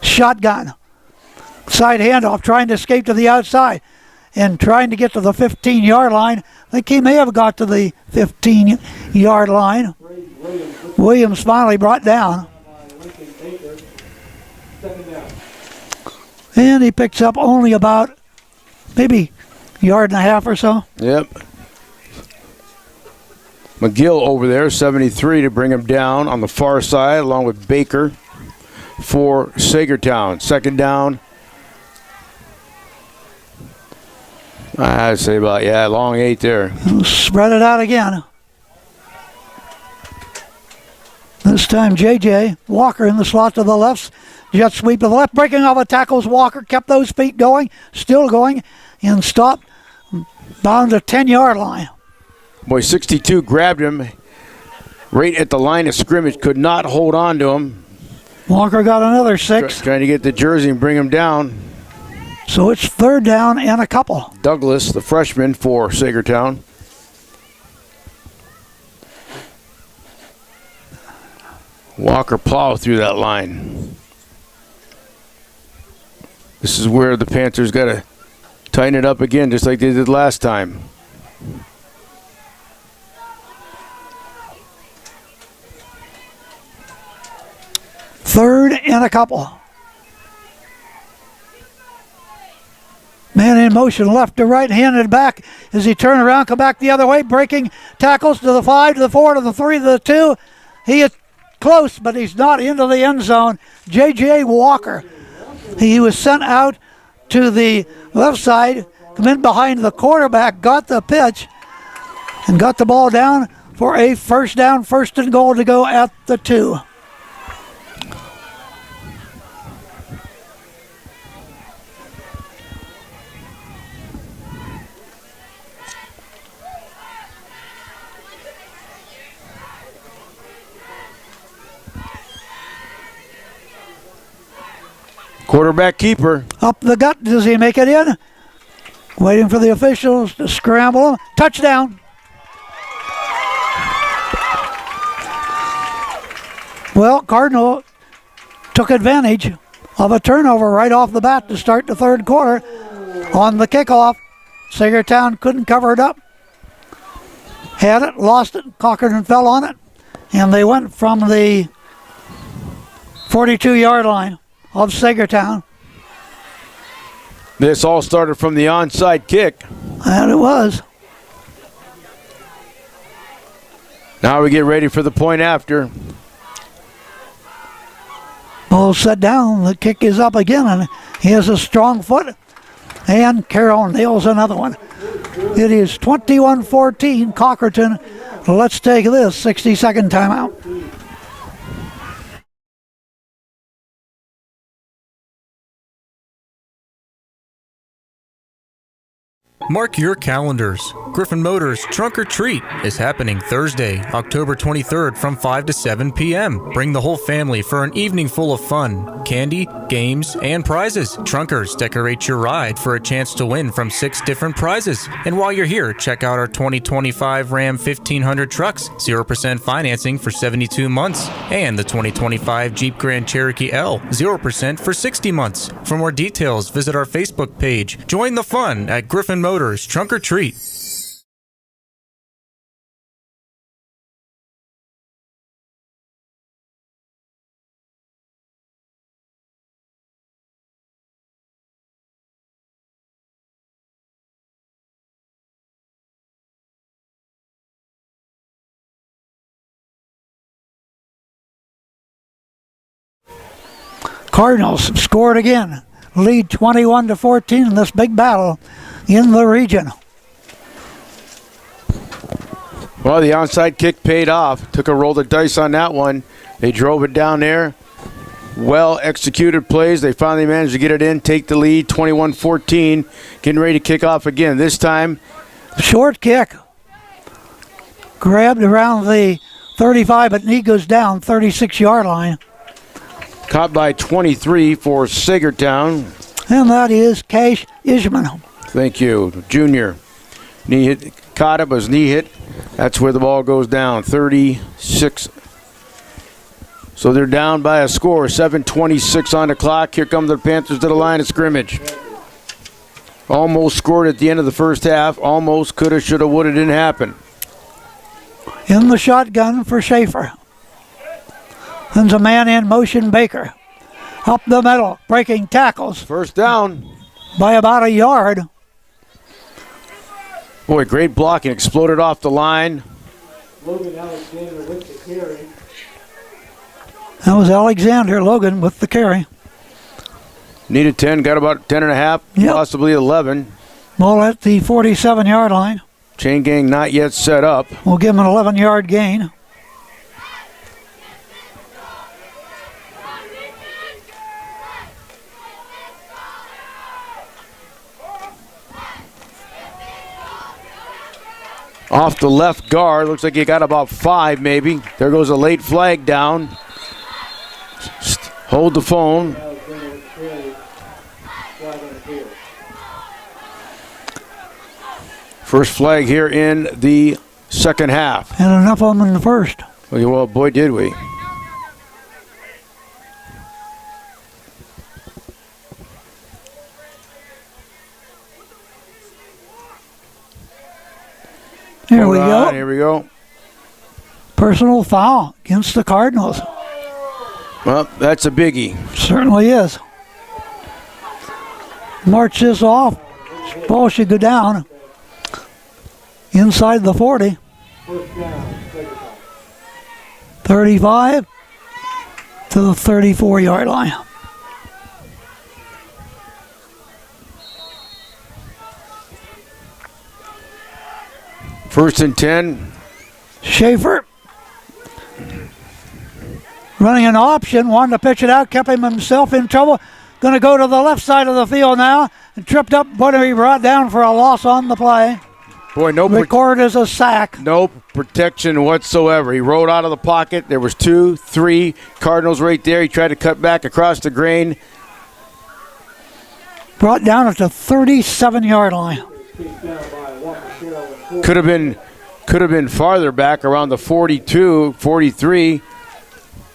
Shotgun. Side handoff, trying to escape to the outside and trying to get to the 15-yard line. I think he may have got to the 15-yard line. Williams finally brought down. And he picks up only about maybe a yard and a half or so. Yep. McGill over there, 73 to bring him down on the far side, along with Baker for Saegertown. Second down. I'd say about, long 8 there. Spread it out again. This time J.J. Walker in the slot to the left. Jet sweep to the left. Breaking off of tackles. Walker kept those feet going. Still going. And stopped. Bound the 10-yard line. Boy, 62 grabbed him right at the line of scrimmage. Could not hold on to him. Walker got another 6. Trying to get the jersey and bring him down. So it's third down and a couple. Douglas, the freshman for Saegertown. Walker plowed through that line. This is where the Panthers got to tighten it up again, just like they did last time. Third and a couple. Man in motion, left to right, handed back as he turned around, come back the other way, breaking tackles to the 5, to the 4, to the 3, to the 2. He is close, but he's not into the end zone. J.J. Walker. He was sent out to the left side, come in behind the quarterback, got the pitch, and got the ball down for a first down, first and goal to go at the 2. Quarterback keeper. Up the gut, does he make it in? Waiting for the officials to scramble them. Touchdown. Well, Cardinal took advantage of a turnover right off the bat to start the third quarter. On the kickoff, Saegertown couldn't cover it up. Had it, lost it, Cochranton fell on it, and they went from the 42-yard line of Saegertown. This all started from the onside kick. And it was. Now we get ready for the point after. Ball set down, the kick is up again, and he has a strong foot. And Carroll nails another one. It is 21-14, Cochranton. Let's take this 60-second timeout. Mark your calendars. Griffin Motors Trunk or Treat is happening Thursday, October 23rd from 5 to 7 p.m. Bring the whole family for an evening full of fun, candy, games, and prizes. Trunkers decorate your ride for a chance to win from 6 different prizes. And while you're here, check out our 2025 Ram 1500 trucks, 0% financing for 72 months, and the 2025 Jeep Grand Cherokee L, 0% for 60 months. For more details, visit our Facebook page. Join the fun at Griffin Motors Trunk or Treat. Cardinals scored again. Lead 21-14 in this big battle in the region. Well, the onside kick paid off. Took a roll of dice on that one. They drove it down there. Well executed plays. They finally managed to get it in, take the lead, 21-14. Getting ready to kick off again. This time, short kick. Grabbed around the 35, but knee goes down, 36-yard line. Caught by 23 for Saegertown. And that is Cash Ishman. Thank you. Junior. Knee hit. Caught it, but his knee hit. That's where the ball goes down. 36. So they're down by a score. 7:26 on the clock. Here come the Panthers to the line of scrimmage. Almost scored at the end of the first half. Almost coulda, shoulda, woulda, didn't happen. In the shotgun for Schaefer. There's a man in motion, Baker. Up the middle, breaking tackles. First down. By about a yard. Boy, great blocking. Exploded off the line. Logan Alexander with the carry. That was Alexander Logan with the carry. Needed 10, got about 10 and a half, possibly 11. Ball at the 47-yard line. Chain gang not yet set up. We'll give him an 11-yard gain. Off the left guard, looks like he got about 5 maybe. There goes a late flag down. Hold the phone. First flag here in the second half. And enough of them in the first. Well, boy, did we. Here we go. Here we go. Personal foul against the Cardinals. Well, that's a biggie. Certainly is. March this off. Ball should go down inside the 40. 35 to the 34-yard line. First and 10. Schaefer running an option, wanted to pitch it out, kept himself in trouble. Going to go to the left side of the field now. And tripped up, but he brought down for a loss on the play. Boy, no recorded as a sack. No protection whatsoever. He rode out of the pocket. There was 2, 3 Cardinals right there. He tried to cut back across the grain. brought down at the 37-yard line. Could have been farther back around the 42, 43,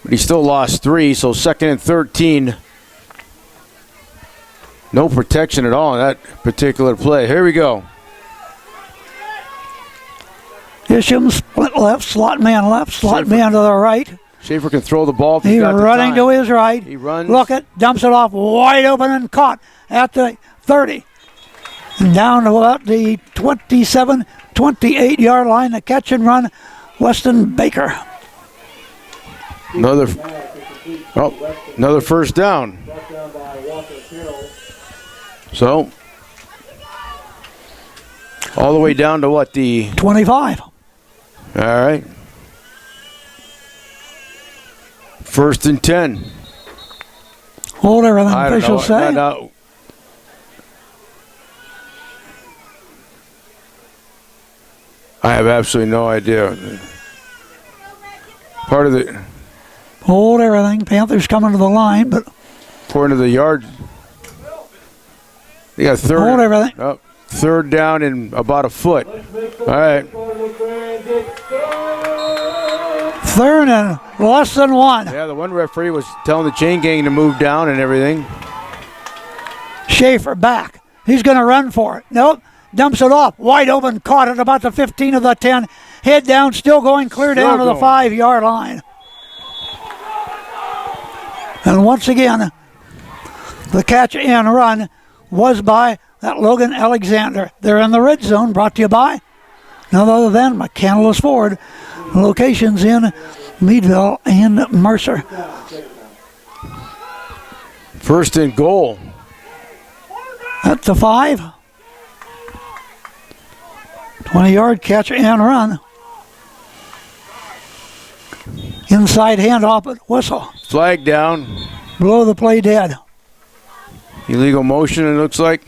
but he still lost 3, so 2nd and 13. No protection at all in that particular play. Here we go. Isham split left, slot man to the right. Schaefer can throw the ball if He's got the running time. to his right. He runs. Look it, dumps it off wide open and caught at the 30. And down to about the 27, 28-yard line. The catch and run, Weston Baker. Another first down. So, all the way down to what, the 25. All right. 1st and 10. Hold everything, I don't officials know. say. No. I have absolutely no idea. Part of the Hold everything. Panthers coming to the line, but according to the yard, they got third. hold everything. Oh, third down and about a foot. All right. Third and less than 1. Yeah, the one referee was telling the chain gang to move down and everything. Schaefer back. He's going to run for it. Nope. Dumps it off. Wide open. Caught at about the 15 of the 10. Head down. Still going clear down to the 5-yard line. And once again, the catch and run was by that Logan Alexander. They're in the red zone, brought to you by none other than McCandless Ford. Locations in Meadville and Mercer. 1st and goal. At the 5. 20-yard catch and run. Inside handoff, but whistle. Flag down. Blow the play dead. Illegal motion, it looks like.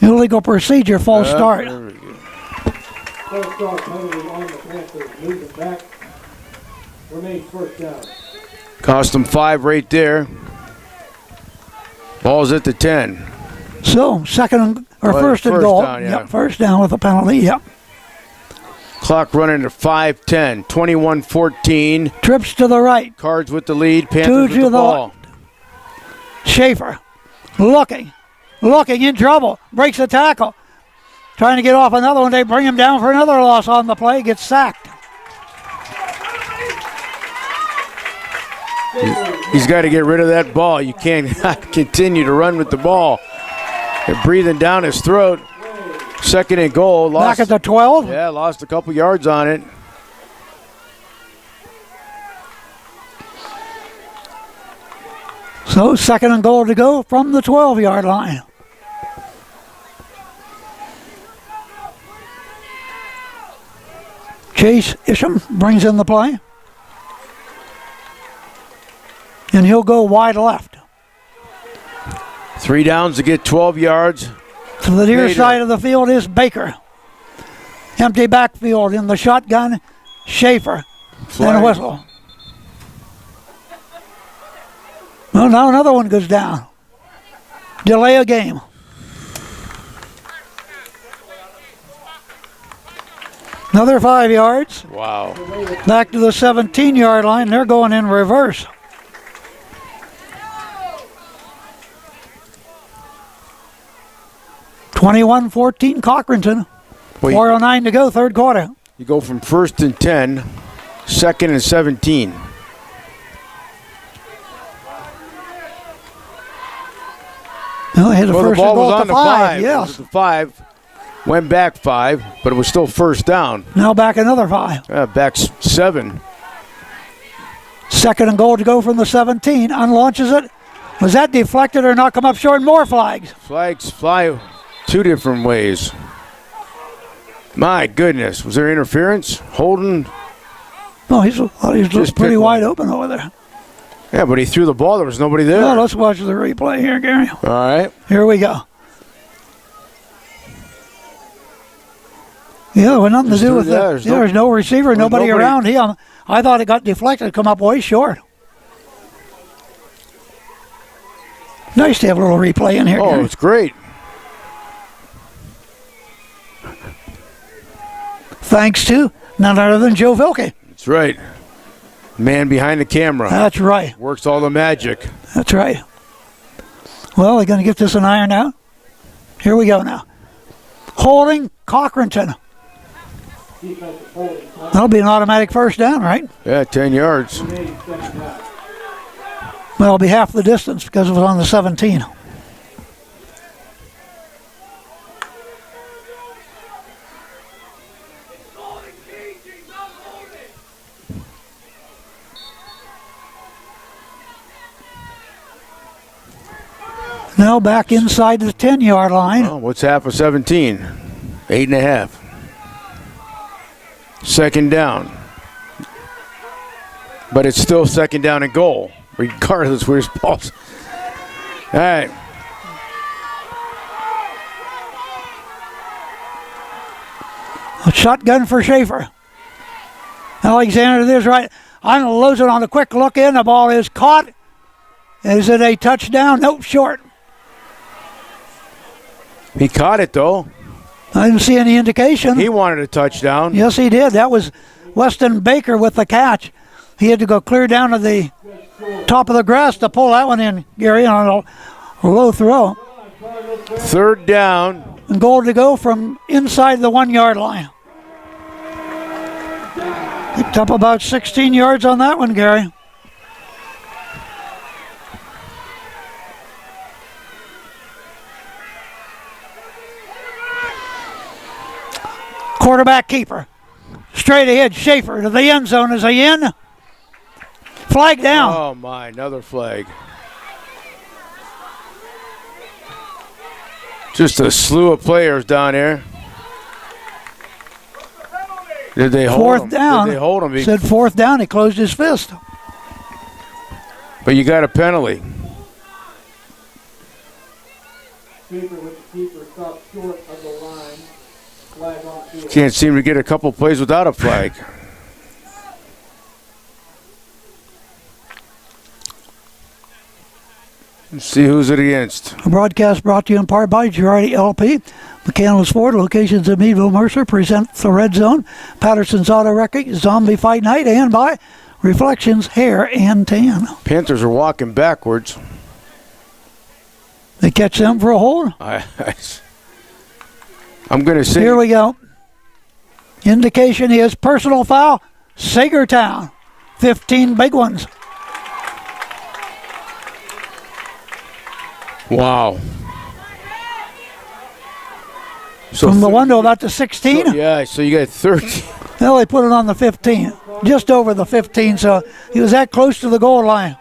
Illegal procedure, false start. There we go. False start penalty on the Panthers. Move it back. Remains 1st down. Cost them 5 right there. Ball's at the 10. So, first and goal. Down, yeah. Yep, first down with a penalty, yep. Clock running at 5:10. 21-14. Trips to the right. Cards with the lead. Panthers with the ball. Schaefer looking in trouble. Breaks the tackle. Trying to get off another one. They bring him down for another loss on the play. Gets sacked. He's got to get rid of that ball. You can't continue to run with the ball. They're breathing down his throat. 2nd and goal. Back at the 12. Yeah, lost a couple yards on it. So 2nd and goal to go from the 12-yard line. Chase Isham brings in the play. And he'll go wide left. 3 downs to get 12 yards. To the near Bader. side of the field is Baker. Empty backfield in the shotgun. Schaefer. Flag. And a whistle. Well, now another one goes down. Delay a game. Another 5 yards. Wow. Back to the 17-yard line. They're going in reverse. (21-14) Cochranton. Wait. 4:09 to go, third quarter. You go from 1st and 10, 2nd and 17. Well, they had the Well, the first ball goal was at on the the 5. It yes. was the 5. Went back 5, but it was still first down. Now back another 5. Back 7. 2nd and goal to go from the 17. Unlaunches it. Was that deflected or not? Come up short? More flags. Flags fly 2 different ways. My goodness. Was there interference? Holding? No, he's Just pretty pick wide one. open over there. Yeah, but he threw the ball. There was nobody there. Well, let's watch the replay here, Gary. All right. Here we go. Yeah, with nothing to do with it. There's no receiver, nobody around him. I thought it got deflected, come up way short. Nice to have a little replay in here. Oh, Gary. it's great. Thanks to none other than Joe Vilke. That's right. Man behind the camera. That's right. Works all the magic. That's right. Well, they're going to get this an iron out. Here we go now. Holding Cochranton. That'll be an automatic first down, right? Yeah, 10 yards. Well, it'll be half the distance because it was on the 17. Now back inside the 10-yard line. Oh, what's half of 17? 8.5. Second down. But it's still second down and goal, regardless where his ball's. All right. A shotgun for Schaefer. Alexander, there's right. Unloads it on a quick look in. The ball is caught. Is it a touchdown? Nope, short. He caught it, though. I didn't see any indication. He wanted a touchdown. Yes, he did. That was Weston Baker with the catch. He had to go clear down to the top of the grass to pull that one in, Gary, on a low throw. Third down. And goal to go from inside the 1-yard line. Picked up about 16 yards on that one, Gary. Quarterback keeper. Straight ahead, Schaefer to the end zone. Is he in? Flag down. Oh, my, another flag. Just a slew of players down there. Did they hold Fourth him? down. Did they hold him? Said fourth down. He closed his fist. But you got a penalty. Keeper with the keeper stopped short of the line. Flag on field. Can't seem to get a couple plays without a flag. Let's see who's it against. A broadcast brought to you in part by Girardi LP. McCandless Ford, locations in Meadville, Mercer, presents the Red Zone. Patterson's Auto Wrecking, Zombie Fight Night, and by Reflections Hair and Tan. Panthers are walking backwards. They catch them for a hold. I'm going to say. Here we go. Indication is personal foul. Saegertown. 15 big ones. Wow. So from the 1 to about the 16? So you got 13. Well, they put it on the 15. Just over the 15, so he was that close to the goal line.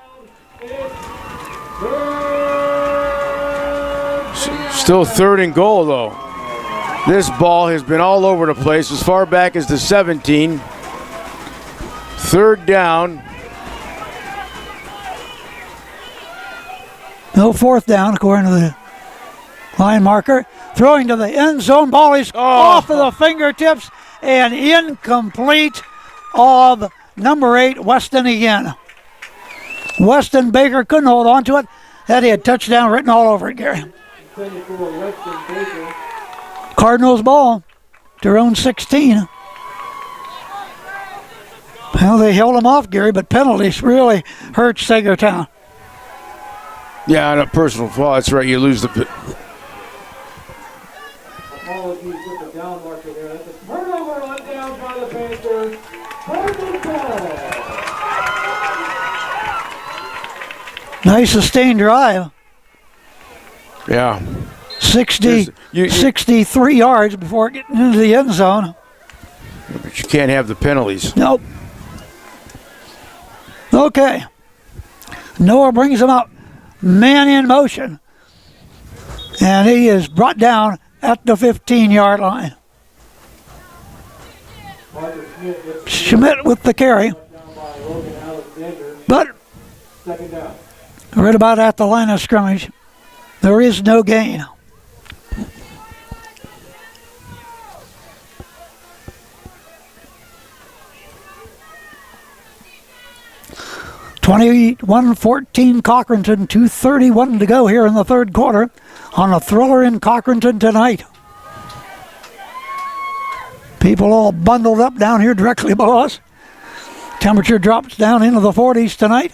Still third and goal, though. This ball has been all over the place as far back as the 17. Third down. No fourth down, according to the line marker. Throwing to the end zone. Ball is off of the fingertips and incomplete of number 8, Weston again. Weston Baker couldn't hold on to it. That had touchdown written all over it, Gary. Cardinals ball. Their own 16. Well, they held them off, Gary, but penalties really hurt Saegertown. Yeah, on a personal foul, that's right. You lose the. Apologies with the down marker there. That's a turnover on down by the Panthers. Cardinals ball. Nice sustained drive. Yeah. 63 yards before getting into the end zone. But you can't have the penalties. Nope. Okay. Noah brings him up. Man in motion. And he is brought down at the 15-yard line. Schmidt with the carry. But right about at the line of scrimmage, there is no gain. 21-14 Cochranton, 2:31 to go here in the third quarter on a thriller in Cochranton tonight. People all bundled up down here directly below us. Temperature drops down into the 40s tonight.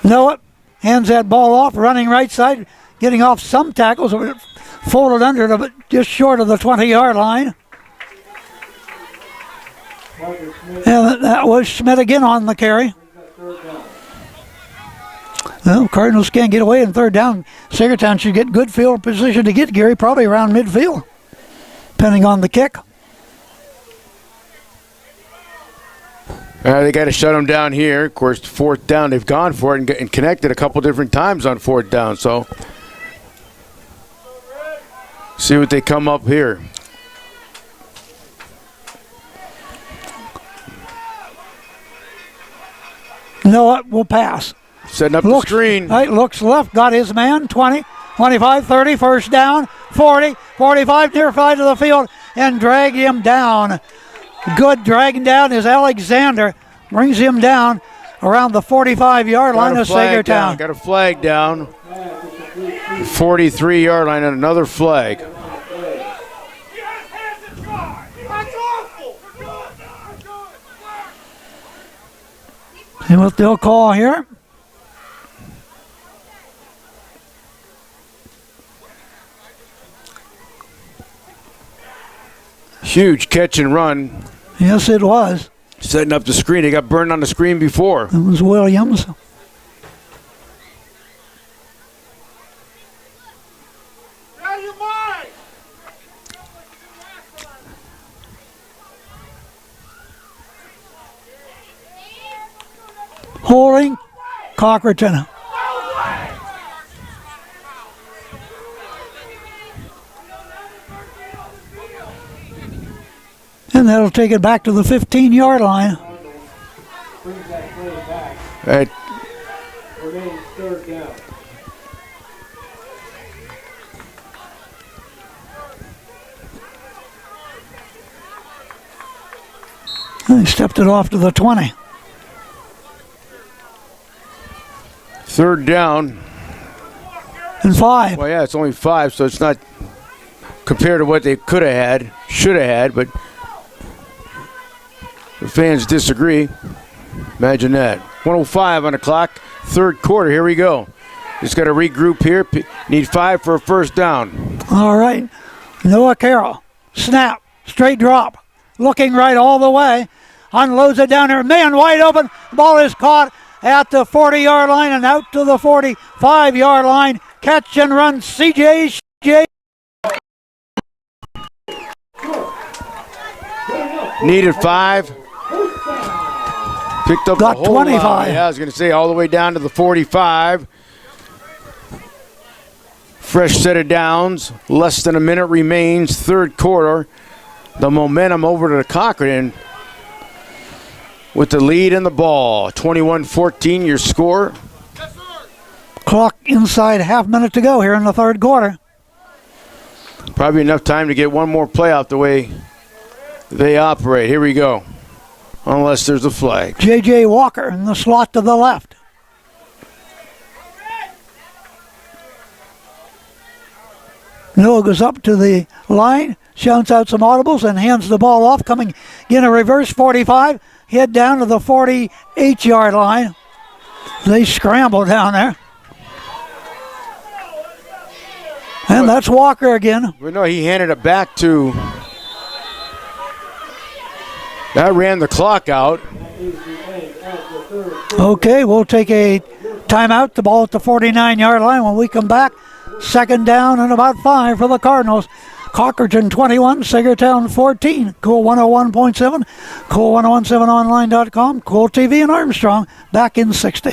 Noah hands that ball off, running right side, getting off some tackles, folded under to just short of the 20-yard line. And that was Schmidt again on the carry. Well, Cardinals can't get away in third down. Saegertown should get good field position to get Gary, probably around midfield, depending on the kick. They got to shut them down here. Of course, fourth down, they've gone for it and connected a couple different times on fourth down. So, see what they come up here. Noah will pass. Setting up the screen. Right, looks left, got his man, 20, 25, 30, first down, 40, 45, near side of the field, and drag him down. Good dragging down is Alexander. Brings him down around the 45-yard line of Saegertown. Got a flag down. 43-yard line and another flag. See what they'll call here. Huge catch and run. Yes, it was. Setting up the screen. They got burned on the screen before. It was Williams. Holding Cochranton. And that'll take it back to the 15-yard line. Right. Remains third down. He stepped it off to the 20. Third down. And 5. Well, yeah, it's only 5, so it's not compared to what they could have had, should have had, but the fans disagree. Imagine that. 1:05 on the clock, third quarter. Here we go. Just got to regroup here. Need 5 for a first down. All right. Noah Carroll. Snap. Straight drop. Looking right all the way. Unloads it down there. Man wide open. Ball is caught at the 40-yard line and out to the 45-yard line. Catch and run. CJ. Needed 5. Picked up Got the whole 25. line. Yeah, I was going to say all the way down to the 45. Fresh set of downs. Less than a minute remains. Third quarter. The momentum over to the Cochranton with the lead and the ball. 21-14 your score. Clock inside, half minute to go here in the third quarter. Probably enough time to get one more play out the way they operate. Here we go. Unless there's a flag. J.J. Walker in the slot to the left. Noah goes up to the line, shouts out some audibles, and hands the ball off. Coming in a reverse 45, head down to the 48-yard line. They scramble down there. And that's Walker again. Well, no, he handed it back to... That ran the clock out. Okay, we'll take a timeout. The ball at the 49-yard line. When we come back, second down and about 5 for the Cardinals. Cochranton 21, Saegertown 14. Cool 101.7, cool1017online.com, Cool TV and Armstrong back in 60.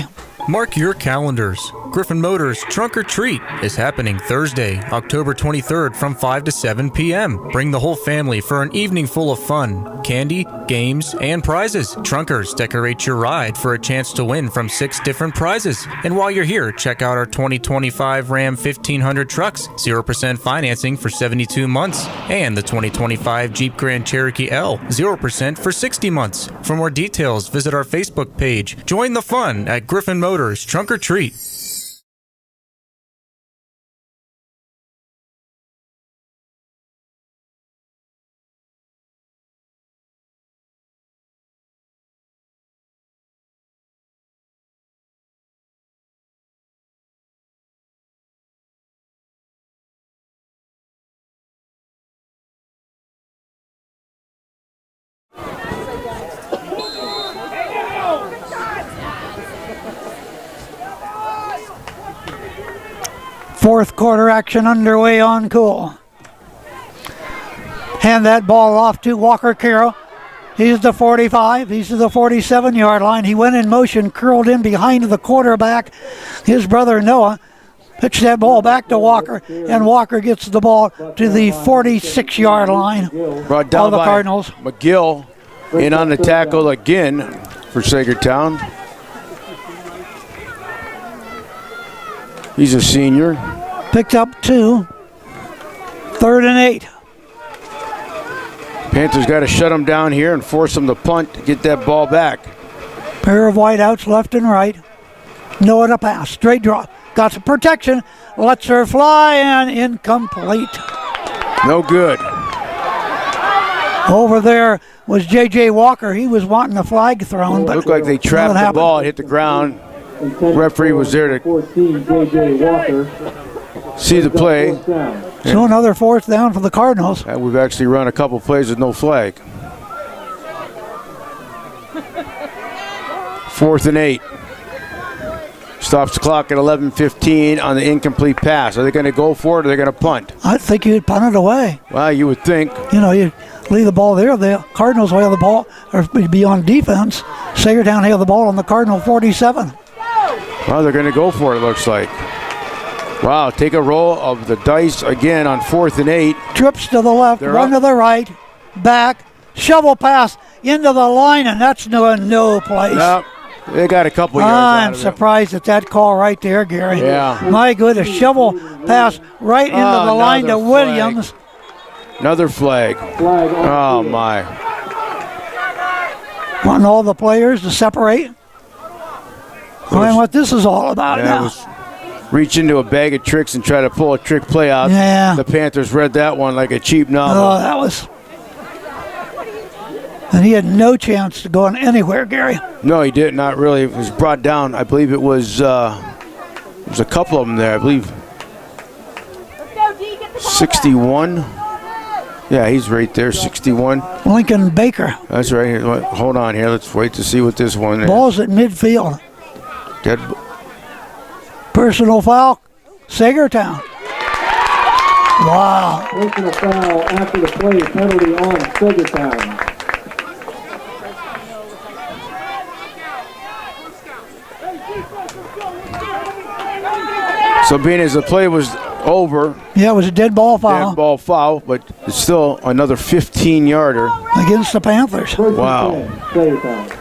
Mark your calendars. Griffin Motors Trunk or Treat is happening Thursday, October 23rd from 5 to 7 p.m. Bring the whole family for an evening full of fun, candy, games, and prizes. Trunkers decorate your ride for a chance to win from 6 different prizes. And while you're here, check out our 2025 Ram 1500 trucks, 0% financing for 72 months, and the 2025 Jeep Grand Cherokee L, 0% for 60 months. For more details, visit our Facebook page. Join the fun at Griffin Motors Trunk or Treat. Fourth quarter action underway on Cool. Hand that ball off to Walker Carroll. He's the 45. He's to the 47-yard line. He went in motion, curled in behind the quarterback. His brother Noah pitched that ball back to Walker, and Walker gets the ball to the 46-yard line Brought down of the by Cardinals. McGill in on the tackle again for Saegertown. He's a senior. Picked up 2. 3rd and 8. Panthers got to shut him down here and force him to punt to get that ball back. Pair of wideouts left and right. Noah to pass. Straight draw. Got some protection. Lets her fly and incomplete. No good. Over there was J.J. Walker. He was wanting the flag thrown, but Looked like they trapped the ball. It hit the ground. Referee was there to 14, J.J. Walker. see the play. So another 4th down for the Cardinals. And we've actually run a couple plays with no flag. 4th and 8. Stops the clock at 11:15 on the incomplete pass. Are they going to go for it or are they going to punt? I think you'd punt it away. Well, you would think. You know, you leave the ball there. The Cardinals will have the ball, or be on defense. Saegertown have the ball on the Cardinal 47. Well, they're going to go for it, looks like. Wow, take a roll of the dice again on 4th and 8. Trips to the left, They're run up. to the right, back, shovel pass into the line, and that's no place. No, they got a couple yards out I'm of it. surprised at that call right there, Gary. Yeah. My goodness, shovel pass right into the line to another Williams. Another flag. Flag on Oh, field. my. Want all the players to separate. Knowing what this is all about Yeah, it now. was reach into a bag of tricks and try to pull a trick play out. Yeah. The Panthers read that one like a cheap Oh, novel. that was. And he had no chance to go anywhere, Gary. No, he did not really. It was brought down. I believe it was a couple of them there. I believe 61. Yeah, he's right there, 61. Lincoln Baker. That's right. Here. Hold on here. Let's wait to see what this one is. Ball's at midfield. Dead. Personal foul, Saegertown. Wow. Personal foul after the play, penalty on Saegertown. So being as the play was over, Yeah, it was a dead ball foul dead ball foul, but it's still another 15-yarder. against the Panthers. Wow. Saegertown.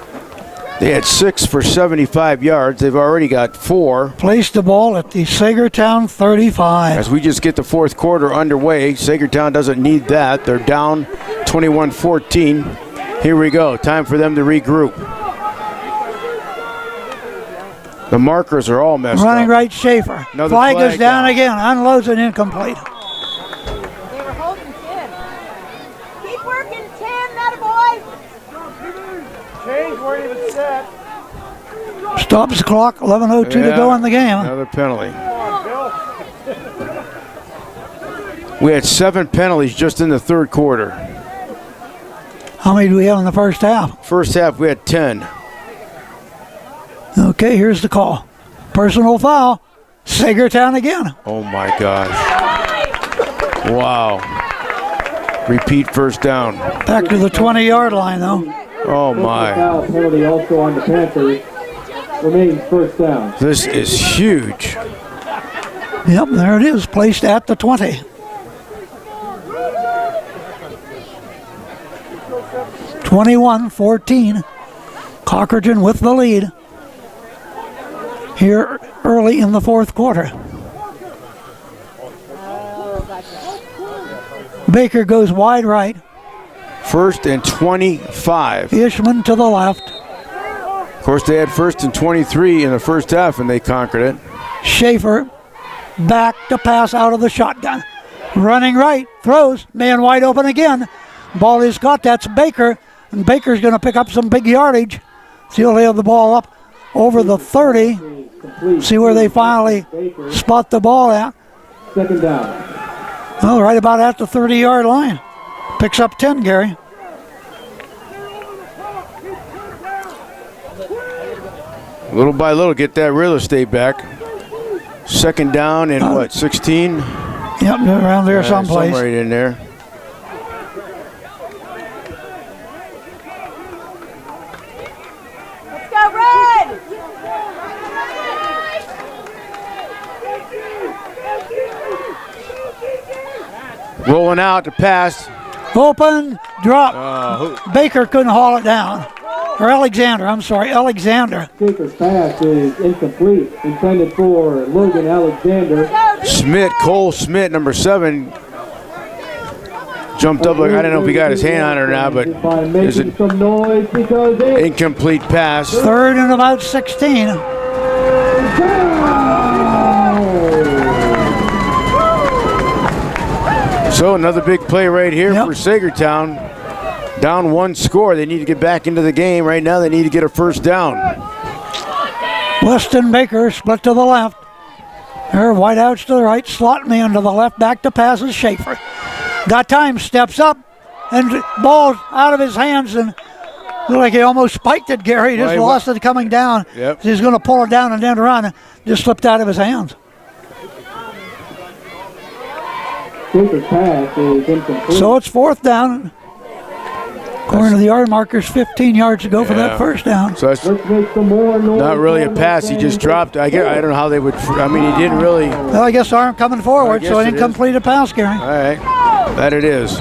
They had 6 for 75 yards. They've already got 4. Placed the ball at the Saegertown 35. As we just get the fourth quarter underway, Saegertown doesn't need that. They're down 21-14. Here we go. Time for them to regroup. The markers are all messed Running up. right, Schaefer. Another Flag flag goes down down. again. Unloads an incomplete. They were holding 10. Keep working, 10, that boy. Change weren't even set. Stops the clock. 11:02 to Yeah, go in the game. Another penalty. We had 7 penalties just in the third quarter. How many do we have in the first half? First half, we had 10. Okay, here's the call. Personal foul. Saegertown again. Oh, my gosh. Wow. Repeat first down. Back to the 20-yard line, though. Oh, Personal my. foul penalty also on the Panthers. remains first down. This is huge. Yep, there it is, placed at the 20. (21-14). Cochranton with the lead here early in the fourth quarter. Baker goes wide right. First and 25. Ishman to the left. Of course, they had first and 23 in the first half, and they conquered it. Schaefer back to pass out of the shotgun. Running right, throws, man wide open again. Ball is caught, that's Baker. And Baker's going to pick up some big yardage. So he'll have the ball up over the 30. See where they finally spot the ball at. Second down. Well, right about at the 30-yard line. Picks up 10, Gary. Little by little, get that real estate back. Second down and 16? Yep, around there someplace. Somewhere right in there. Let's go, Red! Rolling out to pass. Open, drop. Baker couldn't haul it down. Or Alexander, I'm sorry, Alexander. Baker's pass is incomplete. Intended for Logan Alexander. Cole Smith, number 7, jumped up like, I don't know if he got his hand on it or not, but is it some noise because incomplete pass. Third and about 16. So another big play right here for Saegertown. Down one score. They need to get back into the game. Right now they need to get a first down. Weston Baker split to the left. There, wide outs to the right. Slot man to the left. Back to passes Schaefer. Got time. Steps up. And ball out of his hands. And looked like he almost spiked it, Gary. He just lost it coming down. Yep. He's going to pull it down and then run. Just slipped out of his hands. Baker's pass is incomplete. So it's fourth down. According to the yard markers, 15 yards to go for that first down. So that's Let's make some more noise. not really a pass. He just dropped. I don't know how they would. I mean, he didn't really. Well, I guess they aren't coming forward, so an incompleted pass, Gary. All right. That it is.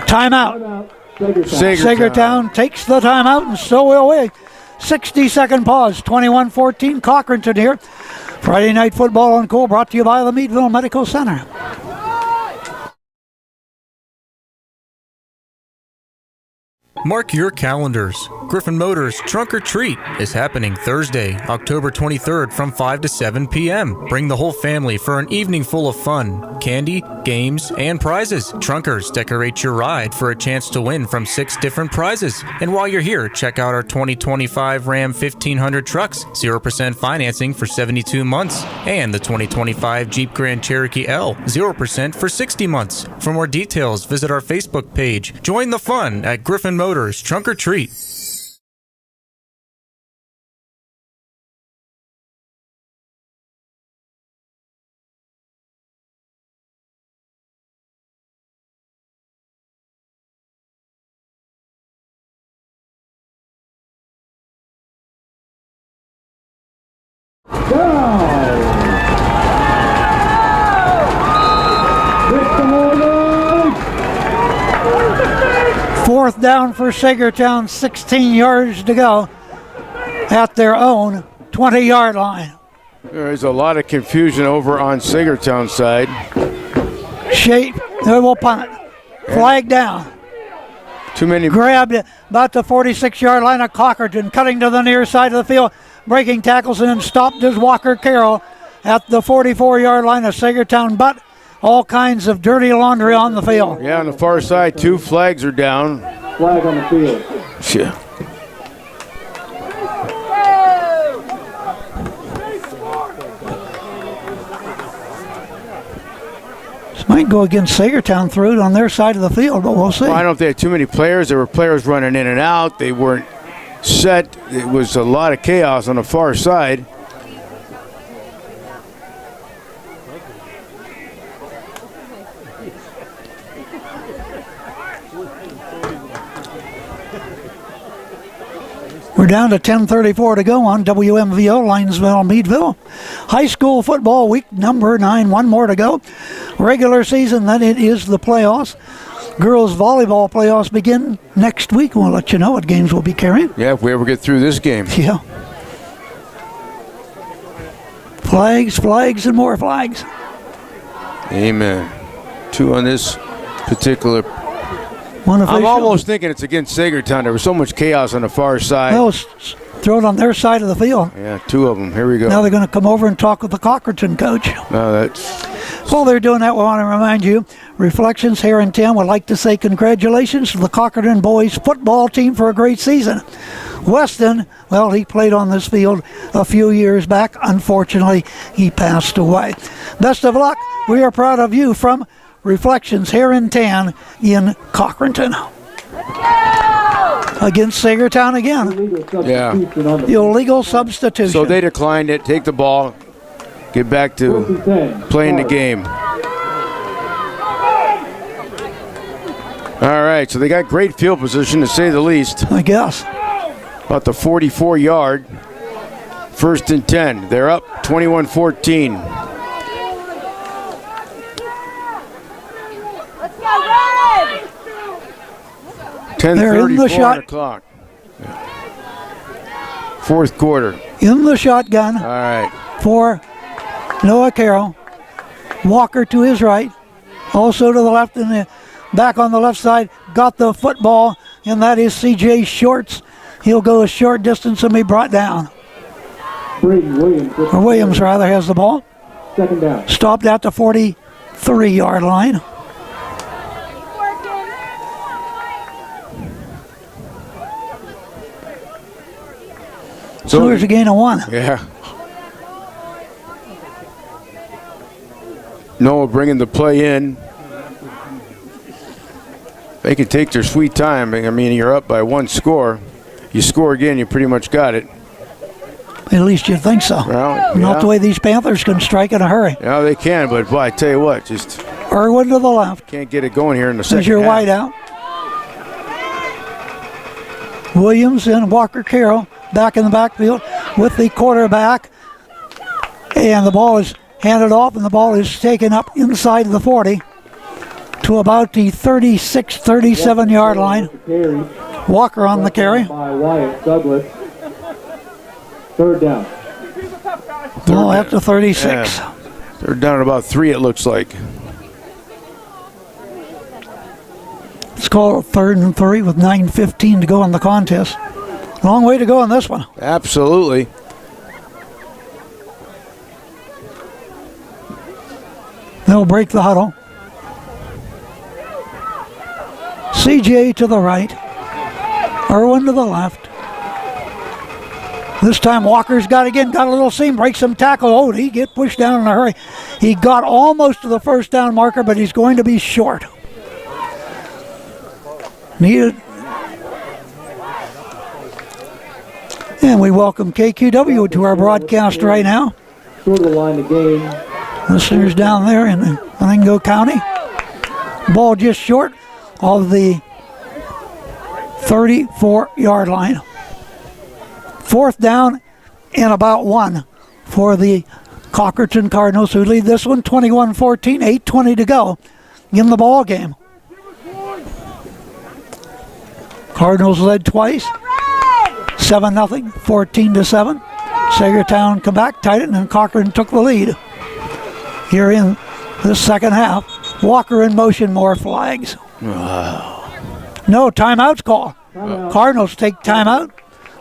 Timeout. Saegertown. Saegertown takes the timeout, and so will we. 60-second pause. 21-14. Cochranton here. Friday Night Football on Cool, brought to you by the Meadville Medical Center. Mark your calendars. Griffin Motors Trunk or Treat is happening Thursday, October 23rd from 5 to 7 p.m. Bring the whole family for an evening full of fun, candy, games, and prizes. Trunkers decorate your ride for a chance to win from 6 different prizes. And while you're here, check out our 2025 Ram 1500 trucks, 0% financing for 72 months, and the 2025 Jeep Grand Cherokee L, 0% for 60 months. For more details, visit our Facebook page. Join the fun at Griffin Motors Trunk or Treat. Fourth down for Saegertown, 16 yards to go at their own 20-yard line. There's a lot of confusion over on Saegertown's side. Shape, they will punt it. Flag down. Too many. Grabbed about the 46-yard line of Cochranton, cutting to the near side of the field, breaking tackles, and then stopped as Walker Carroll at the 44-yard line of Saegertown, but all kinds of dirty laundry on the field. Yeah, on the far side, 2 flags are down. Flag on the field. Yeah. This might go against Saegertown through it on their side of the field, but we'll see. Well, I don't know if they had too many players. There were players running in and out. They weren't set. It was a lot of chaos on the far side. We're down to 10:34 to go on WMVO, Linesville, Meadville. High school football week number 9, one more to go. Regular season, then it is the playoffs. Girls volleyball playoffs begin next week. We'll let you know what games we'll be carrying. Yeah, if we ever get through this game. Yeah. Flags, flags, and more flags. Amen. 2 on this particular. One official. I'm almost thinking it's against Saegertown. There was so much chaos on the far side. No, throw it on their side of the field. Yeah, 2 of them. Here we go. Now they're going to come over and talk with the Cochranton coach. No, that's. While they're doing that, we want to remind you, Reflections here in town would like to say congratulations to the Cochranton boys football team for a great season. Weston, well, he played on this field a few years back. Unfortunately, he passed away. Best of luck. We are proud of you from Reflections here in town in Cochranton. Against Saegertown again. Yeah. Illegal substitution. So they declined it. Take the ball. Get back to playing the game. All right, so they got great field position, to say the least. I guess. About the 44-yard. 1st and 10. They're up 21-14. Let's go, Red! 10:34 o'clock. 4th quarter. In the shotgun. All right. For Noah Carroll. Walker to his right. Also to the left and the back on the left side. Got the football, and that is C.J. Shorts. He'll go a short distance and be brought down. Williams rather has the ball. 2nd down. Stopped at the 43-yard line. So there's a gain of 1. Yeah. Noah bringing the play in. They can take their sweet time. I mean, you're up by 1 score. You score again, you pretty much got it. At least you think so. Well, Not the way these Panthers can strike in a hurry. Yeah, they can, but boy, I tell you what, just Irwin to the left. can't get it going here in the second There's your half. wide out. Williams and Walker Carroll back in the backfield with the quarterback. And the ball is handed off, and the ball is taken up inside the 40 to about the 36, 37-yard line. Walker on the carry. By Wyatt Douglas. 3rd down. Well, after 36. Yeah. They're down at about 3, it looks like. Let's call it 3rd and 3 with 9:15 to go in the contest. Long way to go on this one. Absolutely. They'll break the huddle. CJ to the right. Irwin to the left. This time Walker's got a little seam, breaks some tackle. Oh, he get pushed down in a hurry. He got almost to the 1st down marker, but he's going to be short. Needed. And we welcome KQW to our broadcast right now. Short of the line of game. Listeners down there in Marengo County. Ball just short of the 34-yard line. 4th down and about 1 for the Cochranton Cardinals, who lead this one 21-14, 8:20 to go in the ball game. Cardinals led twice, 7-0, 14-7. Saegertown come back, tied it, and Cochranton took the lead. Here in the second half, Walker in motion, more flags. No, timeout's called. Cardinals take timeout.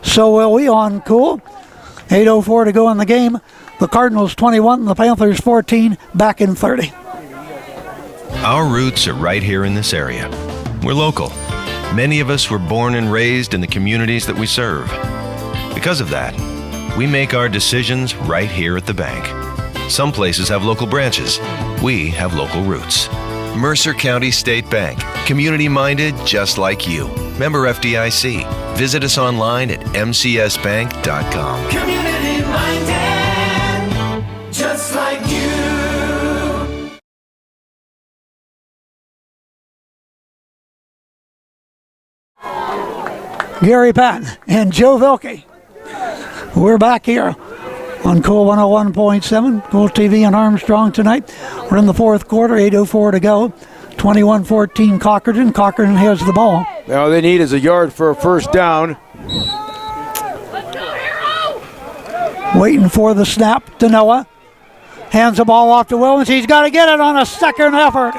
So will we on Cool. 8:04 to go in the game. The Cardinals 21, the Panthers 14, back in 30. Our roots are right here in this area. We're local. Many of us were born and raised in the communities that we serve. Because of that, we make our decisions right here at the bank. Some places have local branches. We have local roots. Mercer County State Bank. Community-minded just like you. Member FDIC. Visit us online at mcsbank.com. Community-minded, just like you. Gary Patton, and Joe Vilke. We're back here on Cool 101.7, Cool TV and Armstrong tonight. We're in the fourth quarter, 8:04 to go. 21-14 Cochranton. Cochranton has the ball. All they need is a yard for a first down. Waiting for the snap to Noah. Hands the ball off to Williams. He's got to get it on a second effort.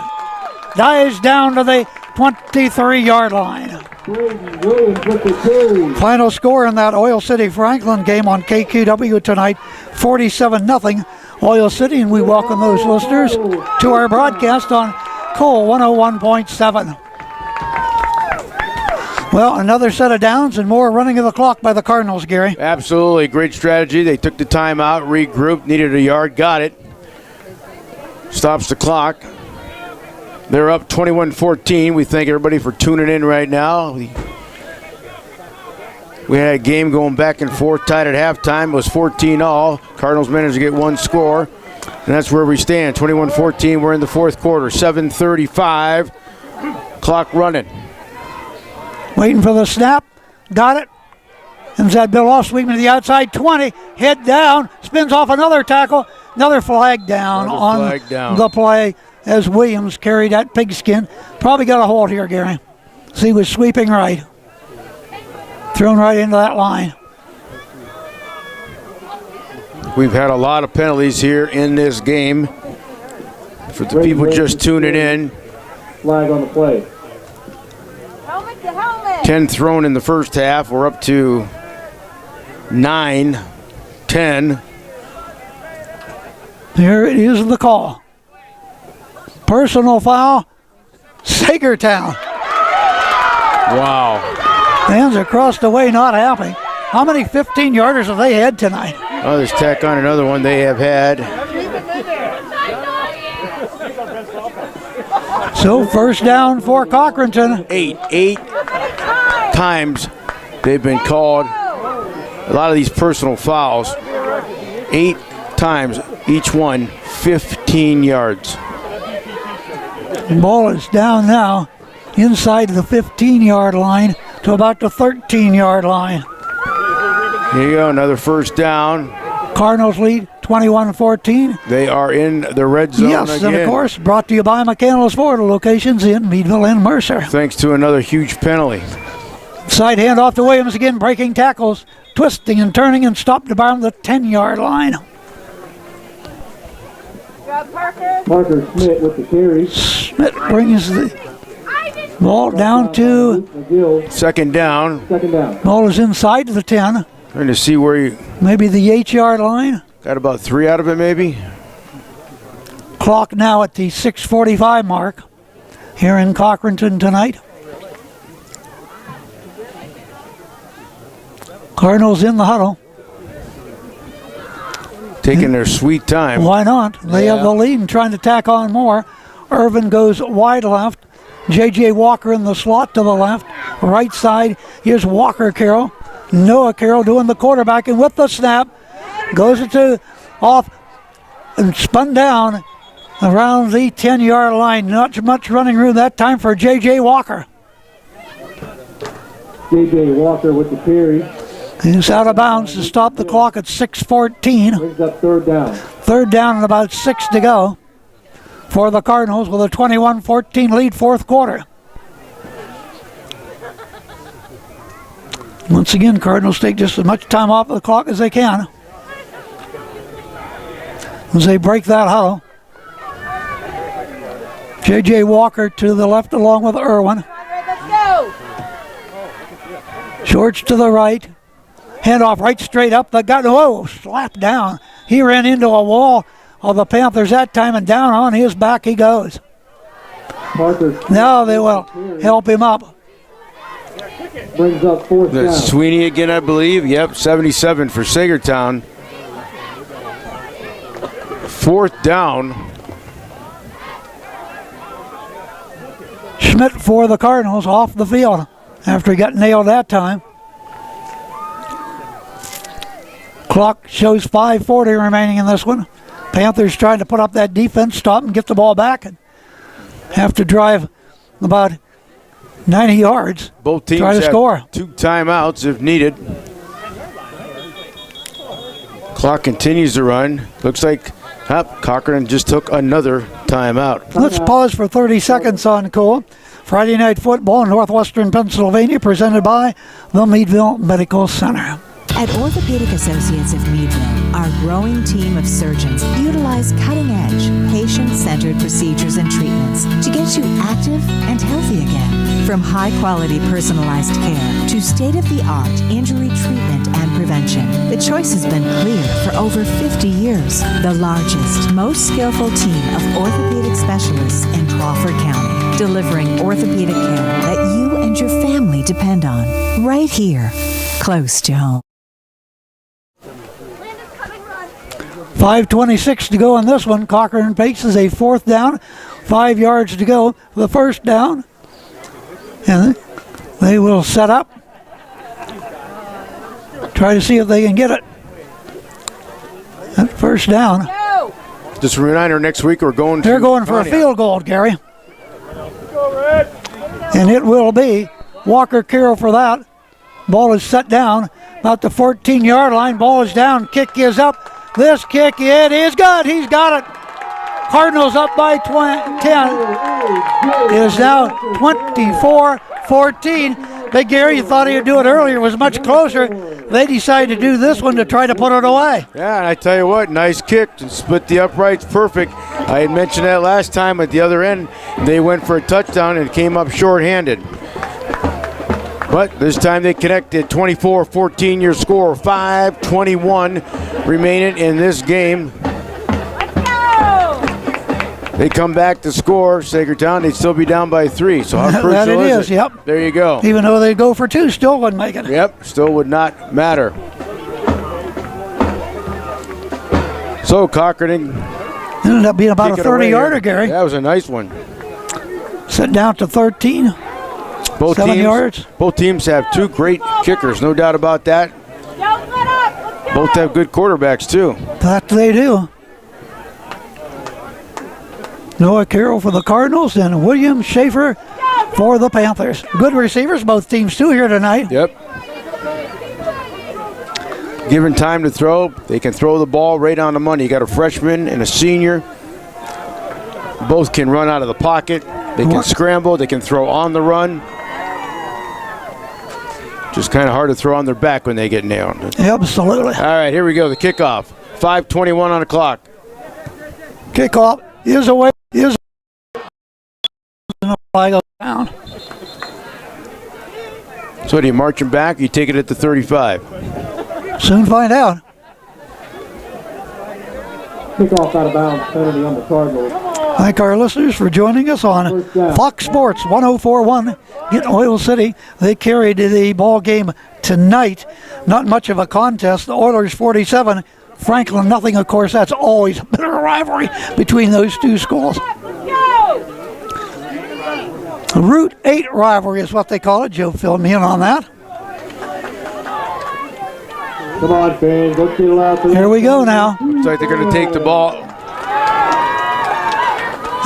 Dives down to the 23-yard line. Final score in that Oil City Franklin game on KQW tonight, 47-0 Oil City, and we welcome those listeners to our broadcast on Coal 101.7. Well, another set of downs and more running of the clock by the Cardinals, Gary. Absolutely, great strategy. They took the time out, regrouped, needed a yard, got it. Stops the clock. They're up 21-14. We thank everybody for tuning in right now. We had a game going back and forth, tied at halftime. It was 14-all. Cardinals managed to get one score, and that's where we stand. 21-14. We're in the fourth quarter. 7:35. Clock running. Waiting for the snap. Got it. And Zed Biloff sweeping to the outside 20. Head down. Spins off another tackle. Another flag down the play as Williams carried that pigskin. Probably got a hold here, Gary. So he was sweeping right. Thrown right into that line. We've had a lot of penalties here in this game. For the people just tuning in. Flag on the play. Helmet to helmet. 10 thrown in the first half. We're up to 9, 10. Here it is, the call. Personal foul, Saegertown. Wow. Fans across the way not happy. How many 15-yarders have they had tonight? Oh, let's tack on another one they have had. So first down for Cochranton. Eight times they've been called. A lot of these personal fouls. 8 times, each one 15 yards. Ball is down now inside the 15-yard line to about the 13-yard line. Here you go, another first down. Cardinals lead 21-14. They are in the red zone yes, again. and of course, brought to you by McCandless Ford, locations in Meadville and Mercer. Thanks to another huge penalty. Side handoff to Williams again, breaking tackles, twisting and turning, and stopped about the 10-yard line. Parker Schmidt with the carry. Schmidt brings the ball down to second down. Ball is inside the 10. Trying to see where you maybe the 8-yard line. Got about 3 out of it, maybe. Clock now at the 6:45 mark here in Cochranton tonight. Cardinals in the huddle. Taking their sweet time. Why not? They have the lead and trying to tack on more. Irvin goes wide left. J.J. Walker in the slot to the left. Right side, here's Walker Carroll. Noah Carroll doing the quarterback, and with the snap, goes it off and spun down around the 10-yard line. Not much running room that time for J.J. Walker. J.J. Walker with the carry. He's out of bounds to stop the clock at 6:14. Brings up third down. Third down and about 6 to go for the Cardinals with a 21-14 lead fourth quarter. Once again, Cardinals take just as much time off the clock as they can as they break that huddle. J.J. Walker to the left along with Irwin. Shorts to the right. Handoff right straight up. The guy, slapped down. He ran into a wall of the Panthers that time, and down on his back he goes. Now they will help him up. Brings up fourth down. Sweeney again, I believe. Yep, 77 for Saegertown. Fourth down. Schmidt for the Cardinals off the field after he got nailed that time. Clock shows 5:40 remaining in this one. Panthers trying to put up that defense, stop and get the ball back, and have to drive about 90 yards. Both teams Try to have score. 2 timeouts if needed. Clock continues to run. Looks like Cochranton just took another timeout. Let's pause for 30 seconds on Cool. Friday Night Football in Northwestern Pennsylvania, presented by the Meadville Medical Center. At Orthopedic Associates of Meadville, our growing team of surgeons utilize cutting-edge, patient-centered procedures and treatments to get you active and healthy again. From high-quality personalized care to state-of-the-art injury treatment and prevention, the choice has been clear for over 50 years. The largest, most skillful team of orthopedic specialists in Crawford County, delivering orthopedic care that you and your family depend on, right here, close to home. 5:26 to go on this one. Cochranton faces a 4th down. 5 yards to go for the first down. And they will set up. Try to see if they can get it. That first down. Just a reminder, next week we're going They're going for a field goal, Gary. And it will be Walker Carroll for that. Ball is set down about the 14-yard line. Ball is down. Kick is up. This kick, it is good. He's got it. Cardinals up by 10. It is now 24-14. Big Gary, you thought he'd do it earlier. It was much closer. They decided to do this one to try to put it away. Yeah, and I tell you what, nice kick. And split the uprights perfect. I had mentioned that last time at the other end. They went for a touchdown and came up short-handed. But this time they connected. 24-14 your score. 5:21 remaining in this game. They come back to score. Saegertown, they'd still be down by 3. So how crucial That it is it? Yep. There you go. Even though they go for 2, still wouldn't make it. Yep, still would not matter. So Cochranton Ended up being about a kick it away 30-yarder, here. Gary. That was a nice one. Set down to 13. Both 7 teams, yards. Both teams have 2 great kickers, no doubt about that. Both have good quarterbacks too. That they do. Noah Carroll for the Cardinals and William Schaefer for the Panthers. Good receivers, both teams too here tonight. Yep. Given time to throw, they can throw the ball right on the money. You got a freshman and a senior. Both can run out of the pocket. They can scramble. They can throw on the run. Just kind of hard to throw on their back when they get nailed. Absolutely. All right, here we go. The kickoff. 5:21 on the clock. Kickoff is away. Is flag goes down. So do you march him back? Or you take it at the 35. Soon find out. Kickoff out of bounds, penalty on the Cardinals. Thank our listeners for joining us on Fox Sports 1041 in Oil City. They carried the ball game tonight. Not much of a contest. The Oilers 47, Franklin nothing. Of course, that's always been a rivalry between those two schools. Route 8 rivalry is what they call it. Joe filled me in on that. Come on, fans. Let's get it out. Here we go now. Looks like they're going to take the ball.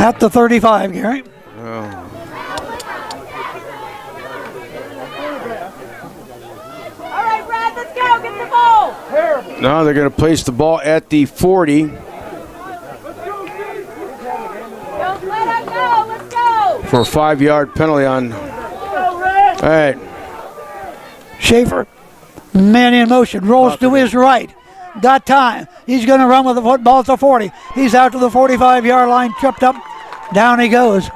At the 35, Gary. No, they're going to place the ball at the 40. For a 5-yard penalty on. All right. Schaefer, man in motion, rolls to his right. Got time. He's going to run with the football at the 40. He's out to the 45-yard line, tripped up. Down he goes.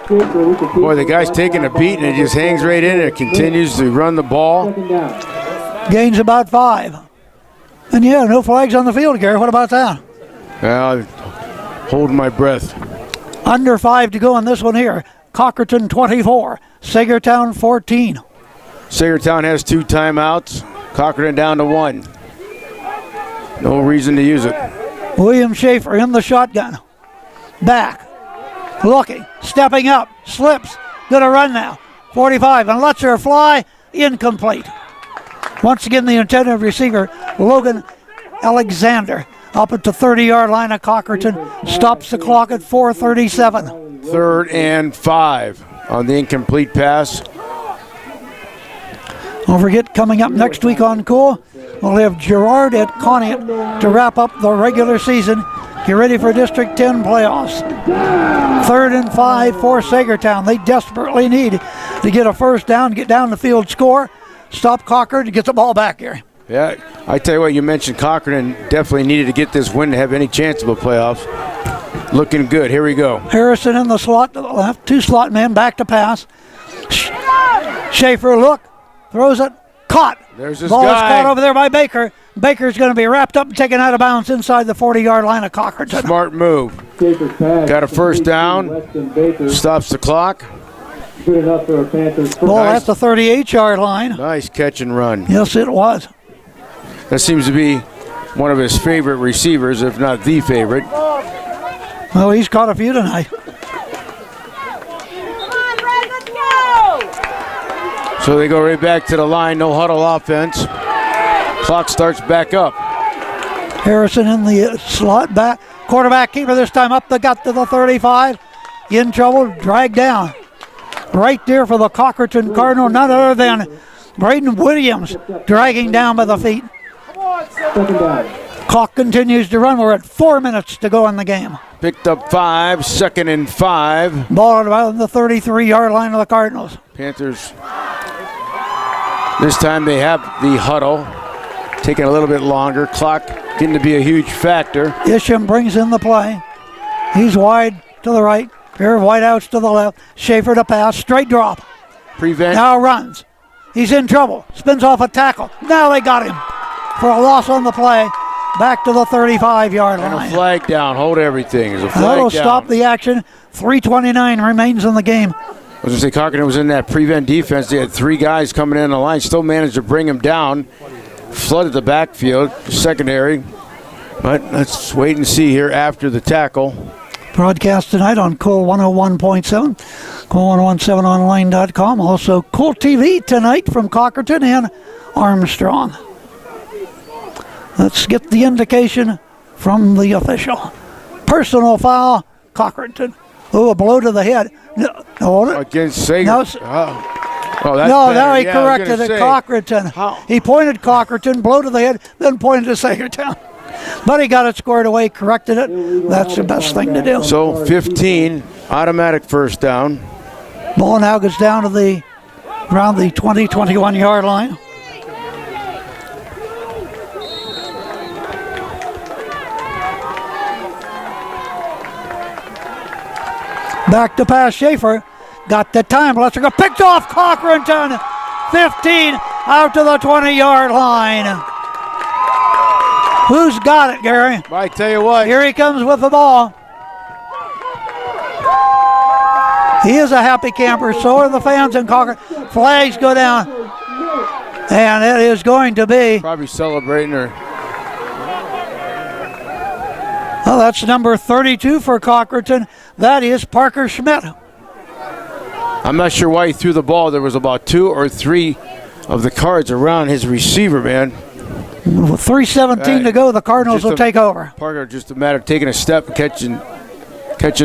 Boy, the guy's taking a beat and it just hangs right in and continues to run the ball. Gains about 5. And yeah, no flags on the field, Gary. What about that? Well, holding my breath. Under 5 to go on this one here. Cochranton 24, Saegertown 14. Saegertown has 2 timeouts. Cochranton down to 1. No reason to use it. William Schaefer in the shotgun. Back. Looking. Stepping up. Slips. Gonna run now. 45 and lets her fly. Incomplete. Once again, the intended receiver, Logan Alexander, up at the 30-yard line of Cochranton. Stops the clock at 4:37. 3rd and 5. on the incomplete pass. Don't forget, coming up next week on Cool, we'll have Girard at Conneaut to wrap up the regular season. Get ready for District 10 playoffs. 3rd and 5 for Saegertown. They desperately need to get a first down, get down the field, score, stop Cochranton, and get the ball back here. Yeah, I tell you what, you mentioned Cochranton definitely needed to get this win to have any chance of a playoffs. Looking good. Here we go. Harrison in the slot to the left, 2 slot men back to pass. Schaefer, look, throws it, caught. There's this ball guy. is caught over there by Baker. Baker's going to be wrapped up and taken out of bounds inside the 40-yard line of Cochranton. Smart move. Got a first down. Stops the clock. Good enough for a Panthers. Ball at the 38-yard line. Nice catch and run. Yes, it was. That seems to be one of his favorite receivers, if not the favorite. Well, he's caught a few tonight. Come on, Red, let's go! So they go right back to the line. No huddle offense. Clock starts back up. Harrison in the slot back. Quarterback keeper this time up the gut to the 35. In trouble, dragged down. Right there for the Cochranton Cardinal, none other than Braden Williams dragging down by the feet. Second down. Clock continues to run. We're at 4 minutes to go in the game. Picked up 5, 2nd and 5. Ball at about the 33-yard line of the Cardinals. Panthers, this time they have the huddle. Taking a little bit longer. Clock getting to be a huge factor. Isham brings in the play. He's wide to the right. Pair of wideouts to the left. Schaefer to pass. Straight drop. Prevent. Now runs. He's in trouble. Spins off a tackle. Now they got him for a loss on the play. Back to the 35-yard And line. a flag down. Hold everything. There's a flag That'll down. stop the action. 3:29 remains in the game. I was going to say, Cochranton was in that prevent defense. They had 3 guys coming in the line. Still managed to bring him down. Flooded the backfield, secondary. But let's wait and see here after the tackle. Broadcast tonight on Cool 101.7, Cool1017online.com. Also, Cool TV tonight from Cochranton and Armstrong. Let's get the indication from the official. Personal foul, Cochranton. Oh, a blow to the head. No, Against Sager. No, that's no, better. now he Yeah, I was corrected gonna it, say. Cochranton. How- He pointed Cochranton, blow to the head, then pointed to Saegertown. But he got it squared away, corrected it. That's the best thing to do. So 15, automatic first down. Ball now goes down to around the 20, 21-yard line. Back to pass, Schaefer. Got the time. Let's go. Picked off Cochranton. 15 out to the 20-yard line. Who's got it, Gary? I tell you what. Here he comes with the ball. He is a happy camper. So are the fans in Cochranton. Flags go down. And it is going to be. Probably celebrating her. Oh, that's number 32 for Cochranton. That is Parker Schmidt. I'm not sure why he threw the ball. There was about 2 or 3 of the cards around his receiver, man. With 3:17 to go, the Cardinals will take over. Parker, just a matter of taking a step and catching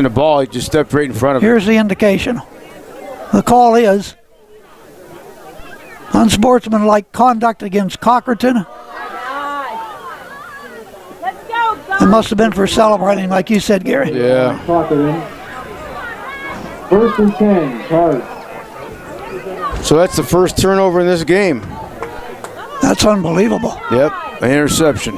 the ball. He just stepped right in front of him. Here's the indication. The call is unsportsmanlike conduct against Cochranton. Let's go, It must have been for celebrating, like you said, Gary. Yeah. Cochranton. 1st and 10, Cards. So that's the first turnover in this game. That's unbelievable. Yep, an interception.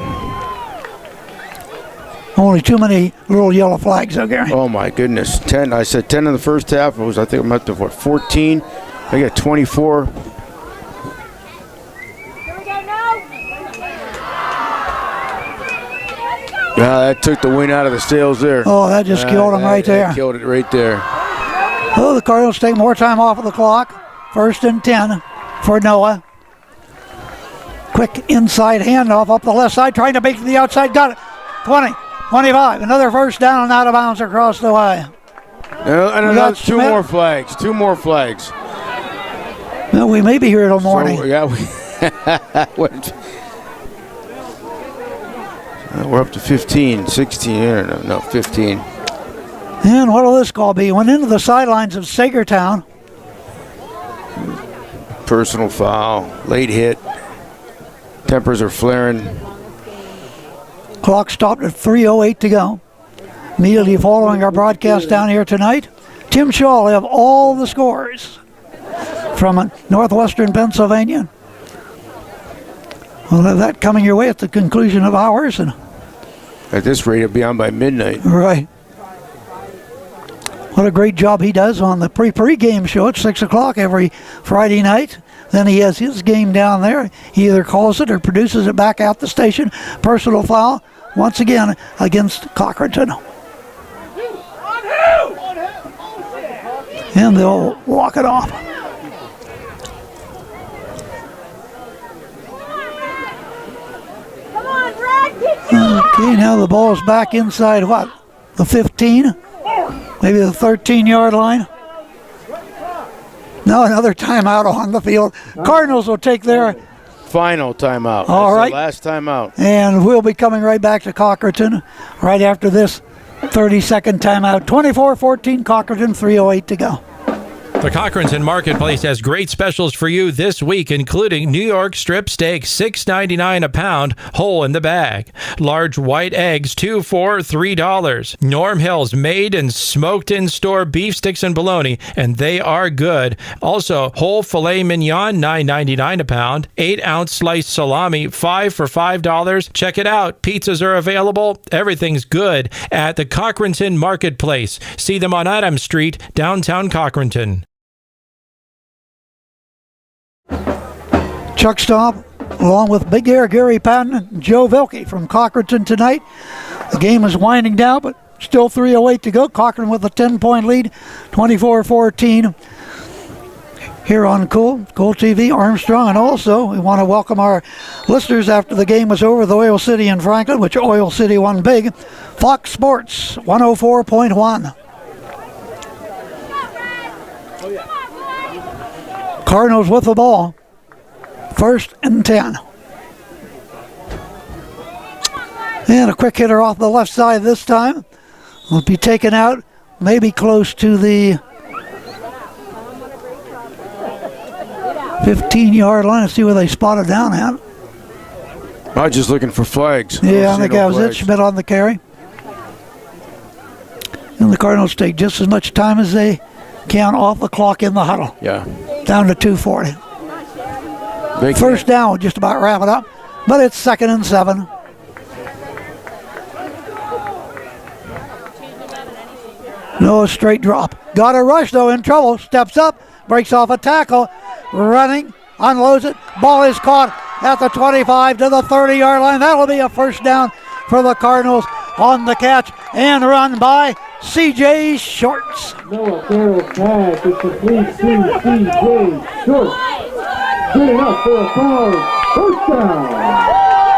Only too many little yellow flags, though, Gary. Oh my goodness, 10. I said 10 in the first half. It was, I think I'm up to 14. I got 24. Here we go now. Yeah, that took the wind out of the sails there. Oh, that just killed him right there. That killed it right there. Oh, the Cardinals take more time off of the clock. 1st and 10 for Noah. Quick inside handoff up the left side, trying to make it to the outside. Got it. 20, 25. Another first down and out of bounds across the way. And We another got 2 Schmidt. more flags. 2 more flags. Well, we may be here till morning. So, yeah, we're up to 15, 16. No, 15. And what will this call be? Went into the sidelines of Saegertown. personal foul, late hit. Tempers are flaring. Clock stopped at 3:08 to go. Immediately following our broadcast down here tonight, Tim Shaw will have all the scores from northwestern Pennsylvania. We'll have that coming your way at the conclusion of ours. And At this rate, it'll be on by midnight. right. What a great job he does on the pre-game show at 6 o'clock every Friday night. Then he has his game down there. He either calls it or produces it back out the station. Personal foul, once again, against Cochranton. And they'll walk it off. Come on, Brad, get you. Okay, now the ball's back inside what? The 15? Maybe the 13-yard line? No, another timeout on the field. Cardinals will take their Final timeout. All That's right. the last timeout. and we'll be coming right back to Cochranton right after this 30-second timeout. 24-14, Cochranton, 3:08 to go. The Cochranton Marketplace has great specials for you this week, including New York strip steak, $6.99 a pound, whole in the bag. Large white eggs, 2 for $3. Norm Hill's made and smoked in-store beef sticks and bologna, and they are good. Also, whole filet mignon, $9.99 a pound. 8-ounce sliced salami, 5 for $5. Check it out. Pizzas are available. Everything's good at the Cochranton Marketplace. See them on Adams Street, downtown Cochranton. Chuck Stop, along with Big Air Gary Patton and Joe Vilke from Cochranton tonight. The game is winding down, but still 3:08 to go. Cochranton with a 10-point lead, 24-14. Here on Cool TV, Armstrong, and also we want to welcome our listeners after the game was over, the Oil City and Franklin, which Oil City won big. Fox Sports 104.1. Cardinals with the ball. 1st and 10. And a quick hitter off the left side this time. Will be taken out, maybe close to the 15-yard line. Let's see where they spotted down at. I was just looking for flags. Yeah, I think that was it. flags. Schmidt on the carry. And the Cardinals take just as much time as they can off the clock in the huddle. Yeah. Down to 2:40. Big First down, we'll just about wrap it up. But it's 2nd and 7. No, straight drop. Got a rush, though, in trouble. Steps up, breaks off a tackle, running, unloads it. Ball is caught at the 25 to the 30-yard line. That'll be a first down for the Cardinals on the catch and run by C.J. Shorts. Noah Farrell's pass is complete to C.J. Short. Good enough for a card. First down.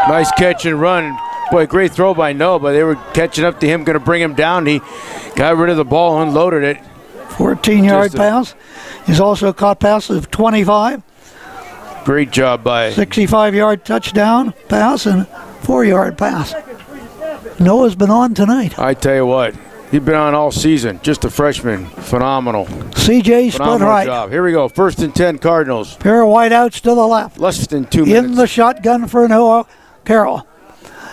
Nice catch and run. Boy, great throw by Noah, but they were catching up to him, going to bring him down. He got rid of the ball, unloaded it. 14-yard pass. He's also caught passes of 25. Great job by 65-yard touchdown pass and 4-yard pass. Noah's been on tonight. I tell you what, he's been on all season. Just a freshman. Phenomenal. C.J. split Phenomenal right. job. Here we go. 1st and 10 Cardinals. Pair of wideouts to the left. Less than 2 minutes. In the shotgun for Noah Carroll.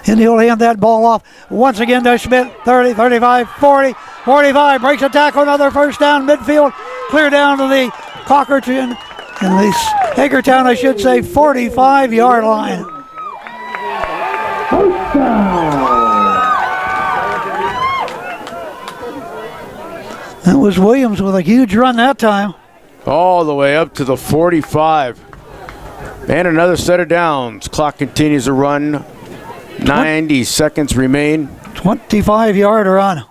And he'll hand that ball off once again to Schmidt. 30, 35, 40, 45. Breaks a tackle. Another first down midfield. Clear down to the Cochranton. And the Saegertown, I should say, 45-yard line. First down. That was Williams with a huge run that time. All the way up to the 45. And another set of downs. Clock continues to run. 90 seconds remain. 25-yard run.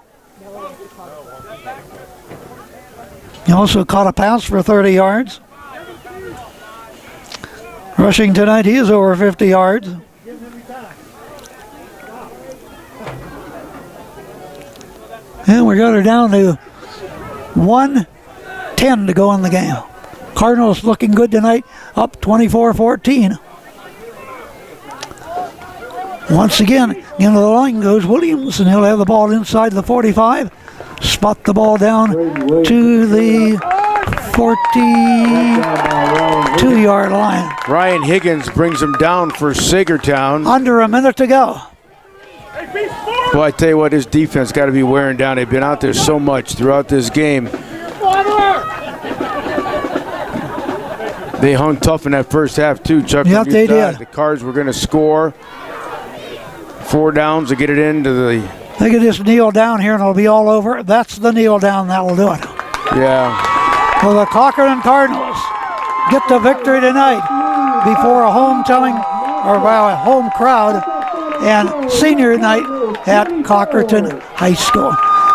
He also caught a pass for 30 yards. Rushing tonight, he is over 50 yards. And we got her down to 1:10 to go in the game. Cardinals looking good tonight, up 24-14. Once again, into the line goes Williams, and he'll have the ball inside the 45. Spot the ball down to the 42-yard line. Ryan Higgins brings them down for Saegertown. Under a minute to go. Well, I tell you what, his defense got to be wearing down. They've been out there so much throughout this game. They hung tough in that first half, too, Chuck. Yep, they did. The Cards were going to score. 4 downs to get it into the... They can just kneel down here and it'll be all over. That's the kneel down that'll do it. Yeah. Well, the Cochranton Cardinals get the victory tonight before a homecoming, or well, a home crowd, and senior night at Cochranton High School.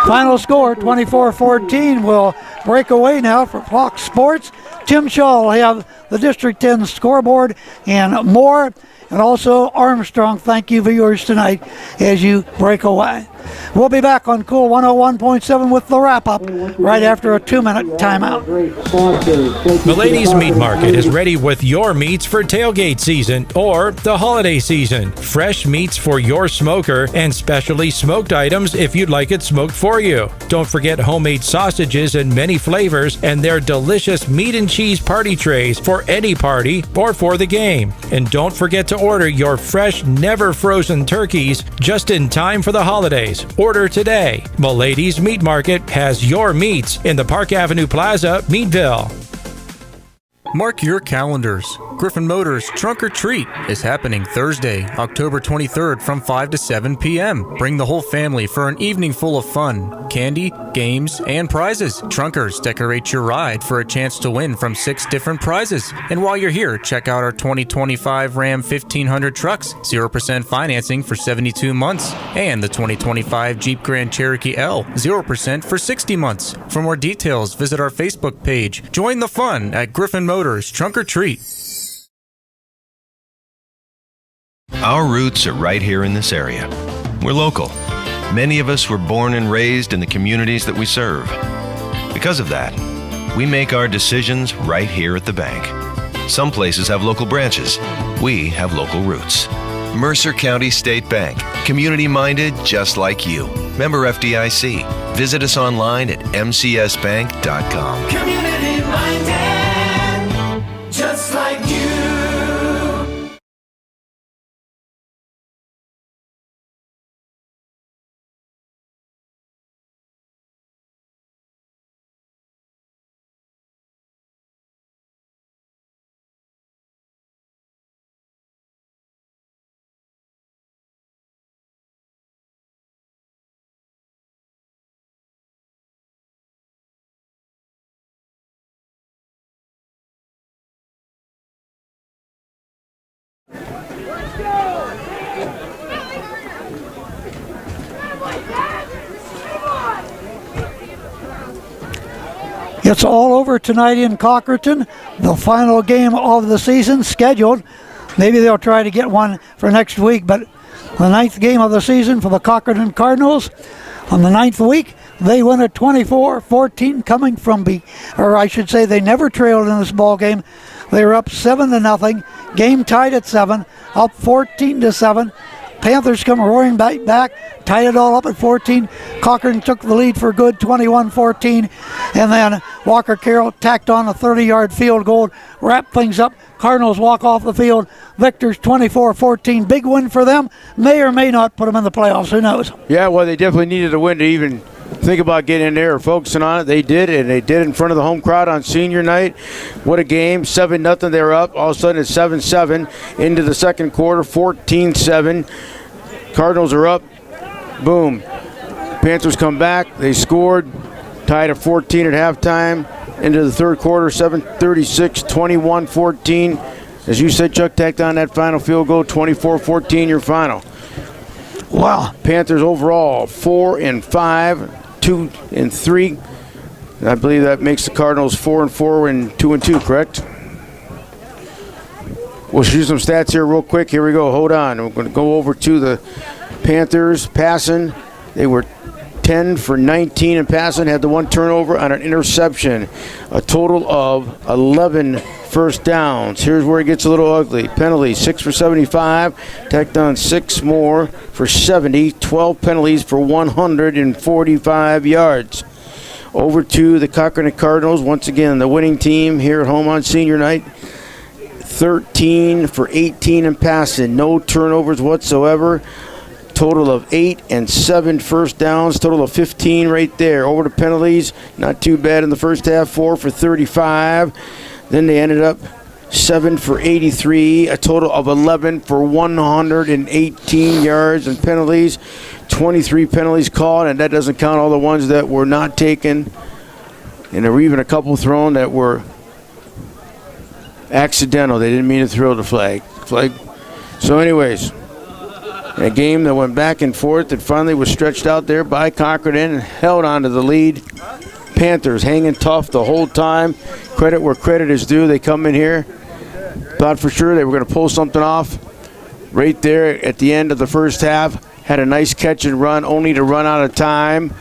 Final score, 24-14. We'll break away now for Fox Sports. Tim Shaw will have the District 10 scoreboard and more. And also Armstrong, thank you viewers tonight as you break away. We'll be back on Cool 101.7 with the wrap-up right after a 2-minute timeout. Milady's Meat Market is ready with your meats for tailgate season or the holiday season. Fresh meats for your smoker and specially smoked items if you'd like it smoked for you. Don't forget homemade sausages in many flavors and their delicious meat and cheese party trays for any party or for the game. And don't forget to order your fresh, never frozen turkeys just in time for the holidays. Order today. Milady's Meat Market has your meats in the Park Avenue Plaza, Meadville. Mark your calendars. Griffin Motors Trunk or Treat is happening Thursday, October 23rd from 5 to 7 p.m. Bring the whole family for an evening full of fun, candy, games, and prizes. Trunkers decorate your ride for a chance to win from 6 different prizes. And while you're here, check out our 2025 Ram 1500 trucks, 0% financing for 72 months, and the 2025 Jeep Grand Cherokee L, 0% for 60 months. For more details, visit our Facebook page. Join the fun at Griffin Motors Trunk or Treat. Our roots are right here in this area. We're local. Many of us were born and raised in the communities that we serve. Because of that, we make our decisions right here at the bank. Some places have local branches. We have local roots. Mercer County State Bank. Community-minded just like you. Member FDIC. Visit us online at mcsbank.com. Community-minded, just like you. It's all over tonight in Cochranton. The final game of the season scheduled. Maybe they'll try to get one for next week, but the 9th game of the season for the Cochranton Cardinals. On the 9th week, they win at 24-14, coming from they never trailed in this ball game. They were up 7-0. Game tied at 7, up 14-7. Panthers come roaring back, tied it all up at 14. Cochran took the lead for good, 21-14. And then Walker Carroll tacked on a 30-yard field goal, wrapped things up. Cardinals walk off the field. Victors 24-14. Big win for them. May or may not put them in the playoffs. Who knows? Yeah, well, they definitely needed a win to even think about getting in there or focusing on it. They did, and they did in front of the home crowd on senior night. What a game. 7-0 they were up. All of a sudden it's 7-7 into the second quarter, 14-7. Cardinals are up. Boom. Panthers come back. They scored. Tied at 14 at halftime. Into the third quarter, 7:36, 21-14. As you said, Chuck, tacked on that final field goal, 24-14, your final. Wow. Panthers overall 4-5, 2-3. I believe that makes the Cardinals 4-4 and 2-2, correct? We'll shoot some stats here real quick. Here we go. Hold on. We're going to go over to the Panthers passing. They were 10 for 19 in passing, had the one turnover on an interception. A total of 11 first downs. Here's where it gets a little ugly. Penalties, 6 for 75. Tacked on 6 more for 70. 12 penalties for 145 yards. over to the Cochranton Cardinals. Once again, the winning team here at home on senior night. 13 for 18 in passing, no turnovers whatsoever. Total of 8 and 7 first downs, total of 15 right there. Over to penalties, not too bad in the first half, 4 for 35. Then they ended up 7 for 83, a total of 11 for 118 yards and penalties. 23 penalties called, and that doesn't count all the ones that were not taken. And there were even a couple thrown that were accidental. They didn't mean to throw the flag. So anyways, a game that went back and forth that finally was stretched out there by Cochranton and held on to the lead. Panthers hanging tough the whole time. Credit where credit is due. They come in here, thought for sure they were going to pull something off right there at the end of the first half. Had a nice catch and run, only to run out of time.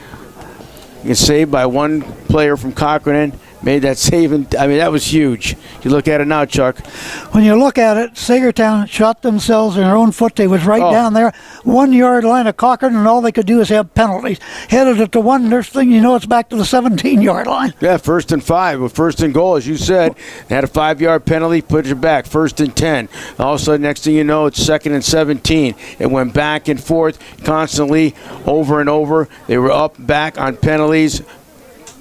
You can save by one player from Cochranton. Made that save, and I mean, that was huge. You look at it now, Chuck. When you look at it, Saegertown shot themselves in their own foot. They was right down there, 1 yard line of Cochranton, and all they could do is have penalties. Headed it to one, next thing you know, it's back to the 17-yard line. Yeah, 1st and 5, with 1st and goal, as you said. They had a 5-yard penalty, put it back, 1st and 10. All of a sudden, next thing you know, it's 2nd and 17. It went back and forth constantly, over and over. They were up, back on penalties.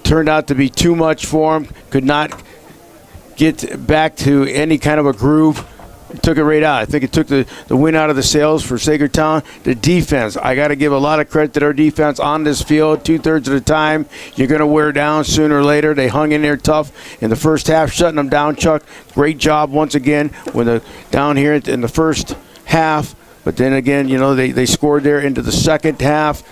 Turned out to be too much for him. Could not get back to any kind of a groove. Took it right out. I think it took the win out of the sails for Saegertown. The defense, I got to give a lot of credit to their defense on this field. 2/3 of the time, you're going to wear down sooner or later. They hung in there tough in the first half, shutting them down, Chuck. Great job once again when the down here in the first half. But then again, you know, they scored there into the second half.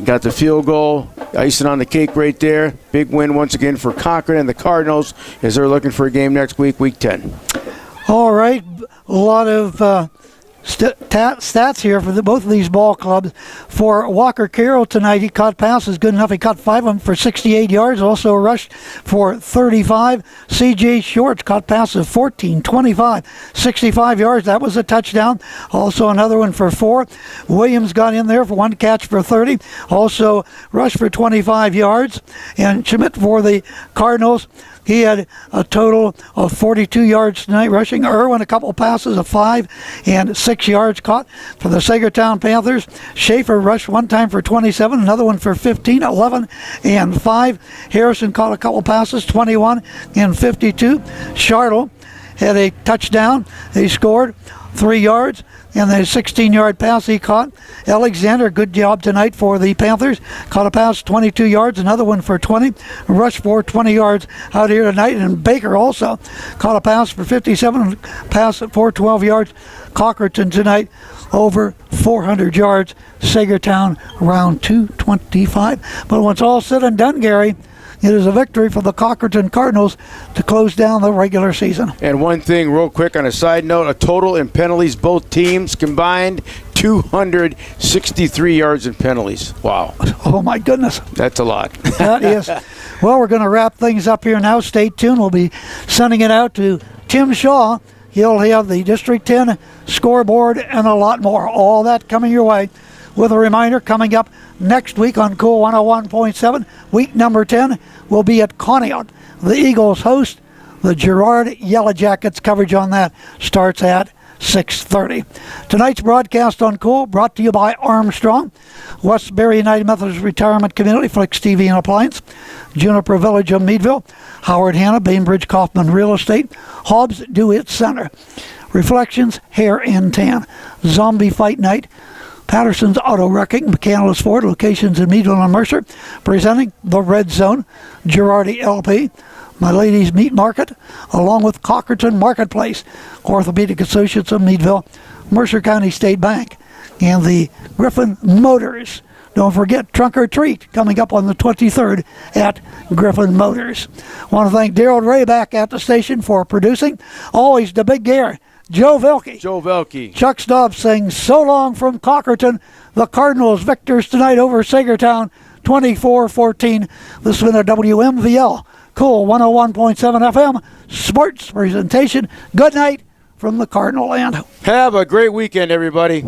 Got the field goal, icing on the cake right there. Big win once again for Cochranton and the Cardinals as they're looking for a game next week, week 10. All right, a lot of stats here for both of these ball clubs. For Walker Carroll tonight, he caught passes good enough. He caught 5 of them for 68 yards, also rushed for 35. C.J. Shorts caught passes of 14, 25, 65 yards. That was a touchdown. Also another one for 4. Williams got in there for 1 catch for 30. Also rushed for 25 yards. And Schmidt for the Cardinals, he had a total of 42 yards tonight rushing. Irwin, a couple passes of 5 and 6 yards caught. For the Saegertown Panthers, Schaefer rushed 1 time for 27, another one for 15, 11, and 5. Harrison caught a couple passes, 21 and 52. Charlotte had a touchdown. They scored 3 yards. And the 16-yard pass he caught. Alexander, good job tonight for the Panthers. Caught a pass 22 yards, another one for 20. Rushed for 20 yards out here tonight. And Baker also caught a pass for 57, pass for 12 yards. Cochranton tonight over 400 yards. Saegertown around 225. But when it's all said and done, Gary, it is a victory for the Cochranton Cardinals to close down the regular season. And one thing real quick on a side note, a total in penalties, both teams combined 263 yards in penalties. Wow. Oh, my goodness. That's a lot. That is. Well, we're going to wrap things up here now. Stay tuned. We'll be sending it out to Tim Shaw. He'll have the District 10 scoreboard and a lot more. All that coming your way. With a reminder, coming up next week on Cool 101.7, week number 10, will be at Conneaut. The Eagles host the Girard Yellow Jackets. Coverage on that starts at 6:30. Tonight's broadcast on Cool brought to you by Armstrong, Westbury United Methodist Retirement Community, Flex TV and Appliance, Juniper Village of Meadville, Howard Hanna, Bainbridge Kaufman Real Estate, Hobbs Do It Center, Reflections Hair and Tan, Zombie Fight Night, Patterson's Auto Wrecking, McCandless Ford, locations in Meadville and Mercer, presenting the Red Zone, Girardi LP, My Ladies Meat Market, along with Cochranton Marketplace, Orthopedic Associates of Meadville, Mercer County State Bank, and the Griffin Motors. Don't forget Trunk or Treat coming up on the 23rd at Griffin Motors. Want to thank Daryl Ray back at the station for producing. Always the big gear. Joe Velke. Chuck Stobbs saying so long from Cochranton. The Cardinals victors tonight over Saegertown, 24-14. This has been a WMVL Cool 101.7 FM sports presentation. Good night from the Cardinal Land. Have a great weekend, everybody.